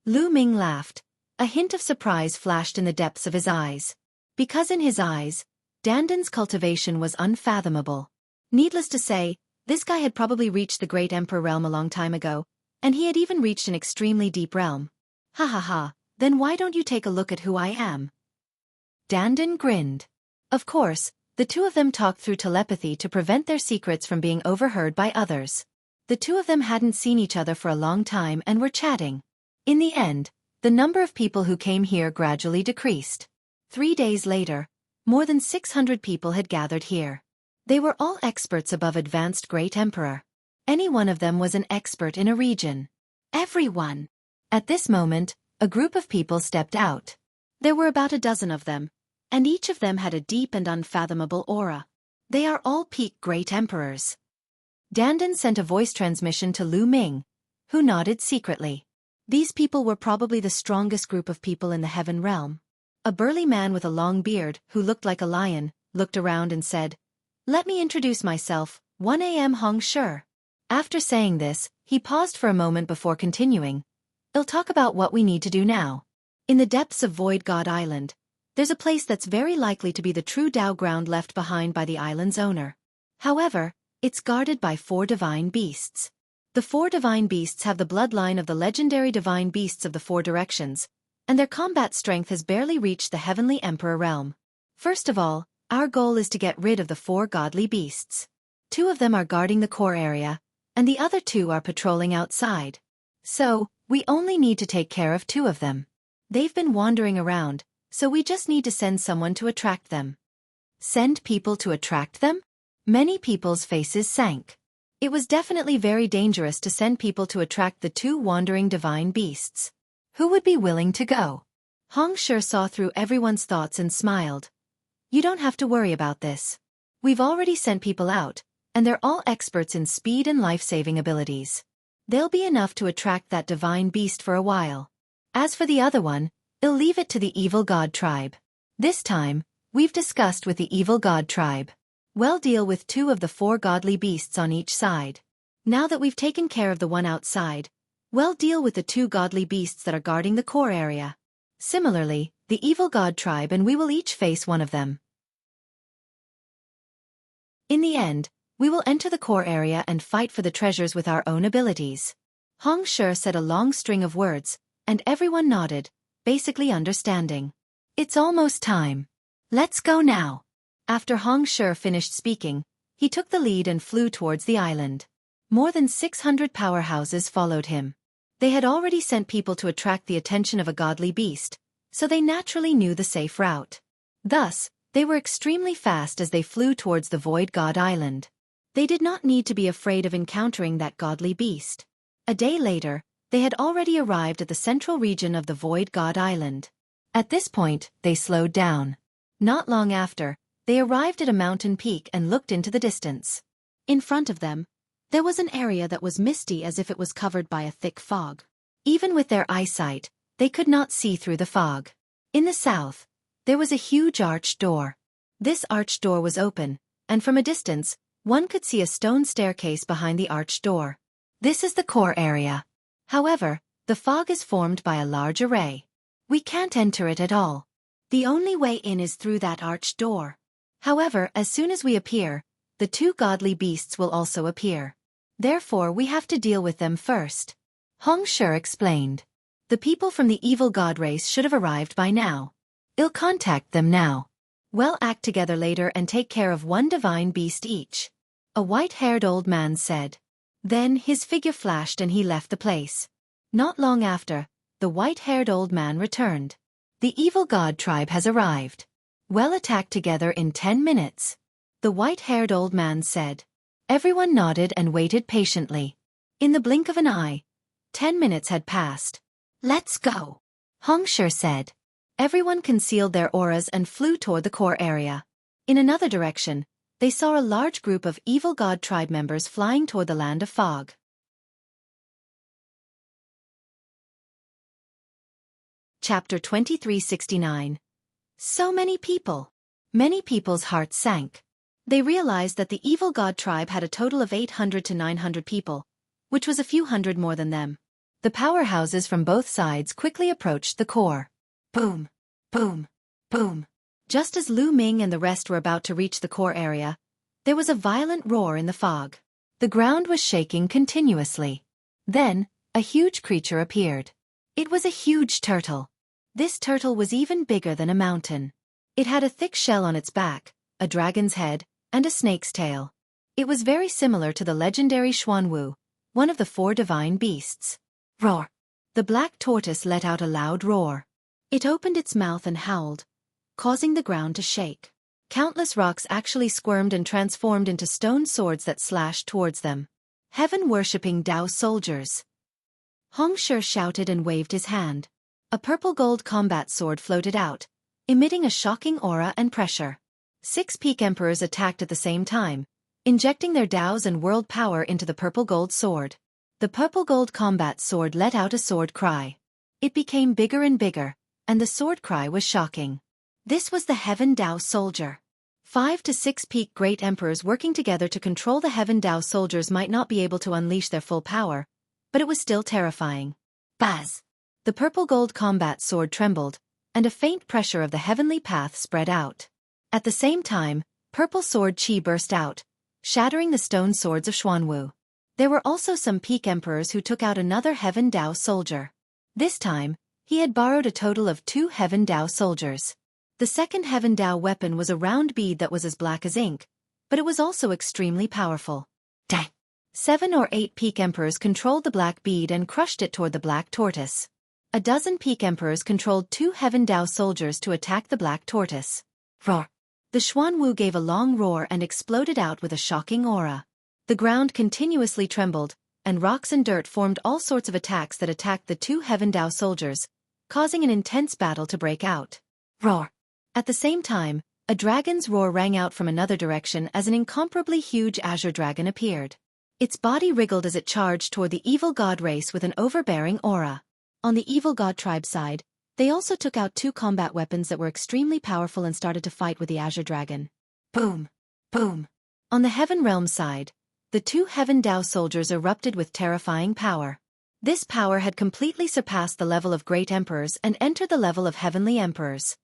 Lu Ming laughed. A hint of surprise flashed in the depths of his eyes. Because in his eyes, Dandan's cultivation was unfathomable. Needless to say, this guy had probably reached the Great Emperor realm a long time ago, and he had even reached an extremely deep realm. Ha ha ha, then why don't you take a look at who I am? Dandan grinned. Of course, the two of them talked through telepathy to prevent their secrets from being overheard by others. The two of them hadn't seen each other for a long time and were chatting. In the end, the number of people who came here gradually decreased. 3 days later, more than 600 people had gathered here. They were all experts above advanced Great Emperor. Any one of them was an expert in a region. Everyone! At this moment, a group of people stepped out. There were about a dozen of them, and each of them had a deep and unfathomable aura. They are all peak Great Emperors. Dandan sent a voice transmission to Lu Ming, who nodded secretly. These people were probably the strongest group of people in the Heaven Realm. A burly man with a long beard, who looked like a lion, looked around and said, "Let me introduce myself, 1am Hong Shi." After saying this, he paused for a moment before continuing. "I'll talk about what we need to do now. In the depths of Void God Island, there's a place that's very likely to be the true Tao ground left behind by the island's owner. However, it's guarded by 4 divine beasts. The 4 divine beasts have the bloodline of the legendary divine beasts of the 4 directions, and their combat strength has barely reached the Heavenly Emperor realm. First of all, our goal is to get rid of the 4 godly beasts. 2 of them are guarding the core area, and the other 2 are patrolling outside. So, we only need to take care of 2 of them. They've been wandering around, so we just need to send someone to attract them." Send people to attract them? Many people's faces sank. It was definitely very dangerous to send people to attract the 2 wandering divine beasts. Who would be willing to go? Hong Shi saw through everyone's thoughts and smiled. "You don't have to worry about this. We've already sent people out, and they're all experts in speed and life-saving abilities. They'll be enough to attract that divine beast for a while. As for the other one, I'll leave it to the Evil God tribe. This time, we've discussed with the Evil God tribe. We'll deal with 2 of the 4 godly beasts on each side. Now that we've taken care of the one outside, we'll deal with the 2 godly beasts that are guarding the core area. Similarly, the Evil God tribe and we will each face one of them. In the end, we will enter the core area and fight for the treasures with our own abilities." Hong Shi said a long string of words, and everyone nodded, basically understanding. "It's almost time. Let's go now." After Hong Shi finished speaking, he took the lead and flew towards the island. More than 600 powerhouses followed him. They had already sent people to attract the attention of a godly beast, so they naturally knew the safe route. Thus, they were extremely fast as they flew towards the Void God Island. They did not need to be afraid of encountering that godly beast. A day later, they had already arrived at the central region of the Void God Island. At this point, they slowed down. Not long after, they arrived at a mountain peak and looked into the distance. In front of them, there was an area that was misty as if it was covered by a thick fog. Even with their eyesight, they could not see through the fog. In the south, there was a huge arched door. This arched door was open, and from a distance, one could see a stone staircase behind the arched door. This is the core area. However, the fog is formed by a large array. We can't enter it at all. The only way in is through that arched door. However, as soon as we appear, the 2 godly beasts will also appear. Therefore, we have to deal with them first. Hong Shi explained. The people from the evil god race should have arrived by now. I'll contact them now. We'll act together later and take care of 1 divine beast each. A white-haired old man said. Then his figure flashed and he left the place. Not long after, the white-haired old man returned. The evil god tribe has arrived. We'll attack together in 10 minutes. The white-haired old man said. Everyone nodded and waited patiently. In the blink of an eye, 10 minutes had passed. Let's go, Hong Shi said. Everyone concealed their auras and flew toward the core area. In another direction, they saw a large group of evil god tribe members flying toward the land of fog. Chapter 2369. So many people. Many people's hearts sank. They realized that the evil god tribe had a total of 800 to 900 people, which was a few hundred more than them. The powerhouses from both sides quickly approached the core. Boom, boom, boom. Just as Lu Ming and the rest were about to reach the core area, there was a violent roar in the fog. The ground was shaking continuously. Then, a huge creature appeared. It was a huge turtle. This turtle was even bigger than a mountain. It had a thick shell on its back, a dragon's head, and a snake's tail. It was very similar to the legendary Xuanwu, one of the 4 divine beasts. Roar! The black tortoise let out a loud roar. It opened its mouth and howled, causing the ground to shake. Countless rocks actually squirmed and transformed into stone swords that slashed towards them. Heaven-worshipping Dao soldiers. Hong Shi shouted and waved his hand. A purple-gold combat sword floated out, emitting a shocking aura and pressure. 6 peak emperors attacked at the same time, injecting their Daos and world power into the purple-gold sword. The purple-gold combat sword let out a sword cry. It became bigger and bigger, and the sword cry was shocking. This was the Heaven Dao soldier. 5 to 6 peak great emperors working together to control the Heaven Dao soldiers might not be able to unleash their full power, but it was still terrifying. Buzz! The purple-gold combat sword trembled, and a faint pressure of the heavenly path spread out. At the same time, purple sword chi burst out, shattering the stone swords of Xuanwu. There were also some peak emperors who took out another Heaven Dao soldier. This time, he had borrowed a total of 2 Heaven Dao soldiers. The second Heaven Dao weapon was a round bead that was as black as ink, but it was also extremely powerful. Dang! 7 or 8 peak emperors controlled the black bead and crushed it toward the black tortoise. A dozen peak emperors controlled 2 Heaven Dao soldiers to attack the black tortoise. Roar! The Xuanwu gave a long roar and exploded out with a shocking aura. The ground continuously trembled, and rocks and dirt formed all sorts of attacks that attacked the 2 Heaven Dao soldiers, causing an intense battle to break out. Roar! At the same time, a dragon's roar rang out from another direction as an incomparably huge azure dragon appeared. Its body wriggled as it charged toward the evil god race with an overbearing aura. On the evil god tribe side, they also took out 2 combat weapons that were extremely powerful and started to fight with the azure dragon. Boom! Boom! On the heaven realm side, the 2 Heaven Dao soldiers erupted with terrifying power. This power had completely surpassed the level of great emperors and entered the level of heavenly emperors.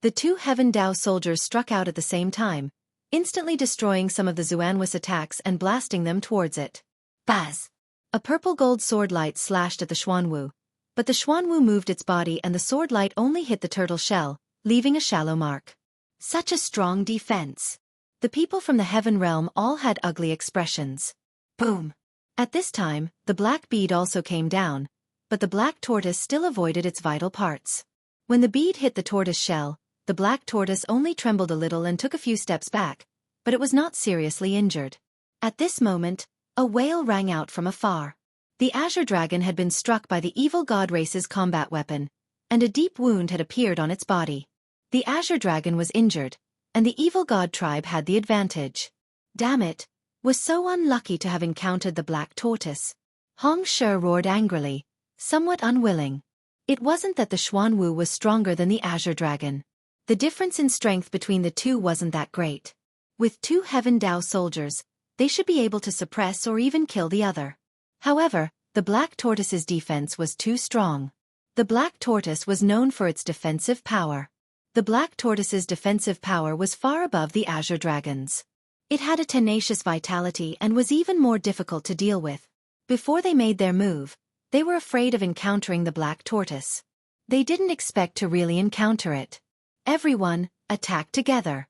The 2 Heaven Dao soldiers struck out at the same time, instantly destroying some of the Xuanwu's attacks and blasting them towards it. Buzz! A purple-gold sword light slashed at the Xuanwu, but the Xuanwu moved its body and the sword light only hit the turtle shell, leaving a shallow mark. Such a strong defense! The people from the heaven realm all had ugly expressions. Boom! At this time, the black bead also came down, but the black tortoise still avoided its vital parts. When the bead hit the tortoise shell, the black tortoise only trembled a little and took a few steps back, but it was not seriously injured. At this moment, a wail rang out from afar. The azure dragon had been struck by the evil god race's combat weapon, and a deep wound had appeared on its body. The azure dragon was injured, and the evil god tribe had the advantage. Damn it! Was so unlucky to have encountered the black tortoise. Hong Shi roared angrily, somewhat unwilling. It wasn't that the Xuanwu was stronger than the azure dragon. The difference in strength between the two wasn't that great. With 2 Heaven Dao soldiers, they should be able to suppress or even kill the other. However, the black tortoise's defense was too strong. The black tortoise was known for its defensive power. The black tortoise's defensive power was far above the azure dragon's. It had a tenacious vitality and was even more difficult to deal with. Before they made their move, they were afraid of encountering the black tortoise. They didn't expect to really encounter it. Everyone, attack together!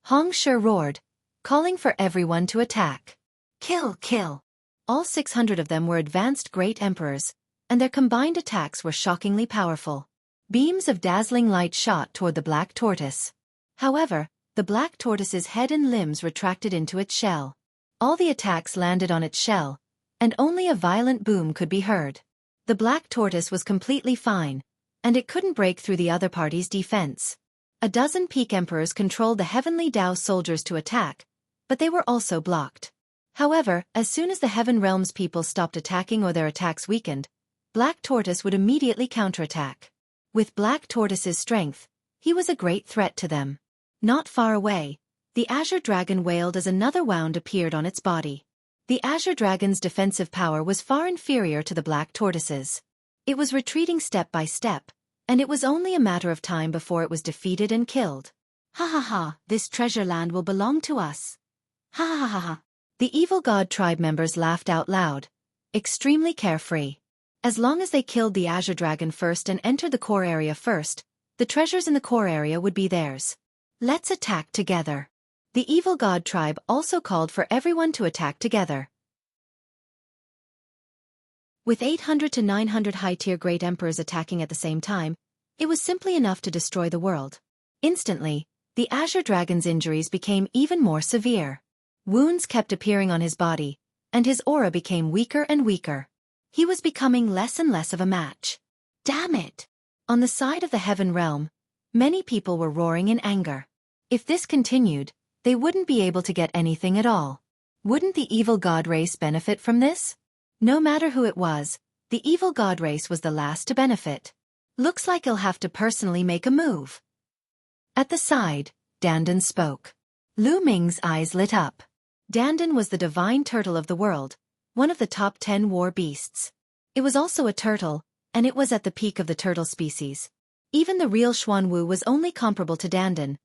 Hong Shi roared, calling for everyone to attack. Kill, kill! All 600 of them were advanced great emperors, and their combined attacks were shockingly powerful. Beams of dazzling light shot toward the black tortoise. However, the black tortoise's head and limbs retracted into its shell. All the attacks landed on its shell, and only a violent boom could be heard. The black tortoise was completely fine, and it couldn't break through the other party's defense. A dozen peak emperors controlled the heavenly Dao soldiers to attack, but they were also blocked. However, as soon as the Heaven Realms people stopped attacking or their attacks weakened, Black Tortoise would immediately counterattack. With Black Tortoise's strength, he was a great threat to them. Not far away, the Azure Dragon wailed as another wound appeared on its body. The Azure Dragon's defensive power was far inferior to the Black Tortoise's. It was retreating step by step, and it was only a matter of time before it was defeated and killed. Ha ha ha, this treasure land will belong to us. Ha ha ha ha. The evil god tribe members laughed out loud, extremely carefree. As long as they killed the Azure Dragon first and entered the core area first, the treasures in the core area would be theirs. Let's attack together. The evil god tribe also called for everyone to attack together. With 800 to 900 high-tier great emperors attacking at the same time, it was simply enough to destroy the world. Instantly, the Azure Dragon's injuries became even more severe. Wounds kept appearing on his body, and his aura became weaker and weaker. He was becoming less and less of a match. Damn it! On the side of the Heaven Realm, many people were roaring in anger. If this continued, they wouldn't be able to get anything at all. Wouldn't the evil god race benefit from this? No matter who it was, the evil god race was the last to benefit. Looks like he'll have to personally make a move. At the side, Dandan spoke. Lu Ming's eyes lit up. Dandan was the divine turtle of the world, one of the top 10 war beasts. It was also a turtle, and it was at the peak of the turtle species. Even the real Xuanwu was only comparable to Dandan,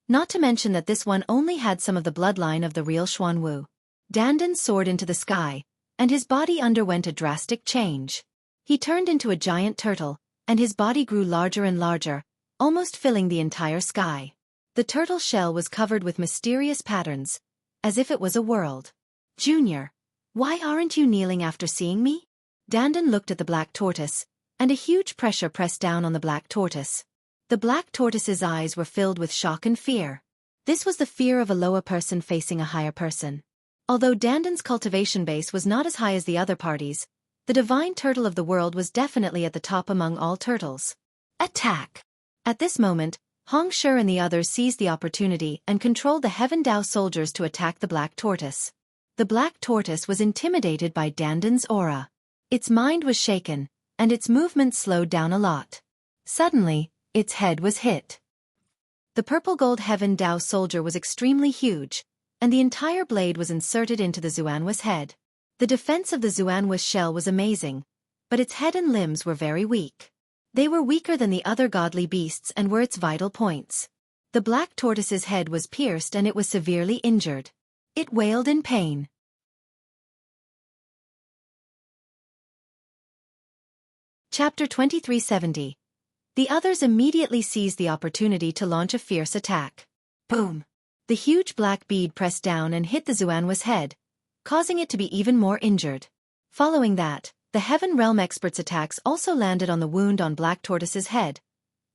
not to mention that this one only had some of the bloodline of the real Xuanwu. Dandan soared into the sky, and his body underwent a drastic change. He turned into a giant turtle, and his body grew larger and larger, almost filling the entire sky. The turtle shell was covered with mysterious patterns, as if it was a world. Junior, why aren't you kneeling after seeing me? Dandan looked at the black tortoise, and a huge pressure pressed down on the black tortoise. The black tortoise's eyes were filled with shock and fear. This was the fear of a lower person facing a higher person. Although Dandan's cultivation base was not as high as the other parties, the divine turtle of the world was definitely at the top among all turtles. Attack! At this moment, Hong Shi and the others seized the opportunity and controlled the Heaven Dao soldiers to attack the black tortoise. The black tortoise was intimidated by Dandan's aura. Its mind was shaken, and its movements slowed down a lot. Suddenly, its head was hit. The purple gold Heaven Dao soldier was extremely huge, and the entire blade was inserted into the Xuanwa's head. The defense of the Xuanwa's shell was amazing, but its head and limbs were very weak. They were weaker than the other godly beasts and were its vital points. The black tortoise's head was pierced and it was severely injured. It wailed in pain. Chapter 2370. The others immediately seized the opportunity to launch a fierce attack. Boom! The huge black bead pressed down and hit the Xuanwa's head, causing it to be even more injured. Following that, the Heaven Realm expert's attacks also landed on the wound on Black Tortoise's head,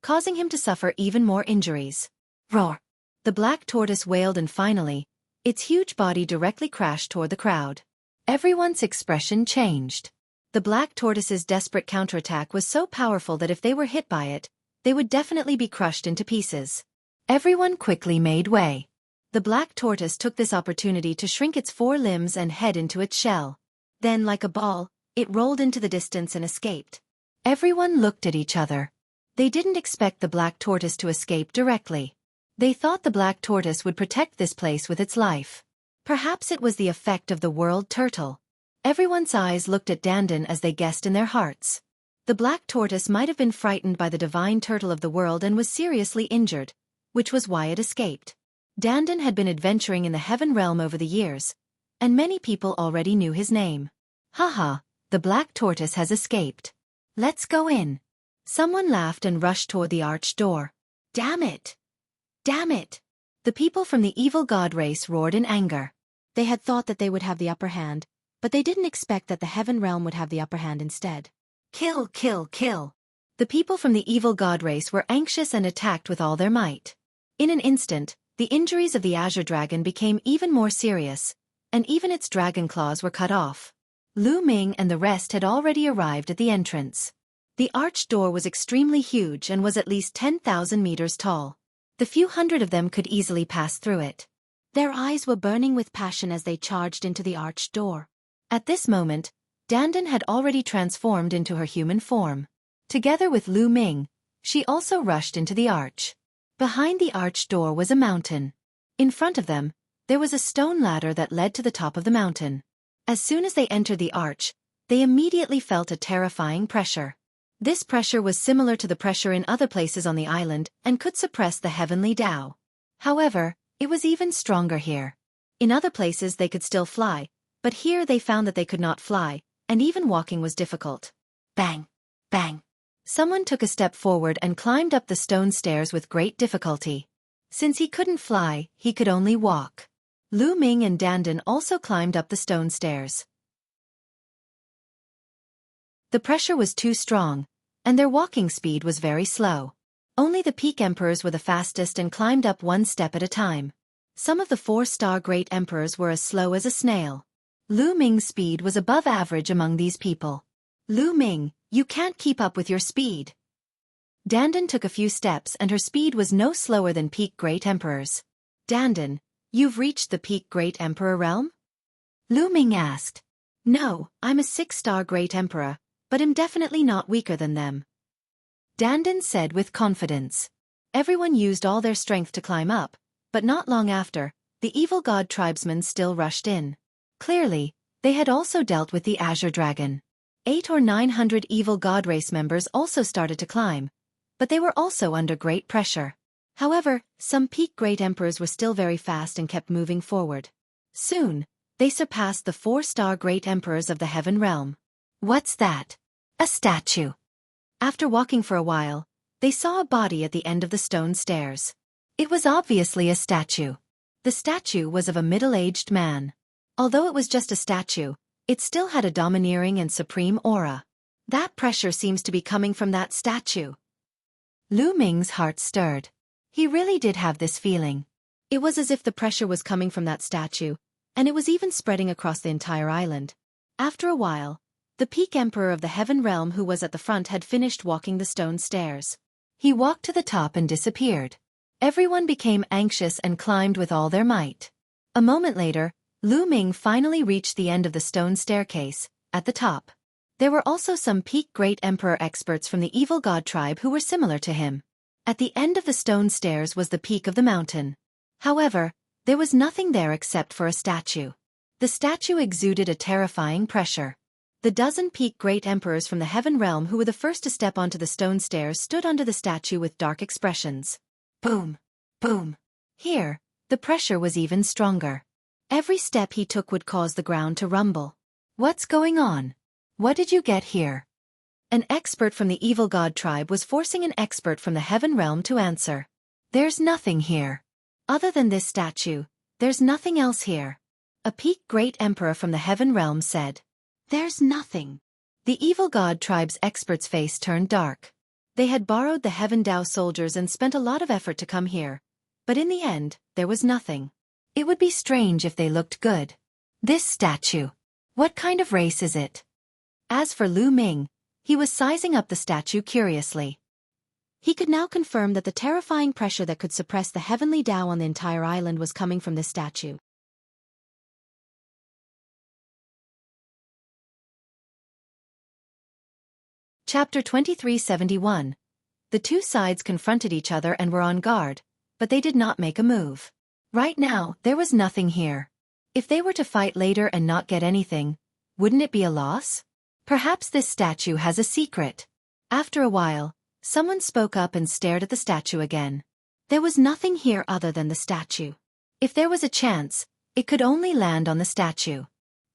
causing him to suffer even more injuries. Roar! The Black Tortoise wailed and finally, its huge body directly crashed toward the crowd. Everyone's expression changed. The Black Tortoise's desperate counterattack was so powerful that if they were hit by it, they would definitely be crushed into pieces. Everyone quickly made way. The black tortoise took this opportunity to shrink its 4 limbs and head into its shell. Then, like a ball, it rolled into the distance and escaped. Everyone looked at each other. They didn't expect the black tortoise to escape directly. They thought the black tortoise would protect this place with its life. Perhaps it was the effect of the world turtle. Everyone's eyes looked at Dandan as they guessed in their hearts. The black tortoise might have been frightened by the divine turtle of the world and was seriously injured, which was why it escaped. Dandan had been adventuring in the Heaven Realm over the years, and many people already knew his name. Haha, the black tortoise has escaped. Let's go in. Someone laughed and rushed toward the arched door. Damn it! Damn it! The people from the evil god race roared in anger. They had thought that they would have the upper hand, but they didn't expect that the Heaven Realm would have the upper hand instead. Kill, kill, kill! The people from the evil god race were anxious and attacked with all their might. In an instant, the injuries of the Azure Dragon became even more serious, and even its dragon claws were cut off. Lu Ming and the rest had already arrived at the entrance. The arched door was extremely huge and was at least 10,000 meters tall. The few hundred of them could easily pass through it. Their eyes were burning with passion as they charged into the arched door. At this moment, Dandan had already transformed into her human form. Together with Lu Ming, she also rushed into the arch. Behind the arched door was a mountain. In front of them, there was a stone ladder that led to the top of the mountain. As soon as they entered the arch, they immediately felt a terrifying pressure. This pressure was similar to the pressure in other places on the island and could suppress the heavenly Tao. However, it was even stronger here. In other places they could still fly, but here they found that they could not fly, and even walking was difficult. Bang! Bang! Someone took a step forward and climbed up the stone stairs with great difficulty. Since he couldn't fly, he could only walk. Lu Ming and Dandan also climbed up the stone stairs. The pressure was too strong, and their walking speed was very slow. Only the peak emperors were the fastest and climbed up one step at a time. Some of the 4-star great emperors were as slow as a snail. Lu Ming's speed was above average among these people. Lu Ming, you can't keep up with your speed. Dandan took a few steps and her speed was no slower than peak great emperors. Dandan, you've reached the peak great emperor realm? Lu Ming asked. No, I'm a 6-star great emperor, but am definitely not weaker than them. Dandan said with confidence. Everyone used all their strength to climb up, but not long after, the evil god tribesmen still rushed in. Clearly, they had also dealt with the Azure Dragon. 800 or 900 evil god race members also started to climb, but they were also under great pressure. However, some peak great emperors were still very fast and kept moving forward. Soon, they surpassed the 4-star great emperors of the heaven realm. What's that? A statue. After walking for a while, they saw a body at the end of the stone stairs. It was obviously a statue. The statue was of a middle-aged man. Although it was just a statue, it still had a domineering and supreme aura. That pressure seems to be coming from that statue. Lu Ming's heart stirred. He really did have this feeling. It was as if the pressure was coming from that statue, and it was even spreading across the entire island. After a while, the peak emperor of the heaven realm who was at the front had finished walking the stone stairs. He walked to the top and disappeared. Everyone became anxious and climbed with all their might. A moment later, Lu Ming finally reached the end of the stone staircase, at the top. There were also some peak great emperor experts from the evil god tribe who were similar to him. At the end of the stone stairs was the peak of the mountain. However, there was nothing there except for a statue. The statue exuded a terrifying pressure. The dozen peak great emperors from the heaven realm who were the first to step onto the stone stairs stood under the statue with dark expressions. Boom! Boom! Here, the pressure was even stronger. Every step he took would cause the ground to rumble. What's going on? What did you get here? An expert from the evil god tribe was forcing an expert from the heaven realm to answer. There's nothing here. Other than this statue, there's nothing else here. A peak great emperor from the heaven realm said. There's nothing. The evil god tribe's expert's face turned dark. They had borrowed the Heaven Dao soldiers and spent a lot of effort to come here. But in the end, there was nothing. It would be strange if they looked good. This statue. What kind of race is it? As for Lu Ming, he was sizing up the statue curiously. He could now confirm that the terrifying pressure that could suppress the heavenly Tao on the entire island was coming from this statue. Chapter 2371. The two sides confronted each other and were on guard, but they did not make a move. Right now, there was nothing here. If they were to fight later and not get anything, wouldn't it be a loss? Perhaps this statue has a secret. After a while, someone spoke up and stared at the statue again. There was nothing here other than the statue. If there was a chance, it could only land on the statue.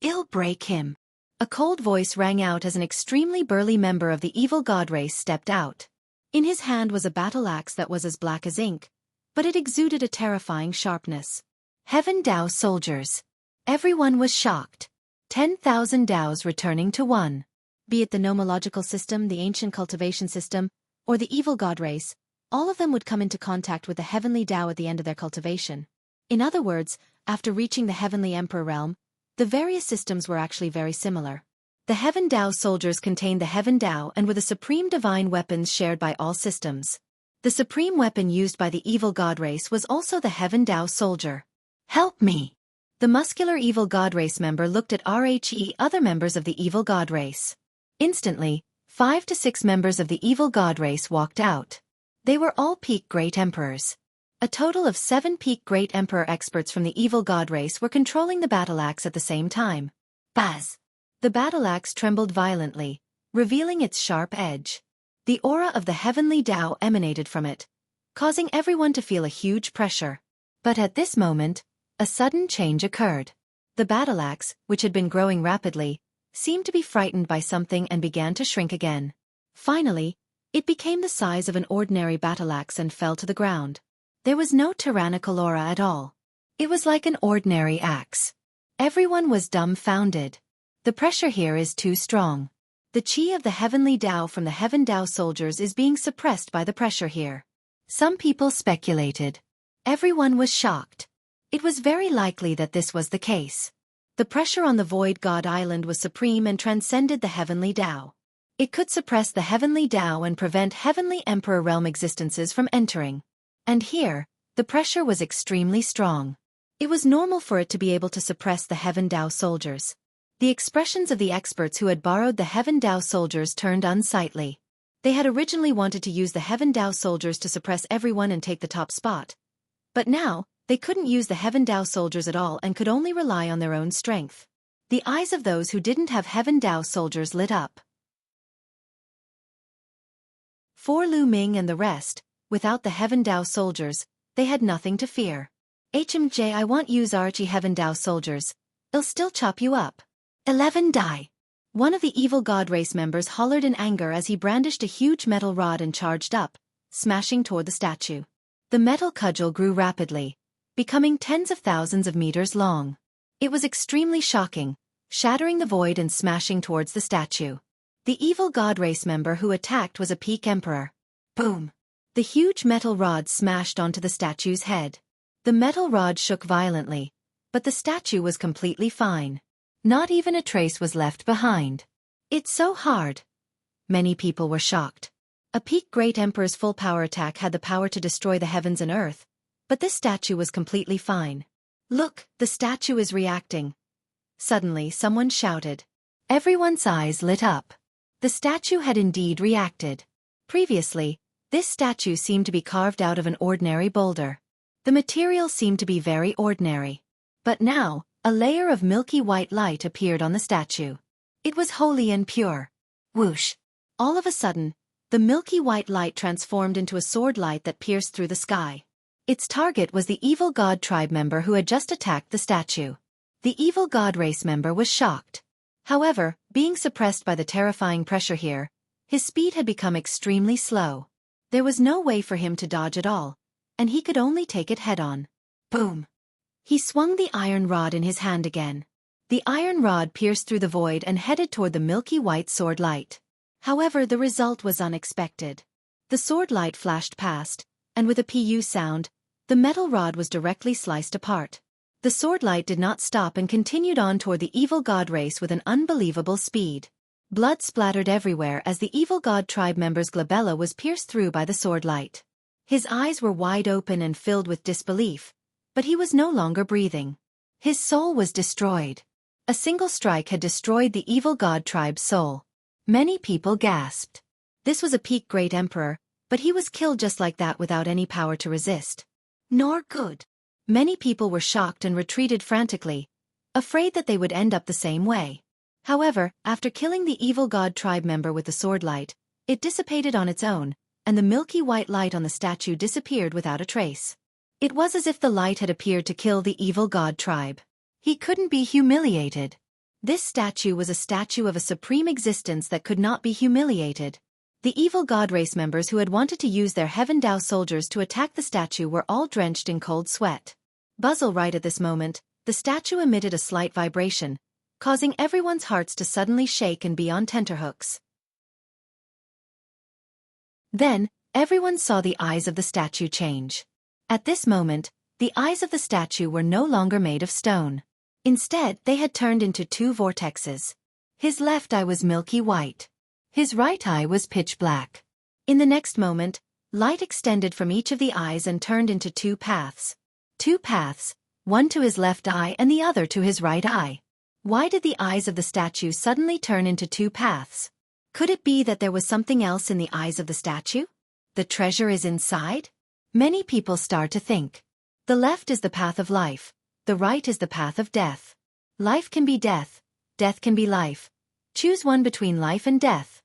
It'll break him. A cold voice rang out as an extremely burly member of the evil god race stepped out. In his hand was a battle axe that was as black as ink, but it exuded a terrifying sharpness. Heaven Dao soldiers. Everyone was shocked. 10,000 Daos returning to one. Be it the nomological system, the ancient cultivation system, or the evil god race, all of them would come into contact with the heavenly Dao at the end of their cultivation. In other words, after reaching the heavenly emperor realm, the various systems were actually very similar. The Heaven Dao soldiers contained the Heaven Dao and were the supreme divine weapons shared by all systems. The supreme weapon used by the evil god race was also the Heaven Dao soldier. Help me! The muscular evil god race member looked at other members of the evil god race. Instantly, 5 to 6 members of the evil god race walked out. They were all peak great emperors. A total of 7 peak great emperor experts from the evil god race were controlling the battle axe at the same time. Buzz! The battle axe trembled violently, revealing its sharp edge. The aura of the heavenly Tao emanated from it, causing everyone to feel a huge pressure. But at this moment, a sudden change occurred. The battle axe, which had been growing rapidly, seemed to be frightened by something and began to shrink again. Finally, it became the size of an ordinary battle axe and fell to the ground. There was no tyrannical aura at all. It was like an ordinary axe. Everyone was dumbfounded. The pressure here is too strong. The chi of the heavenly Tao from the Heaven Tao soldiers is being suppressed by the pressure here. Some people speculated. Everyone was shocked. It was very likely that this was the case. The pressure on the Void God Island was supreme and transcended the heavenly Tao. It could suppress the heavenly Tao and prevent heavenly Emperor realm existences from entering. And here, the pressure was extremely strong. It was normal for it to be able to suppress the Heaven Tao soldiers. The expressions of the experts who had borrowed the Heaven Tao soldiers turned unsightly. They had originally wanted to use the Heaven Tao soldiers to suppress everyone and take the top spot. But now, they couldn't use the Heaven Tao soldiers at all and could only rely on their own strength. The eyes of those who didn't have Heaven Tao soldiers lit up. For Lu Ming and the rest, without the Heaven Tao soldiers, they had nothing to fear. HMJ, I want use Archie Heaven Tao soldiers. I'll still chop you up. 11 die. One of the evil god race members hollered in anger as he brandished a huge metal rod and charged up, smashing toward the statue. The metal cudgel grew rapidly, becoming tens of thousands of meters long. It was extremely shocking, shattering the void and smashing towards the statue. The evil god race member who attacked was a peak emperor. Boom! The huge metal rod smashed onto the statue's head. The metal rod shook violently, but the statue was completely fine. Not even a trace was left behind. It's so hard. Many people were shocked. A peak great emperor's full power attack had the power to destroy the heavens and earth, but this statue was completely fine. Look, the statue is reacting. Suddenly someone shouted. Everyone's eyes lit up. The statue had indeed reacted. Previously, this statue seemed to be carved out of an ordinary boulder. The material seemed to be very ordinary. But now, a layer of milky white light appeared on the statue. It was holy and pure. Whoosh! All of a sudden, the milky white light transformed into a sword light that pierced through the sky. Its target was the evil god tribe member who had just attacked the statue. The evil god race member was shocked. However, being suppressed by the terrifying pressure here, his speed had become extremely slow. There was no way for him to dodge at all, and he could only take it head-on. Boom! He swung the iron rod in his hand again. The iron rod pierced through the void and headed toward the milky white sword light. However, the result was unexpected. The sword light flashed past, and with a pu sound, the metal rod was directly sliced apart. The sword light did not stop and continued on toward the evil god race with an unbelievable speed. Blood splattered everywhere as the evil god tribe member's glabella was pierced through by the sword light. His eyes were wide open and filled with disbelief, but he was no longer breathing. His soul was destroyed. A single strike had destroyed the evil god tribe's soul. Many people gasped. This was a peak great emperor, but he was killed just like that without any power to resist. Nor good. Many people were shocked and retreated frantically, afraid that they would end up the same way. However, after killing the evil god tribe member with the sword light, it dissipated on its own, and the milky white light on the statue disappeared without a trace. It was as if the light had appeared to kill the evil god tribe. He couldn't be humiliated. This statue was a statue of a supreme existence that could not be humiliated. The evil god race members who had wanted to use their Heaven Tao soldiers to attack the statue were all drenched in cold sweat. Buzzle right at this moment, the statue emitted a slight vibration, causing everyone's hearts to suddenly shake and be on tenterhooks. Then, everyone saw the eyes of the statue change. At this moment, the eyes of the statue were no longer made of stone. Instead, they had turned into two vortexes. His left eye was milky white. His right eye was pitch black. In the next moment, light extended from each of the eyes and turned into two paths. Two paths, one to his left eye and the other to his right eye. Why did the eyes of the statue suddenly turn into two paths? Could it be that there was something else in the eyes of the statue? The treasure is inside? Many people start to think. The left is the path of life, the right is the path of death. Life can be death, death can be life. Choose one between life and death.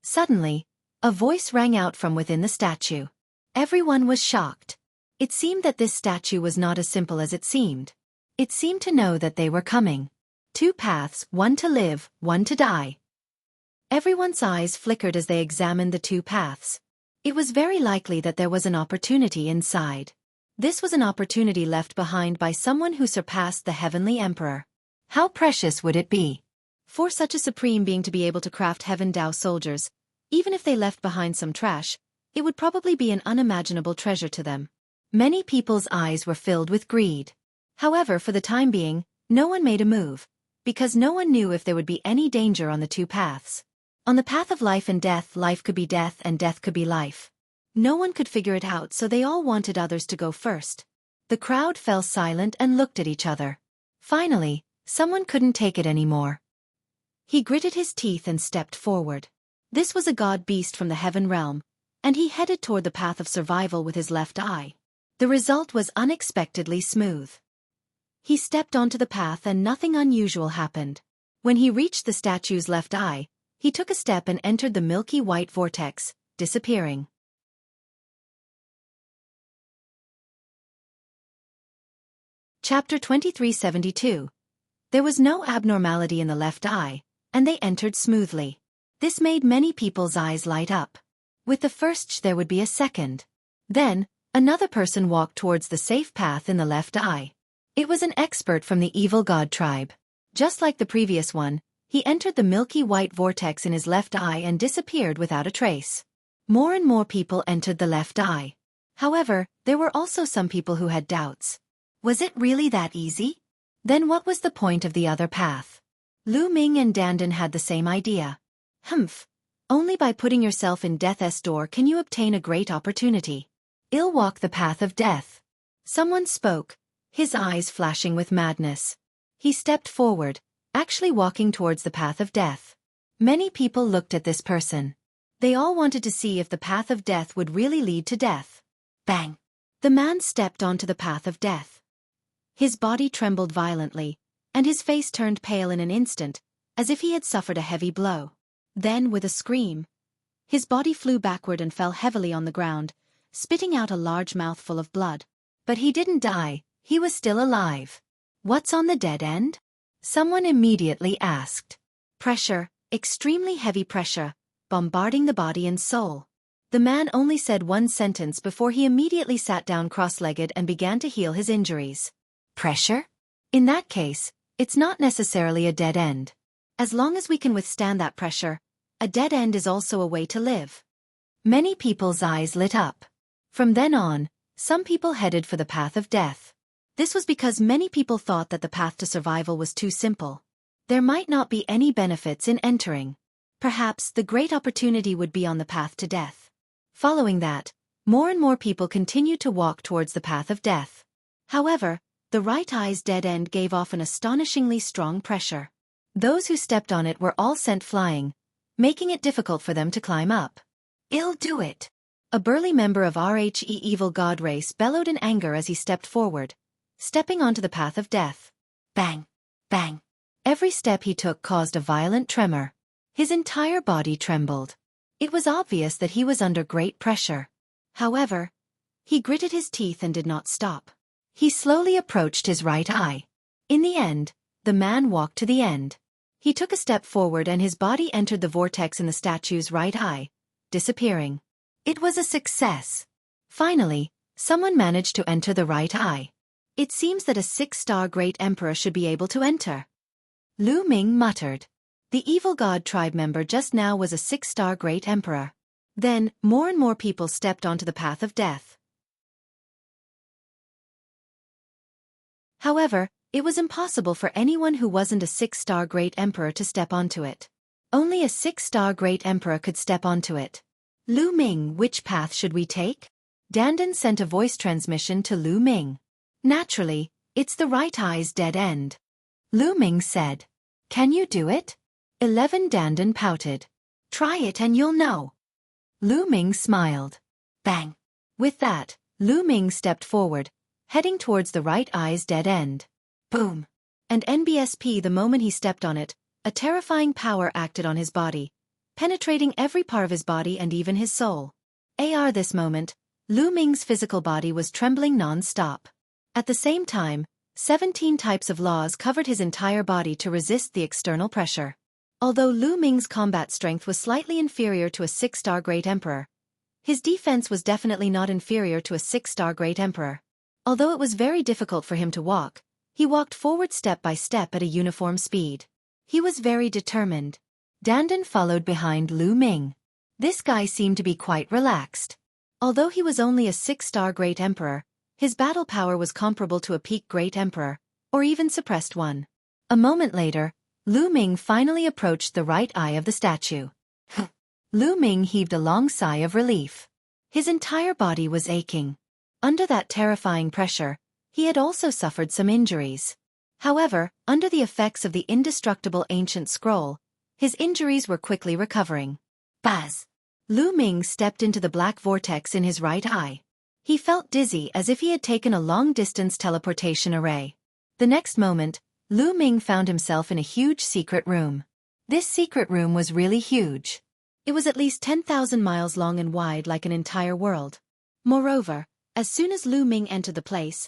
Suddenly, A voice rang out from within the statue. Everyone was shocked. It seemed that this statue was not as simple as it seemed. It seemed to know that they were coming. 2 paths, one to live, one to die. Everyone's eyes flickered as they examined the 2 paths. It was very likely that there was an opportunity inside. This was an opportunity left behind by someone who surpassed the Heavenly Emperor. How precious would it be for such a supreme being to be able to craft Heaven Dao soldiers? Even if they left behind some trash, it would probably be an unimaginable treasure to them. Many people's eyes were filled with greed. However, for the time being, no one made a move, because no one knew if there would be any danger on the 2 paths. On the path of life and death, life could be death and death could be life. No one could figure it out, so they all wanted others to go first. The crowd fell silent and looked at each other. Finally, someone couldn't take it anymore. He gritted his teeth and stepped forward. This was a god beast from the heaven realm, and he headed toward the path of survival with his left eye. The result was unexpectedly smooth. He stepped onto the path and nothing unusual happened. When he reached the statue's left eye, he took a step and entered the milky white vortex, disappearing. Chapter 2372. There was no abnormality in the left eye, and they entered smoothly. This made many people's eyes light up. With the first there would be a second. Then, another person walked towards the safe path in the left eye. It was an expert from the evil god tribe. Just like the previous one, he entered the milky white vortex in his left eye and disappeared without a trace. More and more people entered the left eye. However, there were also some people who had doubts. Was it really that easy? Then what was the point of the other path? Lu Ming and Dandan had the same idea. Only by putting yourself in death's door can you obtain a great opportunity. I'll walk the path of death. Someone spoke, his eyes flashing with madness. He stepped forward, actually walking towards the path of death. Many people looked at this person. They all wanted to see if the path of death would really lead to death. Bang! The man stepped onto the path of death. His body trembled violently, and his face turned pale in an instant, as if he had suffered a heavy blow. Then, with a scream, his body flew backward and fell heavily on the ground, spitting out a large mouthful of blood. But he didn't die, he was still alive. What's on the dead end? Someone immediately asked. Pressure, extremely heavy pressure, bombarding the body and soul. The man only said one sentence before he immediately sat down cross-legged and began to heal his injuries. Pressure? In that case, it's not necessarily a dead end. As long as we can withstand that pressure, a dead end is also a way to live. Many people's eyes lit up. From then on, some people headed for the path of death. This was because many people thought that the path to survival was too simple. There might not be any benefits in entering. Perhaps the great opportunity would be on the path to death. Following that, more and more people continued to walk towards the path of death. However, the right eye's dead end gave off an astonishingly strong pressure. Those who stepped on it were all sent flying, making it difficult for them to climb up. I'll do it! A burly member of RHE evil god race bellowed in anger as he stepped forward, stepping onto the path of death. Bang! Bang! Every step he took caused a violent tremor. His entire body trembled. It was obvious that he was under great pressure. However, he gritted his teeth and did not stop. He slowly approached his right eye. In the end, the man walked to the end. He took a step forward and his body entered the vortex in the statue's right eye, disappearing. It was a success. Finally, someone managed to enter the right eye. It seems that a 6-star great emperor should be able to enter. Lu Ming muttered. The evil god tribe member just now was a 6-star great emperor. Then, more and more people stepped onto the path of death. However, it was impossible for anyone who wasn't a 6-star great emperor to step onto it. Only a 6-star great emperor could step onto it. Lu Ming, which path should we take? Dandan sent a voice transmission to Lu Ming. Naturally, it's the right eye's dead end. Lu Ming said. Can you do it? 11 Dandan pouted. Try it and you'll know. Lu Ming smiled. Bang! With that, Lu Ming stepped forward, heading towards the right eye's dead end. Boom! And NBSP the moment he stepped on it, a terrifying power acted on his body, penetrating every part of his body and even his soul. This moment, Lu Ming's physical body was trembling non-stop. At the same time, 17 types of laws covered his entire body to resist the external pressure. Although Lu Ming's combat strength was slightly inferior to a 6-star Great Emperor, his defense was definitely not inferior to a 6-star Great Emperor. Although it was very difficult for him to walk, he walked forward step by step at a uniform speed. He was very determined. Dandan followed behind Lu Ming. This guy seemed to be quite relaxed. Although he was only a 6-star Great Emperor, his battle power was comparable to a peak Great Emperor, or even suppressed one. A moment later, Lu Ming finally approached the right eye of the statue. Lu Ming heaved a long sigh of relief. His entire body was aching. Under that terrifying pressure, he had also suffered some injuries. However, under the effects of the indestructible ancient scroll, his injuries were quickly recovering. Buzz! Lu Ming stepped into the black vortex in his right eye. He felt dizzy as if he had taken a long-distance teleportation array. The next moment, Lu Ming found himself in a huge secret room. This secret room was really huge. It was at least 10,000 miles long and wide, like an entire world. Moreover, as soon as Lu Ming entered the place,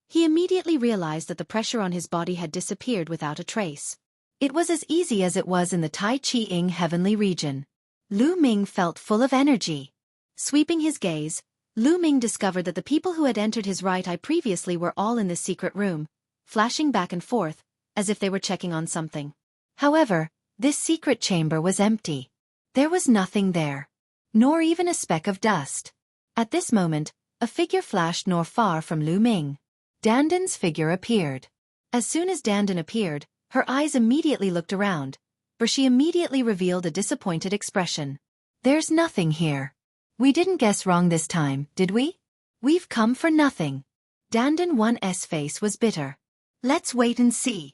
he immediately realized that the pressure on his body had disappeared without a trace. It was as easy as it was in the Tai Chi Ing heavenly region. Lu Ming felt full of energy. Sweeping his gaze, Lu Ming discovered that the people who had entered his right eye previously were all in this secret room, flashing back and forth, as if they were checking on something. However, this secret chamber was empty. There was nothing there, nor even a speck of dust. At this moment, a figure flashed not far from Lu Ming. Dandan's figure appeared. As soon as Dandan appeared, her eyes immediately looked around, for she immediately revealed a disappointed expression. There's nothing here. We didn't guess wrong this time, did we? We've come for nothing. Dandan 1's face was bitter. Let's wait and see.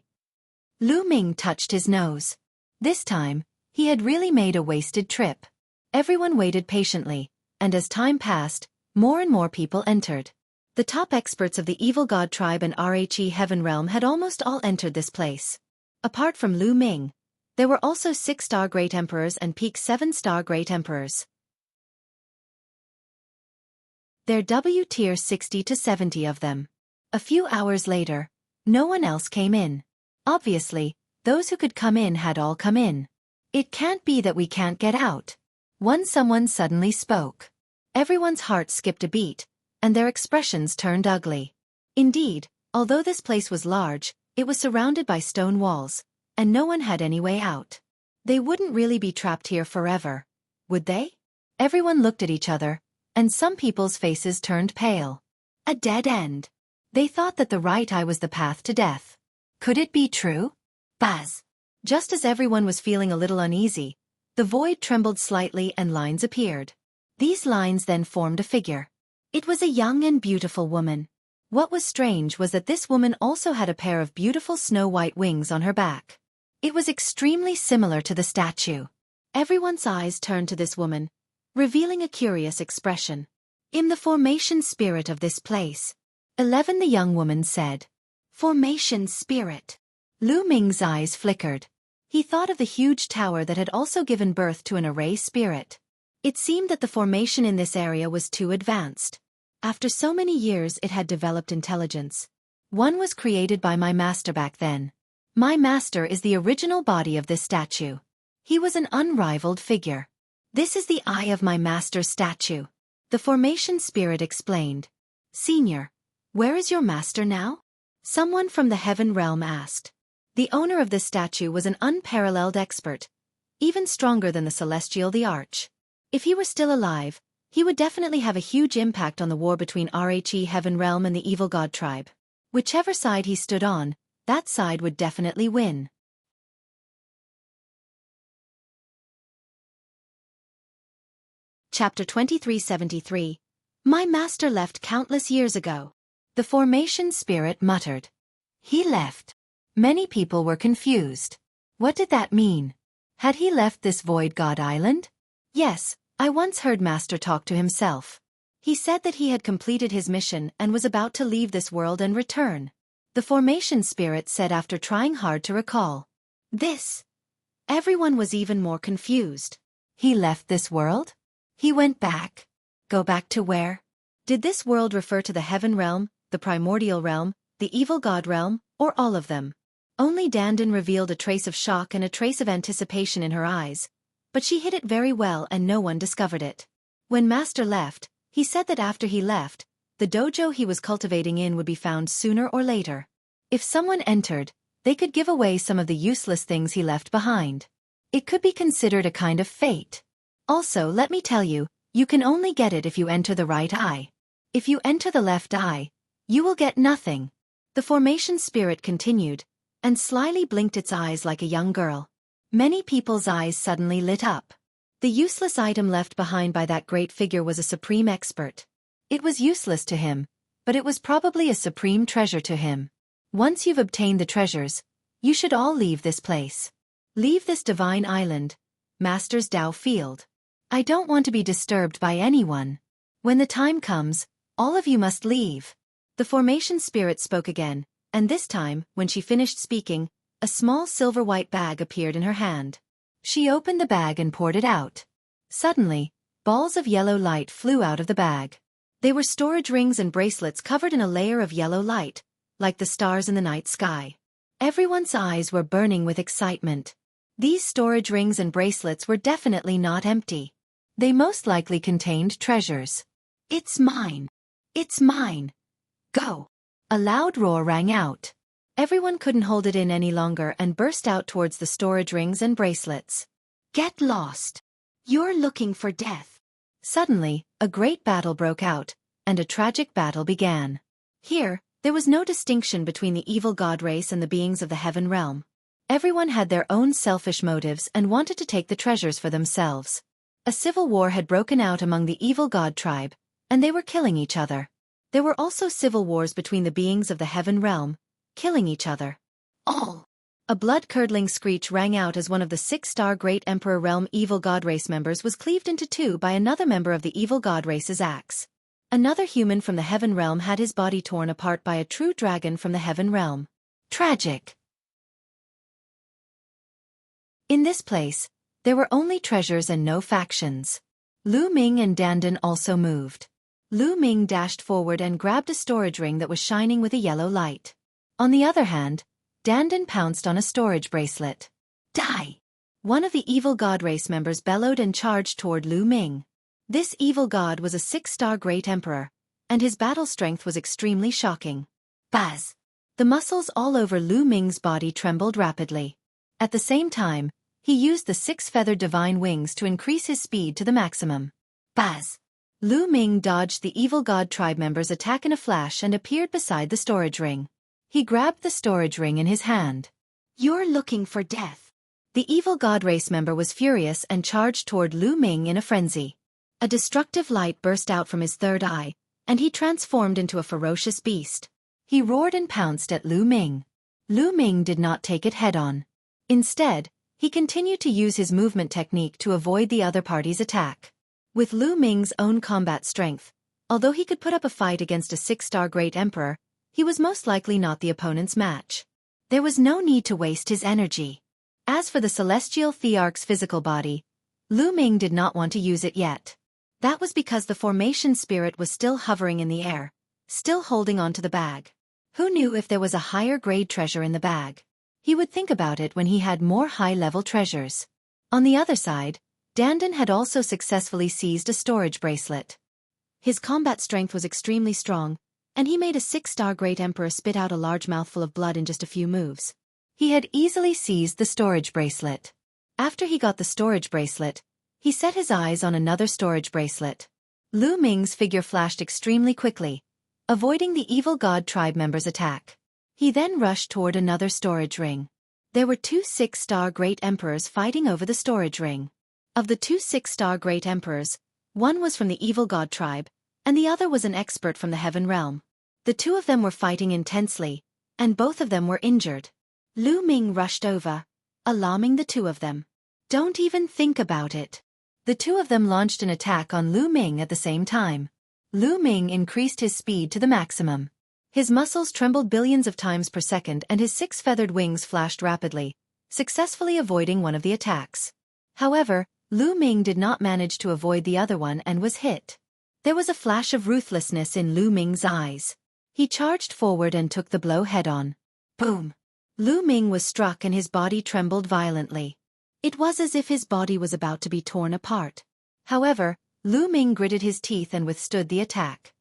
Lu Ming touched his nose. This time, he had really made a wasted trip. Everyone waited patiently, and as time passed, more and more people entered. The top experts of the Evil God Tribe and Rhe Heaven Realm had almost all entered this place. Apart from Lu Ming, there were also 6-star Great Emperors and peak 7-star Great Emperors. There W-tier 60 to 70 of them. A few hours later, no one else came in. Obviously, those who could come in had all come in. It can't be that we can't get out. Someone suddenly spoke. Everyone's heart skipped a beat, and their expressions turned ugly. Indeed, although this place was large, it was surrounded by stone walls, and no one had any way out. They wouldn't really be trapped here forever, would they? Everyone looked at each other, and some people's faces turned pale. A dead end. They thought that the right eye was the path to death. Could it be true? Buzz! Just as everyone was feeling a little uneasy, the void trembled slightly and lines appeared. These lines then formed a figure. It was a young and beautiful woman. What was strange was that this woman also had a pair of beautiful snow-white wings on her back. It was extremely similar to the statue. Everyone's eyes turned to this woman, revealing a curious expression. In the formation spirit of this place. 11 The young woman said. Formation spirit. Lu Ming's eyes flickered. He thought of the huge tower that had also given birth to an array spirit. It seemed that the formation in this area was too advanced. After so many years it had developed intelligence. One was created by my master back then. My master is the original body of this statue. He was an unrivaled figure. This is the eye of my master's statue. The formation spirit explained. Senior, where is your master now? Someone from the heaven realm asked. The owner of this statue was an unparalleled expert, even stronger than the celestial the Arch. If he were still alive, he would definitely have a huge impact on the war between Rhe Heaven Realm and the Evil God Tribe. Whichever side he stood on, that side would definitely win. Chapter 2373. My master left countless years ago. The formation spirit muttered. He left. Many people were confused. What did that mean? Had he left this void god island? Yes, I once heard Master talk to himself. He said that he had completed his mission and was about to leave this world and return. The formation spirit said after trying hard to recall. This. Everyone was even more confused. He left this world? He went back. Go back to where? Did this world refer to the heaven realm, the primordial realm, the evil god realm, or all of them? Only Dandan revealed a trace of shock and a trace of anticipation in her eyes, but she hid it very well and no one discovered it. When Master left, he said that after he left, the dojo he was cultivating in would be found sooner or later. If someone entered, they could give away some of the useless things he left behind. It could be considered a kind of fate. Also, let me tell you, you can only get it if you enter the right eye. If you enter the left eye, you will get nothing. The formation spirit continued, and slyly blinked its eyes like a young girl. Many people's eyes suddenly lit up. The useless item left behind by that great figure was a supreme expert. It was useless to him, but it was probably a supreme treasure to him. Once you've obtained the treasures, you should all leave this place. Leave this divine island, Master's Dao Field. I don't want to be disturbed by anyone. When the time comes, all of you must leave. The formation spirit spoke again, and this time, when she finished speaking, a small silver-white bag appeared in her hand. She opened the bag and poured it out. Suddenly, balls of yellow light flew out of the bag. They were storage rings and bracelets covered in a layer of yellow light, like the stars in the night sky. Everyone's eyes were burning with excitement. These storage rings and bracelets were definitely not empty. They most likely contained treasures. It's mine. It's mine. Go. A loud roar rang out. Everyone couldn't hold it in any longer and burst out towards the storage rings and bracelets. Get lost. You're looking for death. Suddenly, a great battle broke out, and a tragic battle began. Here, there was no distinction between the evil god race and the beings of the heaven realm. Everyone had their own selfish motives and wanted to take the treasures for themselves. A civil war had broken out among the evil god tribe, and they were killing each other. There were also civil wars between the beings of the heaven realm, killing each other. All! A blood-curdling screech rang out as one of the 6-star Great Emperor Realm evil god race members was cleaved into two by another member of the evil god race's axe. Another human from the heaven realm had his body torn apart by a true dragon from the heaven realm. Tragic! In this place, there were only treasures and no factions. Lu Ming and Dandan also moved. Lu Ming dashed forward and grabbed a storage ring that was shining with a yellow light. On the other hand, Dandan pounced on a storage bracelet. Die! One of the evil god race members bellowed and charged toward Lu Ming. This evil god was a 6-star Great Emperor, and his battle strength was extremely shocking. Buzz! The muscles all over Lu Ming's body trembled rapidly. At the same time, he used the 6-feathered divine wings to increase his speed to the maximum. Buzz! Lu Ming dodged the evil god tribe member's attack in a flash and appeared beside the storage ring. He grabbed the storage ring in his hand. You're looking for death. The evil god race member was furious and charged toward Lu Ming in a frenzy. A destructive light burst out from his third eye, and he transformed into a ferocious beast. He roared and pounced at Lu Ming. Lu Ming did not take it head-on. Instead, he continued to use his movement technique to avoid the other party's attack. With Lu Ming's own combat strength, although he could put up a fight against a 6-star Great Emperor, he was most likely not the opponent's match. There was no need to waste his energy. As for the Celestial Thearch's physical body, Lu Ming did not want to use it yet. That was because the formation spirit was still hovering in the air, still holding on to the bag. Who knew if there was a higher grade treasure in the bag? He would think about it when he had more high-level treasures. On the other side, Dandan had also successfully seized a storage bracelet. His combat strength was extremely strong, and he made a 6-star Great Emperor spit out a large mouthful of blood in just a few moves. He had easily seized the storage bracelet. After he got the storage bracelet, he set his eyes on another storage bracelet. Lu Ming's figure flashed extremely quickly, avoiding the evil god tribe member's attack. He then rushed toward another storage ring. There were two 6-star Great Emperors fighting over the storage ring. Of the two 6-star Great Emperors, one was from the evil god tribe, and the other was an expert from the heaven realm. The two of them were fighting intensely, and both of them were injured. Lu Ming rushed over, alarming the two of them. Don't even think about it. The two of them launched an attack on Lu Ming at the same time. Lu Ming increased his speed to the maximum. His muscles trembled billions of times per second and his 6-feathered wings flashed rapidly, successfully avoiding one of the attacks. However, Lu Ming did not manage to avoid the other one and was hit. There was a flash of ruthlessness in Lu Ming's eyes. He charged forward and took the blow head-on. Boom! Lu Ming was struck and his body trembled violently. It was as if his body was about to be torn apart. However, Lu Ming gritted his teeth and withstood the attack.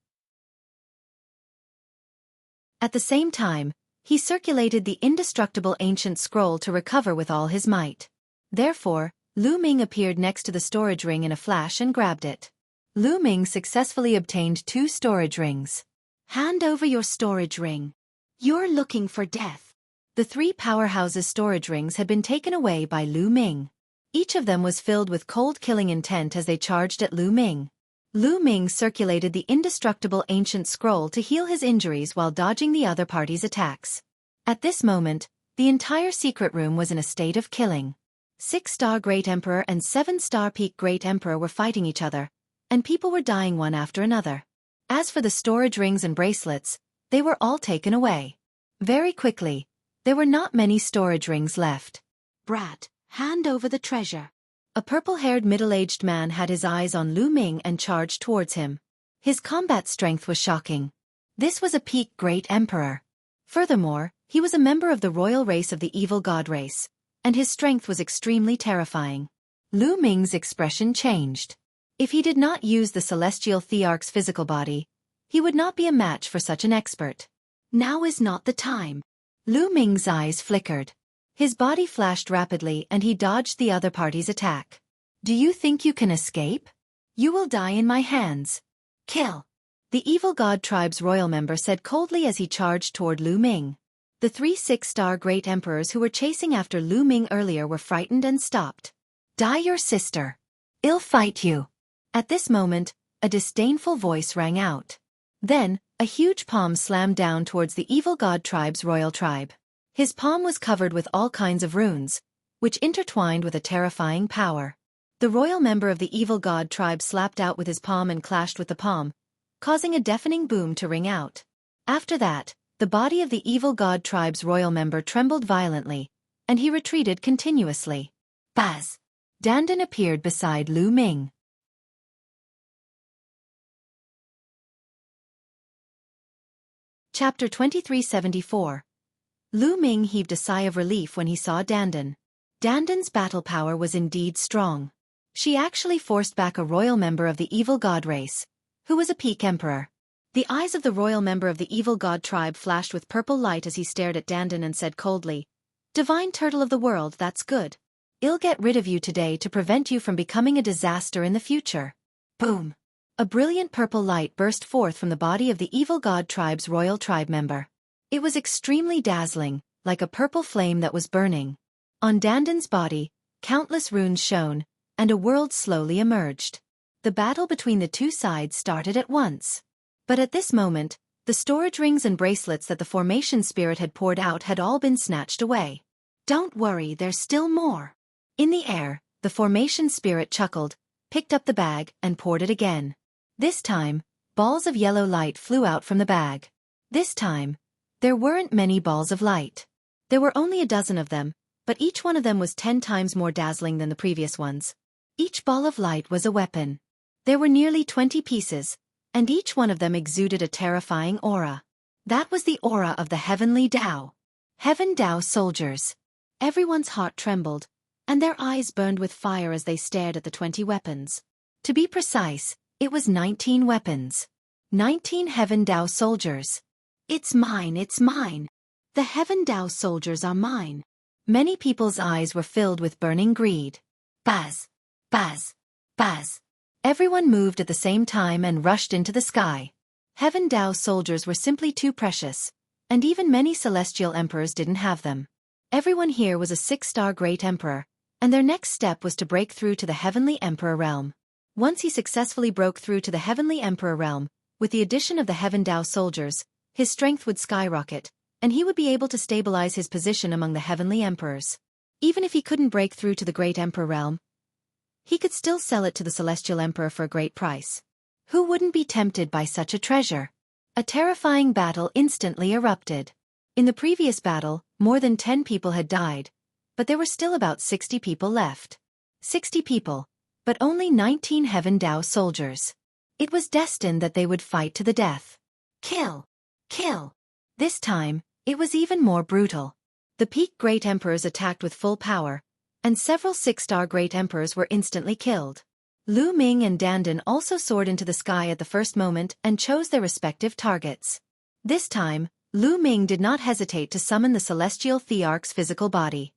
At the same time, he circulated the indestructible ancient scroll to recover with all his might. Therefore, Lu Ming appeared next to the storage ring in a flash and grabbed it. Lu Ming successfully obtained 2 storage rings. Hand over your storage ring. You're looking for death. The 3 powerhouses' storage rings had been taken away by Lu Ming. Each of them was filled with cold killing intent as they charged at Lu Ming. Lu Ming circulated the indestructible ancient scroll to heal his injuries while dodging the other party's attacks. At this moment, the entire secret room was in a state of killing. 6-star Great Emperor and 7-star Peak Great Emperor were fighting each other, and people were dying one after another. As for the storage rings and bracelets, they were all taken away. Very quickly, there were not many storage rings left. Brat, hand over the treasure. A purple-haired middle-aged man had his eyes on Lu Ming and charged towards him. His combat strength was shocking. This was a Peak Great Emperor. Furthermore, he was a member of the royal race of the evil god race, and his strength was extremely terrifying. Lu Ming's expression changed. If he did not use the celestial thearch's physical body, he would not be a match for such an expert. Now is not the time. Lu Ming's eyes flickered. His body flashed rapidly and he dodged the other party's attack. Do you think you can escape? You will die in my hands. Kill. The evil god tribe's royal member said coldly as he charged toward Lu Ming. The 3 6-star Great Emperors who were chasing after Lu Ming earlier were frightened and stopped. Die your sister. I'll fight you. At this moment, a disdainful voice rang out. Then, a huge palm slammed down towards the evil god tribe's royal tribe. His palm was covered with all kinds of runes, which intertwined with a terrifying power. The royal member of the evil god tribe slapped out with his palm and clashed with the palm, causing a deafening boom to ring out. After that, the body of the evil god tribe's royal member trembled violently, and he retreated continuously. Buzz! Dandan appeared beside Lu Ming. Chapter 2374. Lu Ming heaved a sigh of relief when he saw Dandan. Dandan's battle power was indeed strong. She actually forced back a royal member of the evil god race, who was a Peak Emperor. The eyes of the royal member of the evil god tribe flashed with purple light as he stared at Dandan and said coldly, "Divine turtle of the world, that's good. I'll get rid of you today to prevent you from becoming a disaster in the future." Boom! A brilliant purple light burst forth from the body of the evil god tribe's royal tribe member. It was extremely dazzling, like a purple flame that was burning. On Dandan's body, countless runes shone, and a world slowly emerged. The battle between the 2 sides started at once. But at this moment, the storage rings and bracelets that the formation spirit had poured out had all been snatched away. Don't worry, there's still more. In the air, the formation spirit chuckled, picked up the bag, and poured it again. This time, balls of yellow light flew out from the bag. This time, there weren't many balls of light. There were only a dozen of them, but each one of them was 10 times more dazzling than the previous ones. Each ball of light was a weapon. There were nearly 20 pieces, and each one of them exuded a terrifying aura. That was the aura of the Heavenly Dao. Heaven Dao soldiers. Everyone's heart trembled, and their eyes burned with fire as they stared at the 20 weapons. To be precise, it was 19 weapons. 19 Heaven Dao soldiers. It's mine, it's mine. The Heaven Dao soldiers are mine. Many people's eyes were filled with burning greed. Buzz! Buzz! Buzz! Everyone moved at the same time and rushed into the sky. Heaven Dao soldiers were simply too precious, and even many celestial emperors didn't have them. Everyone here was a 6-star Great Emperor, and their next step was to break through to the Heavenly Emperor realm. Once he successfully broke through to the Heavenly Emperor realm, with the addition of the Heaven Dao soldiers, his strength would skyrocket, and he would be able to stabilize his position among the Heavenly Emperors. Even if he couldn't break through to the Great Emperor realm, he could still sell it to the Celestial Emperor for a great price. Who wouldn't be tempted by such a treasure? A terrifying battle instantly erupted. In the previous battle, more than 10 people had died, but there were still about 60 people left. 60 people, but only 19 Heaven Dao soldiers. It was destined that they would fight to the death. Kill! Kill! This time, it was even more brutal. The peak Great Emperors attacked with full power, and several 6-star Great Emperors were instantly killed. Lu Ming and Dandan also soared into the sky at the first moment and chose their respective targets. This time, Lu Ming did not hesitate to summon the Celestial Thearch's physical body.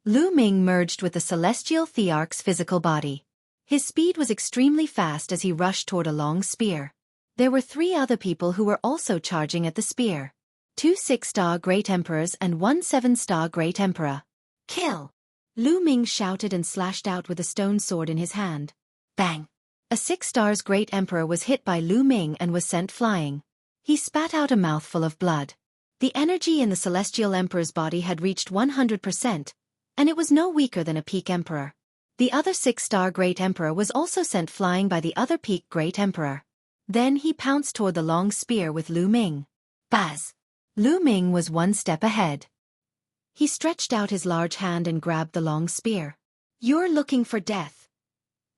Lu Ming merged with the Celestial Thearch's physical body. His speed was extremely fast as he rushed toward a long spear. There were 3 other people who were also charging at the spear. 2 6-star Great Emperors and 1 7-star Great Emperor. Kill! Lu Ming shouted and slashed out with a stone sword in his hand. Bang! A 6-star Great Emperor was hit by Lu Ming and was sent flying. He spat out a mouthful of blood. The energy in the Celestial Emperor's body had reached 100%, and it was no weaker than a peak Emperor. The other 6-star Great Emperor was also sent flying by the other peak Great Emperor. Then he pounced toward the long spear with Lu Ming. Buzz! Lu Ming was 1 step ahead. He stretched out his large hand and grabbed the long spear. You're looking for death.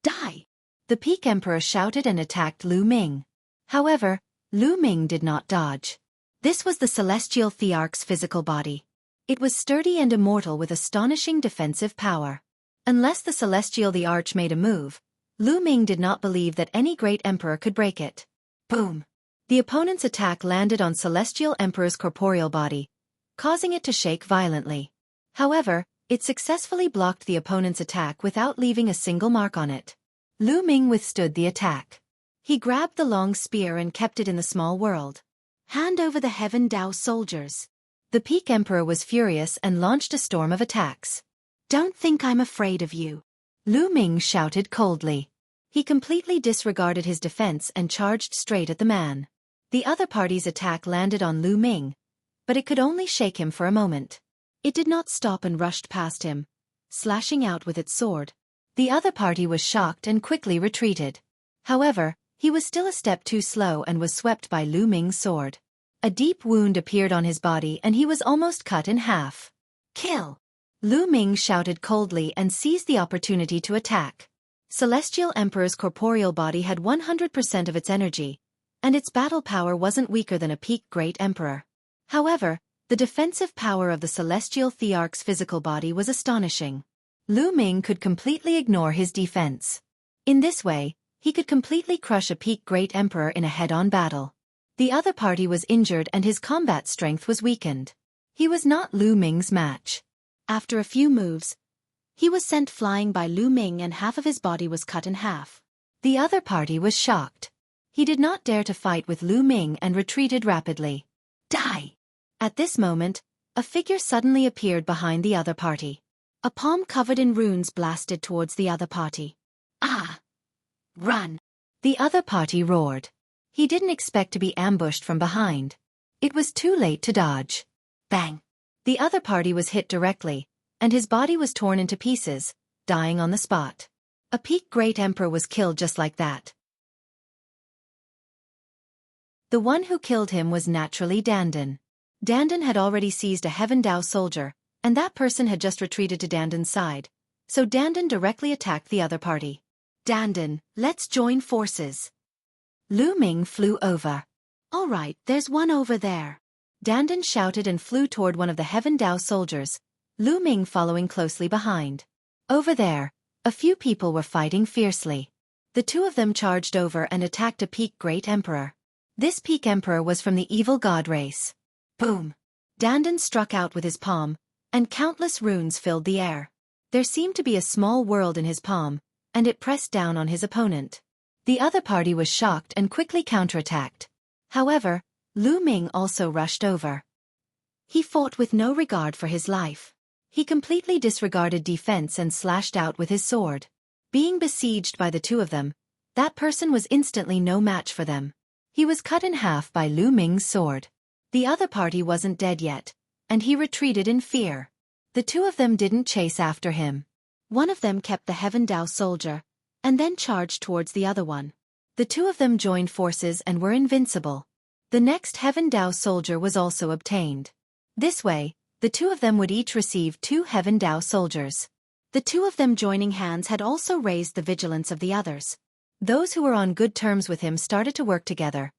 Die! The peak Emperor shouted and attacked Lu Ming. However, Lu Ming did not dodge. This was the Celestial Thearch's physical body. It was sturdy and immortal with astonishing defensive power. Unless the Celestial Thearch made a move, Lu Ming did not believe that any Great Emperor could break it. Boom! The opponent's attack landed on Celestial Emperor's corporeal body, causing it to shake violently. However, it successfully blocked the opponent's attack without leaving a single mark on it. Lu Ming withstood the attack. He grabbed the long spear and kept it in the small world. Hand over the Heaven Dao soldiers. The peak Emperor was furious and launched a storm of attacks. Don't think I'm afraid of you. Lu Ming shouted coldly. He completely disregarded his defense and charged straight at the man. The other party's attack landed on Lu Ming, but it could only shake him for a moment. It did not stop and rushed past him, slashing out with its sword. The other party was shocked and quickly retreated. However, he was still a step too slow and was swept by Lu Ming's sword. A deep wound appeared on his body and he was almost cut in half. Kill! Lu Ming shouted coldly and seized the opportunity to attack. Celestial Emperor's corporeal body had 100% of its energy, and its battle power wasn't weaker than a peak Great Emperor. However, the defensive power of the Celestial Thearch's physical body was astonishing. Lu Ming could completely ignore his defense. In this way, he could completely crush a peak Great Emperor in a head-on battle. The other party was injured and his combat strength was weakened. He was not Lu Ming's match. After a few moves, he was sent flying by Lu Ming and half of his body was cut in half. The other party was shocked. He did not dare to fight with Lu Ming and retreated rapidly. Die! At this moment, a figure suddenly appeared behind the other party. A palm covered in runes blasted towards the other party. Ah! Run! The other party roared. He didn't expect to be ambushed from behind. It was too late to dodge. Bang! The other party was hit directly, and his body was torn into pieces, dying on the spot. A peak Great Emperor was killed just like that. The one who killed him was naturally Dandan. Dandan had already seized a Heaven Dao soldier, and that person had just retreated to Dandan's side, so Dandan directly attacked the other party. Dandan, let's join forces. Lu Ming flew over. All right, there's one over there. Dandan shouted and flew toward one of the Heaven Dao soldiers, Lu Ming following closely behind. Over there, a few people were fighting fiercely. The two of them charged over and attacked a peak Great Emperor. This peak Emperor was from the evil god race. Boom! Dandan struck out with his palm, and countless runes filled the air. There seemed to be a small world in his palm, and it pressed down on his opponent. The other party was shocked and quickly counterattacked. However, Lu Ming also rushed over. He fought with no regard for his life. He completely disregarded defense and slashed out with his sword. Being besieged by the two of them, that person was instantly no match for them. He was cut in half by Lu Ming's sword. The other party wasn't dead yet, and he retreated in fear. The two of them didn't chase after him. One of them kept the Heaven Dao soldier, and then charged towards the other one. The two of them joined forces and were invincible. The next Heaven Dao soldier was also obtained. This way, the two of them would each receive 2 Heaven Dao soldiers. The two of them joining hands had also raised the vigilance of the others. Those who were on good terms with him started to work together,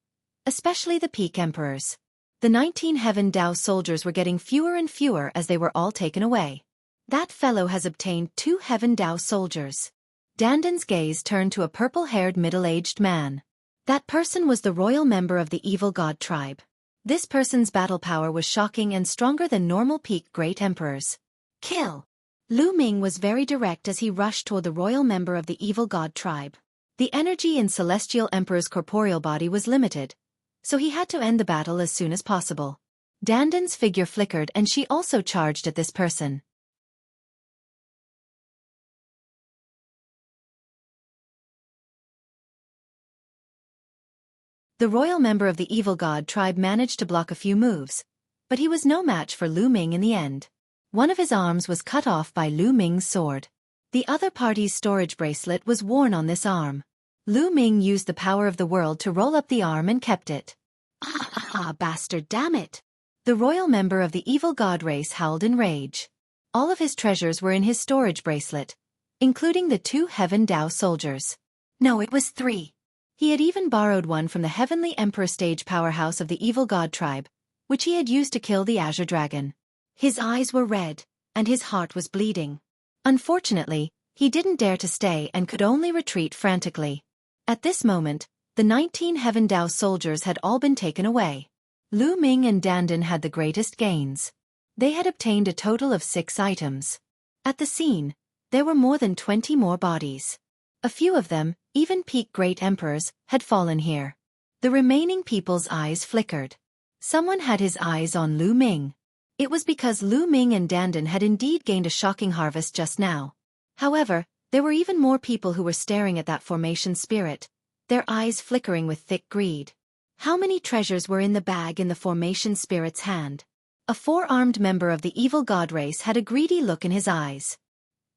especially the peak emperors. The 19 Heaven Dao soldiers were getting fewer and fewer as they were all taken away. That fellow has obtained 2 Heaven Dao soldiers. Danden's gaze turned to a purple-haired middle-aged man. That person was the royal member of the evil god tribe. This person's battle power was shocking and stronger than normal peak great emperors. Kill! Lu Ming was very direct as he rushed toward the royal member of the evil god tribe. The energy in Celestial Emperor's corporeal body was limited, so he had to end the battle as soon as possible. Danden's figure flickered and she also charged at this person. The royal member of the evil god tribe managed to block a few moves, but he was no match for Lu Ming in the end. One of his arms was cut off by Lu Ming's sword. The other party's storage bracelet was worn on this arm. Lu Ming used the power of the world to roll up the arm and kept it. Ah, bastard, damn it! The royal member of the evil god race howled in rage. All of his treasures were in his storage bracelet, including the 2 Heaven Dao soldiers. No, it was 3. He had even borrowed one from the Heavenly Emperor stage powerhouse of the evil god tribe, which he had used to kill the Azure Dragon. His eyes were red, and his heart was bleeding. Unfortunately, he didn't dare to stay and could only retreat frantically. At this moment, the 19 Heaven Dao soldiers had all been taken away. Lu Ming and Danden had the greatest gains. They had obtained a total of 6 items. At the scene, there were more than 20 more bodies. A few of them, even peak great emperors, had fallen here. The remaining people's eyes flickered. Someone had his eyes on Lu Ming. It was because Lu Ming and Danden had indeed gained a shocking harvest just now. However, there were even more people who were staring at that formation spirit, their eyes flickering with thick greed. How many treasures were in the bag in the formation spirit's hand? A 4-armed member of the evil god race had a greedy look in his eyes.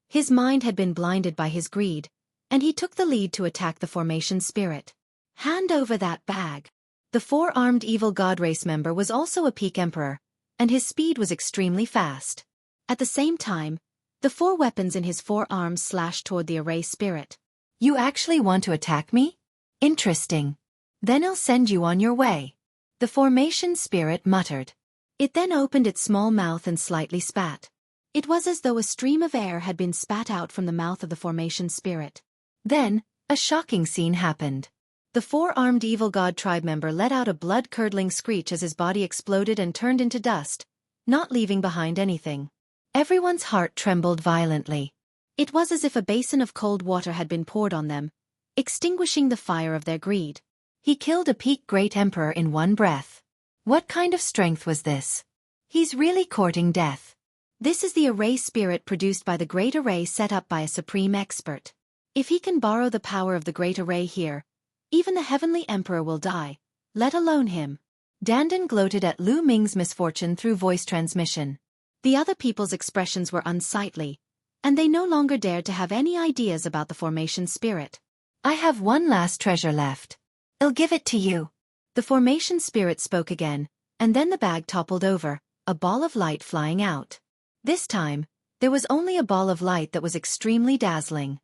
His mind had been blinded by his greed, and he took the lead to attack the formation spirit. Hand over that bag. The 4-armed evil god race member was also a peak emperor, and his speed was extremely fast. At the same time, the 4 weapons in his 4 arms slashed toward the array spirit. You actually want to attack me? Interesting. Then I'll send you on your way. The formation spirit muttered. It then opened its small mouth and slightly spat. It was as though a stream of air had been spat out from the mouth of the formation spirit. Then, a shocking scene happened. The 4-armed evil god tribe member let out a blood-curdling screech as his body exploded and turned into dust, not leaving behind anything. Everyone's heart trembled violently. It was as if a basin of cold water had been poured on them, extinguishing the fire of their greed. He killed a peak great emperor in one breath. What kind of strength was this? He's really courting death. This is the array spirit produced by the great array set up by a supreme expert. If he can borrow the power of the great array here, even the heavenly emperor will die, let alone him. Danden gloated at Lu Ming's misfortune through voice transmission. The other people's expressions were unsightly, and they no longer dared to have any ideas about the formation spirit. I have one last treasure left. I'll give it to you. The formation spirit spoke again, and then the bag toppled over, a ball of light flying out. This time, there was only a ball of light that was extremely dazzling.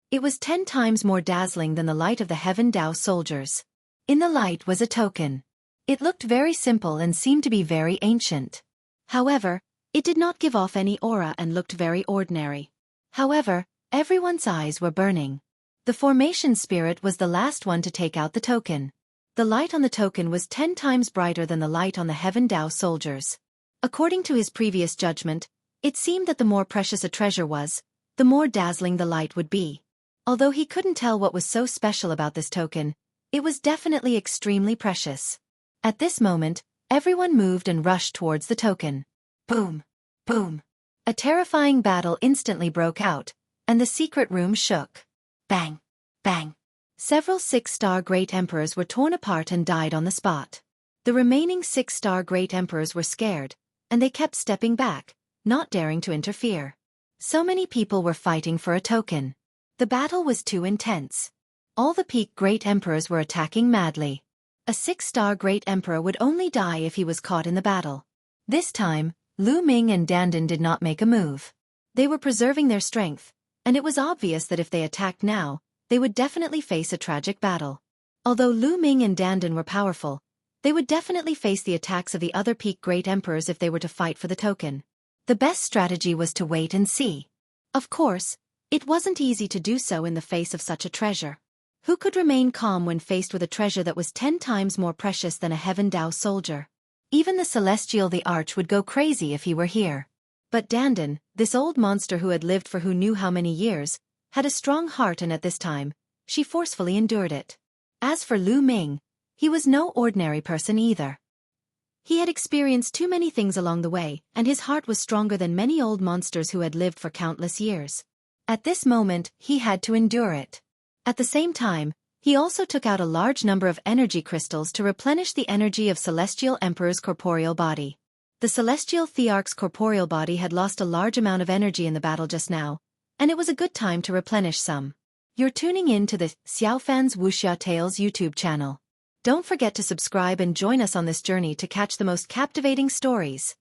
It was 10 times more dazzling than the light of the Heaven Dao soldiers. In the light was a token. It looked very simple and seemed to be very ancient. However, it did not give off any aura and looked very ordinary. However, everyone's eyes were burning. The formation spirit was the last one to take out the token. The light on the token was 10 times brighter than the light on the Heaven Dao soldiers. According to his previous judgment, it seemed that the more precious a treasure was, the more dazzling the light would be. Although he couldn't tell what was so special about this token, it was definitely extremely precious. At this moment, everyone moved and rushed towards the token. Boom! Boom! A terrifying battle instantly broke out, and the secret room shook. Bang! Bang! Several 6-star great emperors were torn apart and died on the spot. The remaining 6-star great emperors were scared, and they kept stepping back, not daring to interfere. So many people were fighting for a token. The battle was too intense. All the peak great emperors were attacking madly. A 6-star great emperor would only die if he was caught in the battle. This time, Lu Ming and Dandan did not make a move. They were preserving their strength, and it was obvious that if they attacked now, they would definitely face a tragic battle. Although Lu Ming and Dandan were powerful, they would definitely face the attacks of the other peak great emperors if they were to fight for the token. The best strategy was to wait and see. Of course, it wasn't easy to do so in the face of such a treasure. Who could remain calm when faced with a treasure that was 10 times more precious than a Heaven Dao soldier? Even the Celestial the Arch would go crazy if he were here. But Dandan, this old monster who had lived for who knew how many years, had a strong heart, and at this time, she forcefully endured it. As for Lu Ming, he was no ordinary person either. He had experienced too many things along the way, and his heart was stronger than many old monsters who had lived for countless years. At this moment, he had to endure it. At the same time, he also took out a large number of energy crystals to replenish the energy of Celestial Emperor's corporeal body. The Celestial Thearch's corporeal body had lost a large amount of energy in the battle just now, and it was a good time to replenish some. You're tuning in to the Xiaofan's Wuxia Tales YouTube channel. Don't forget to subscribe and join us on this journey to catch the most captivating stories.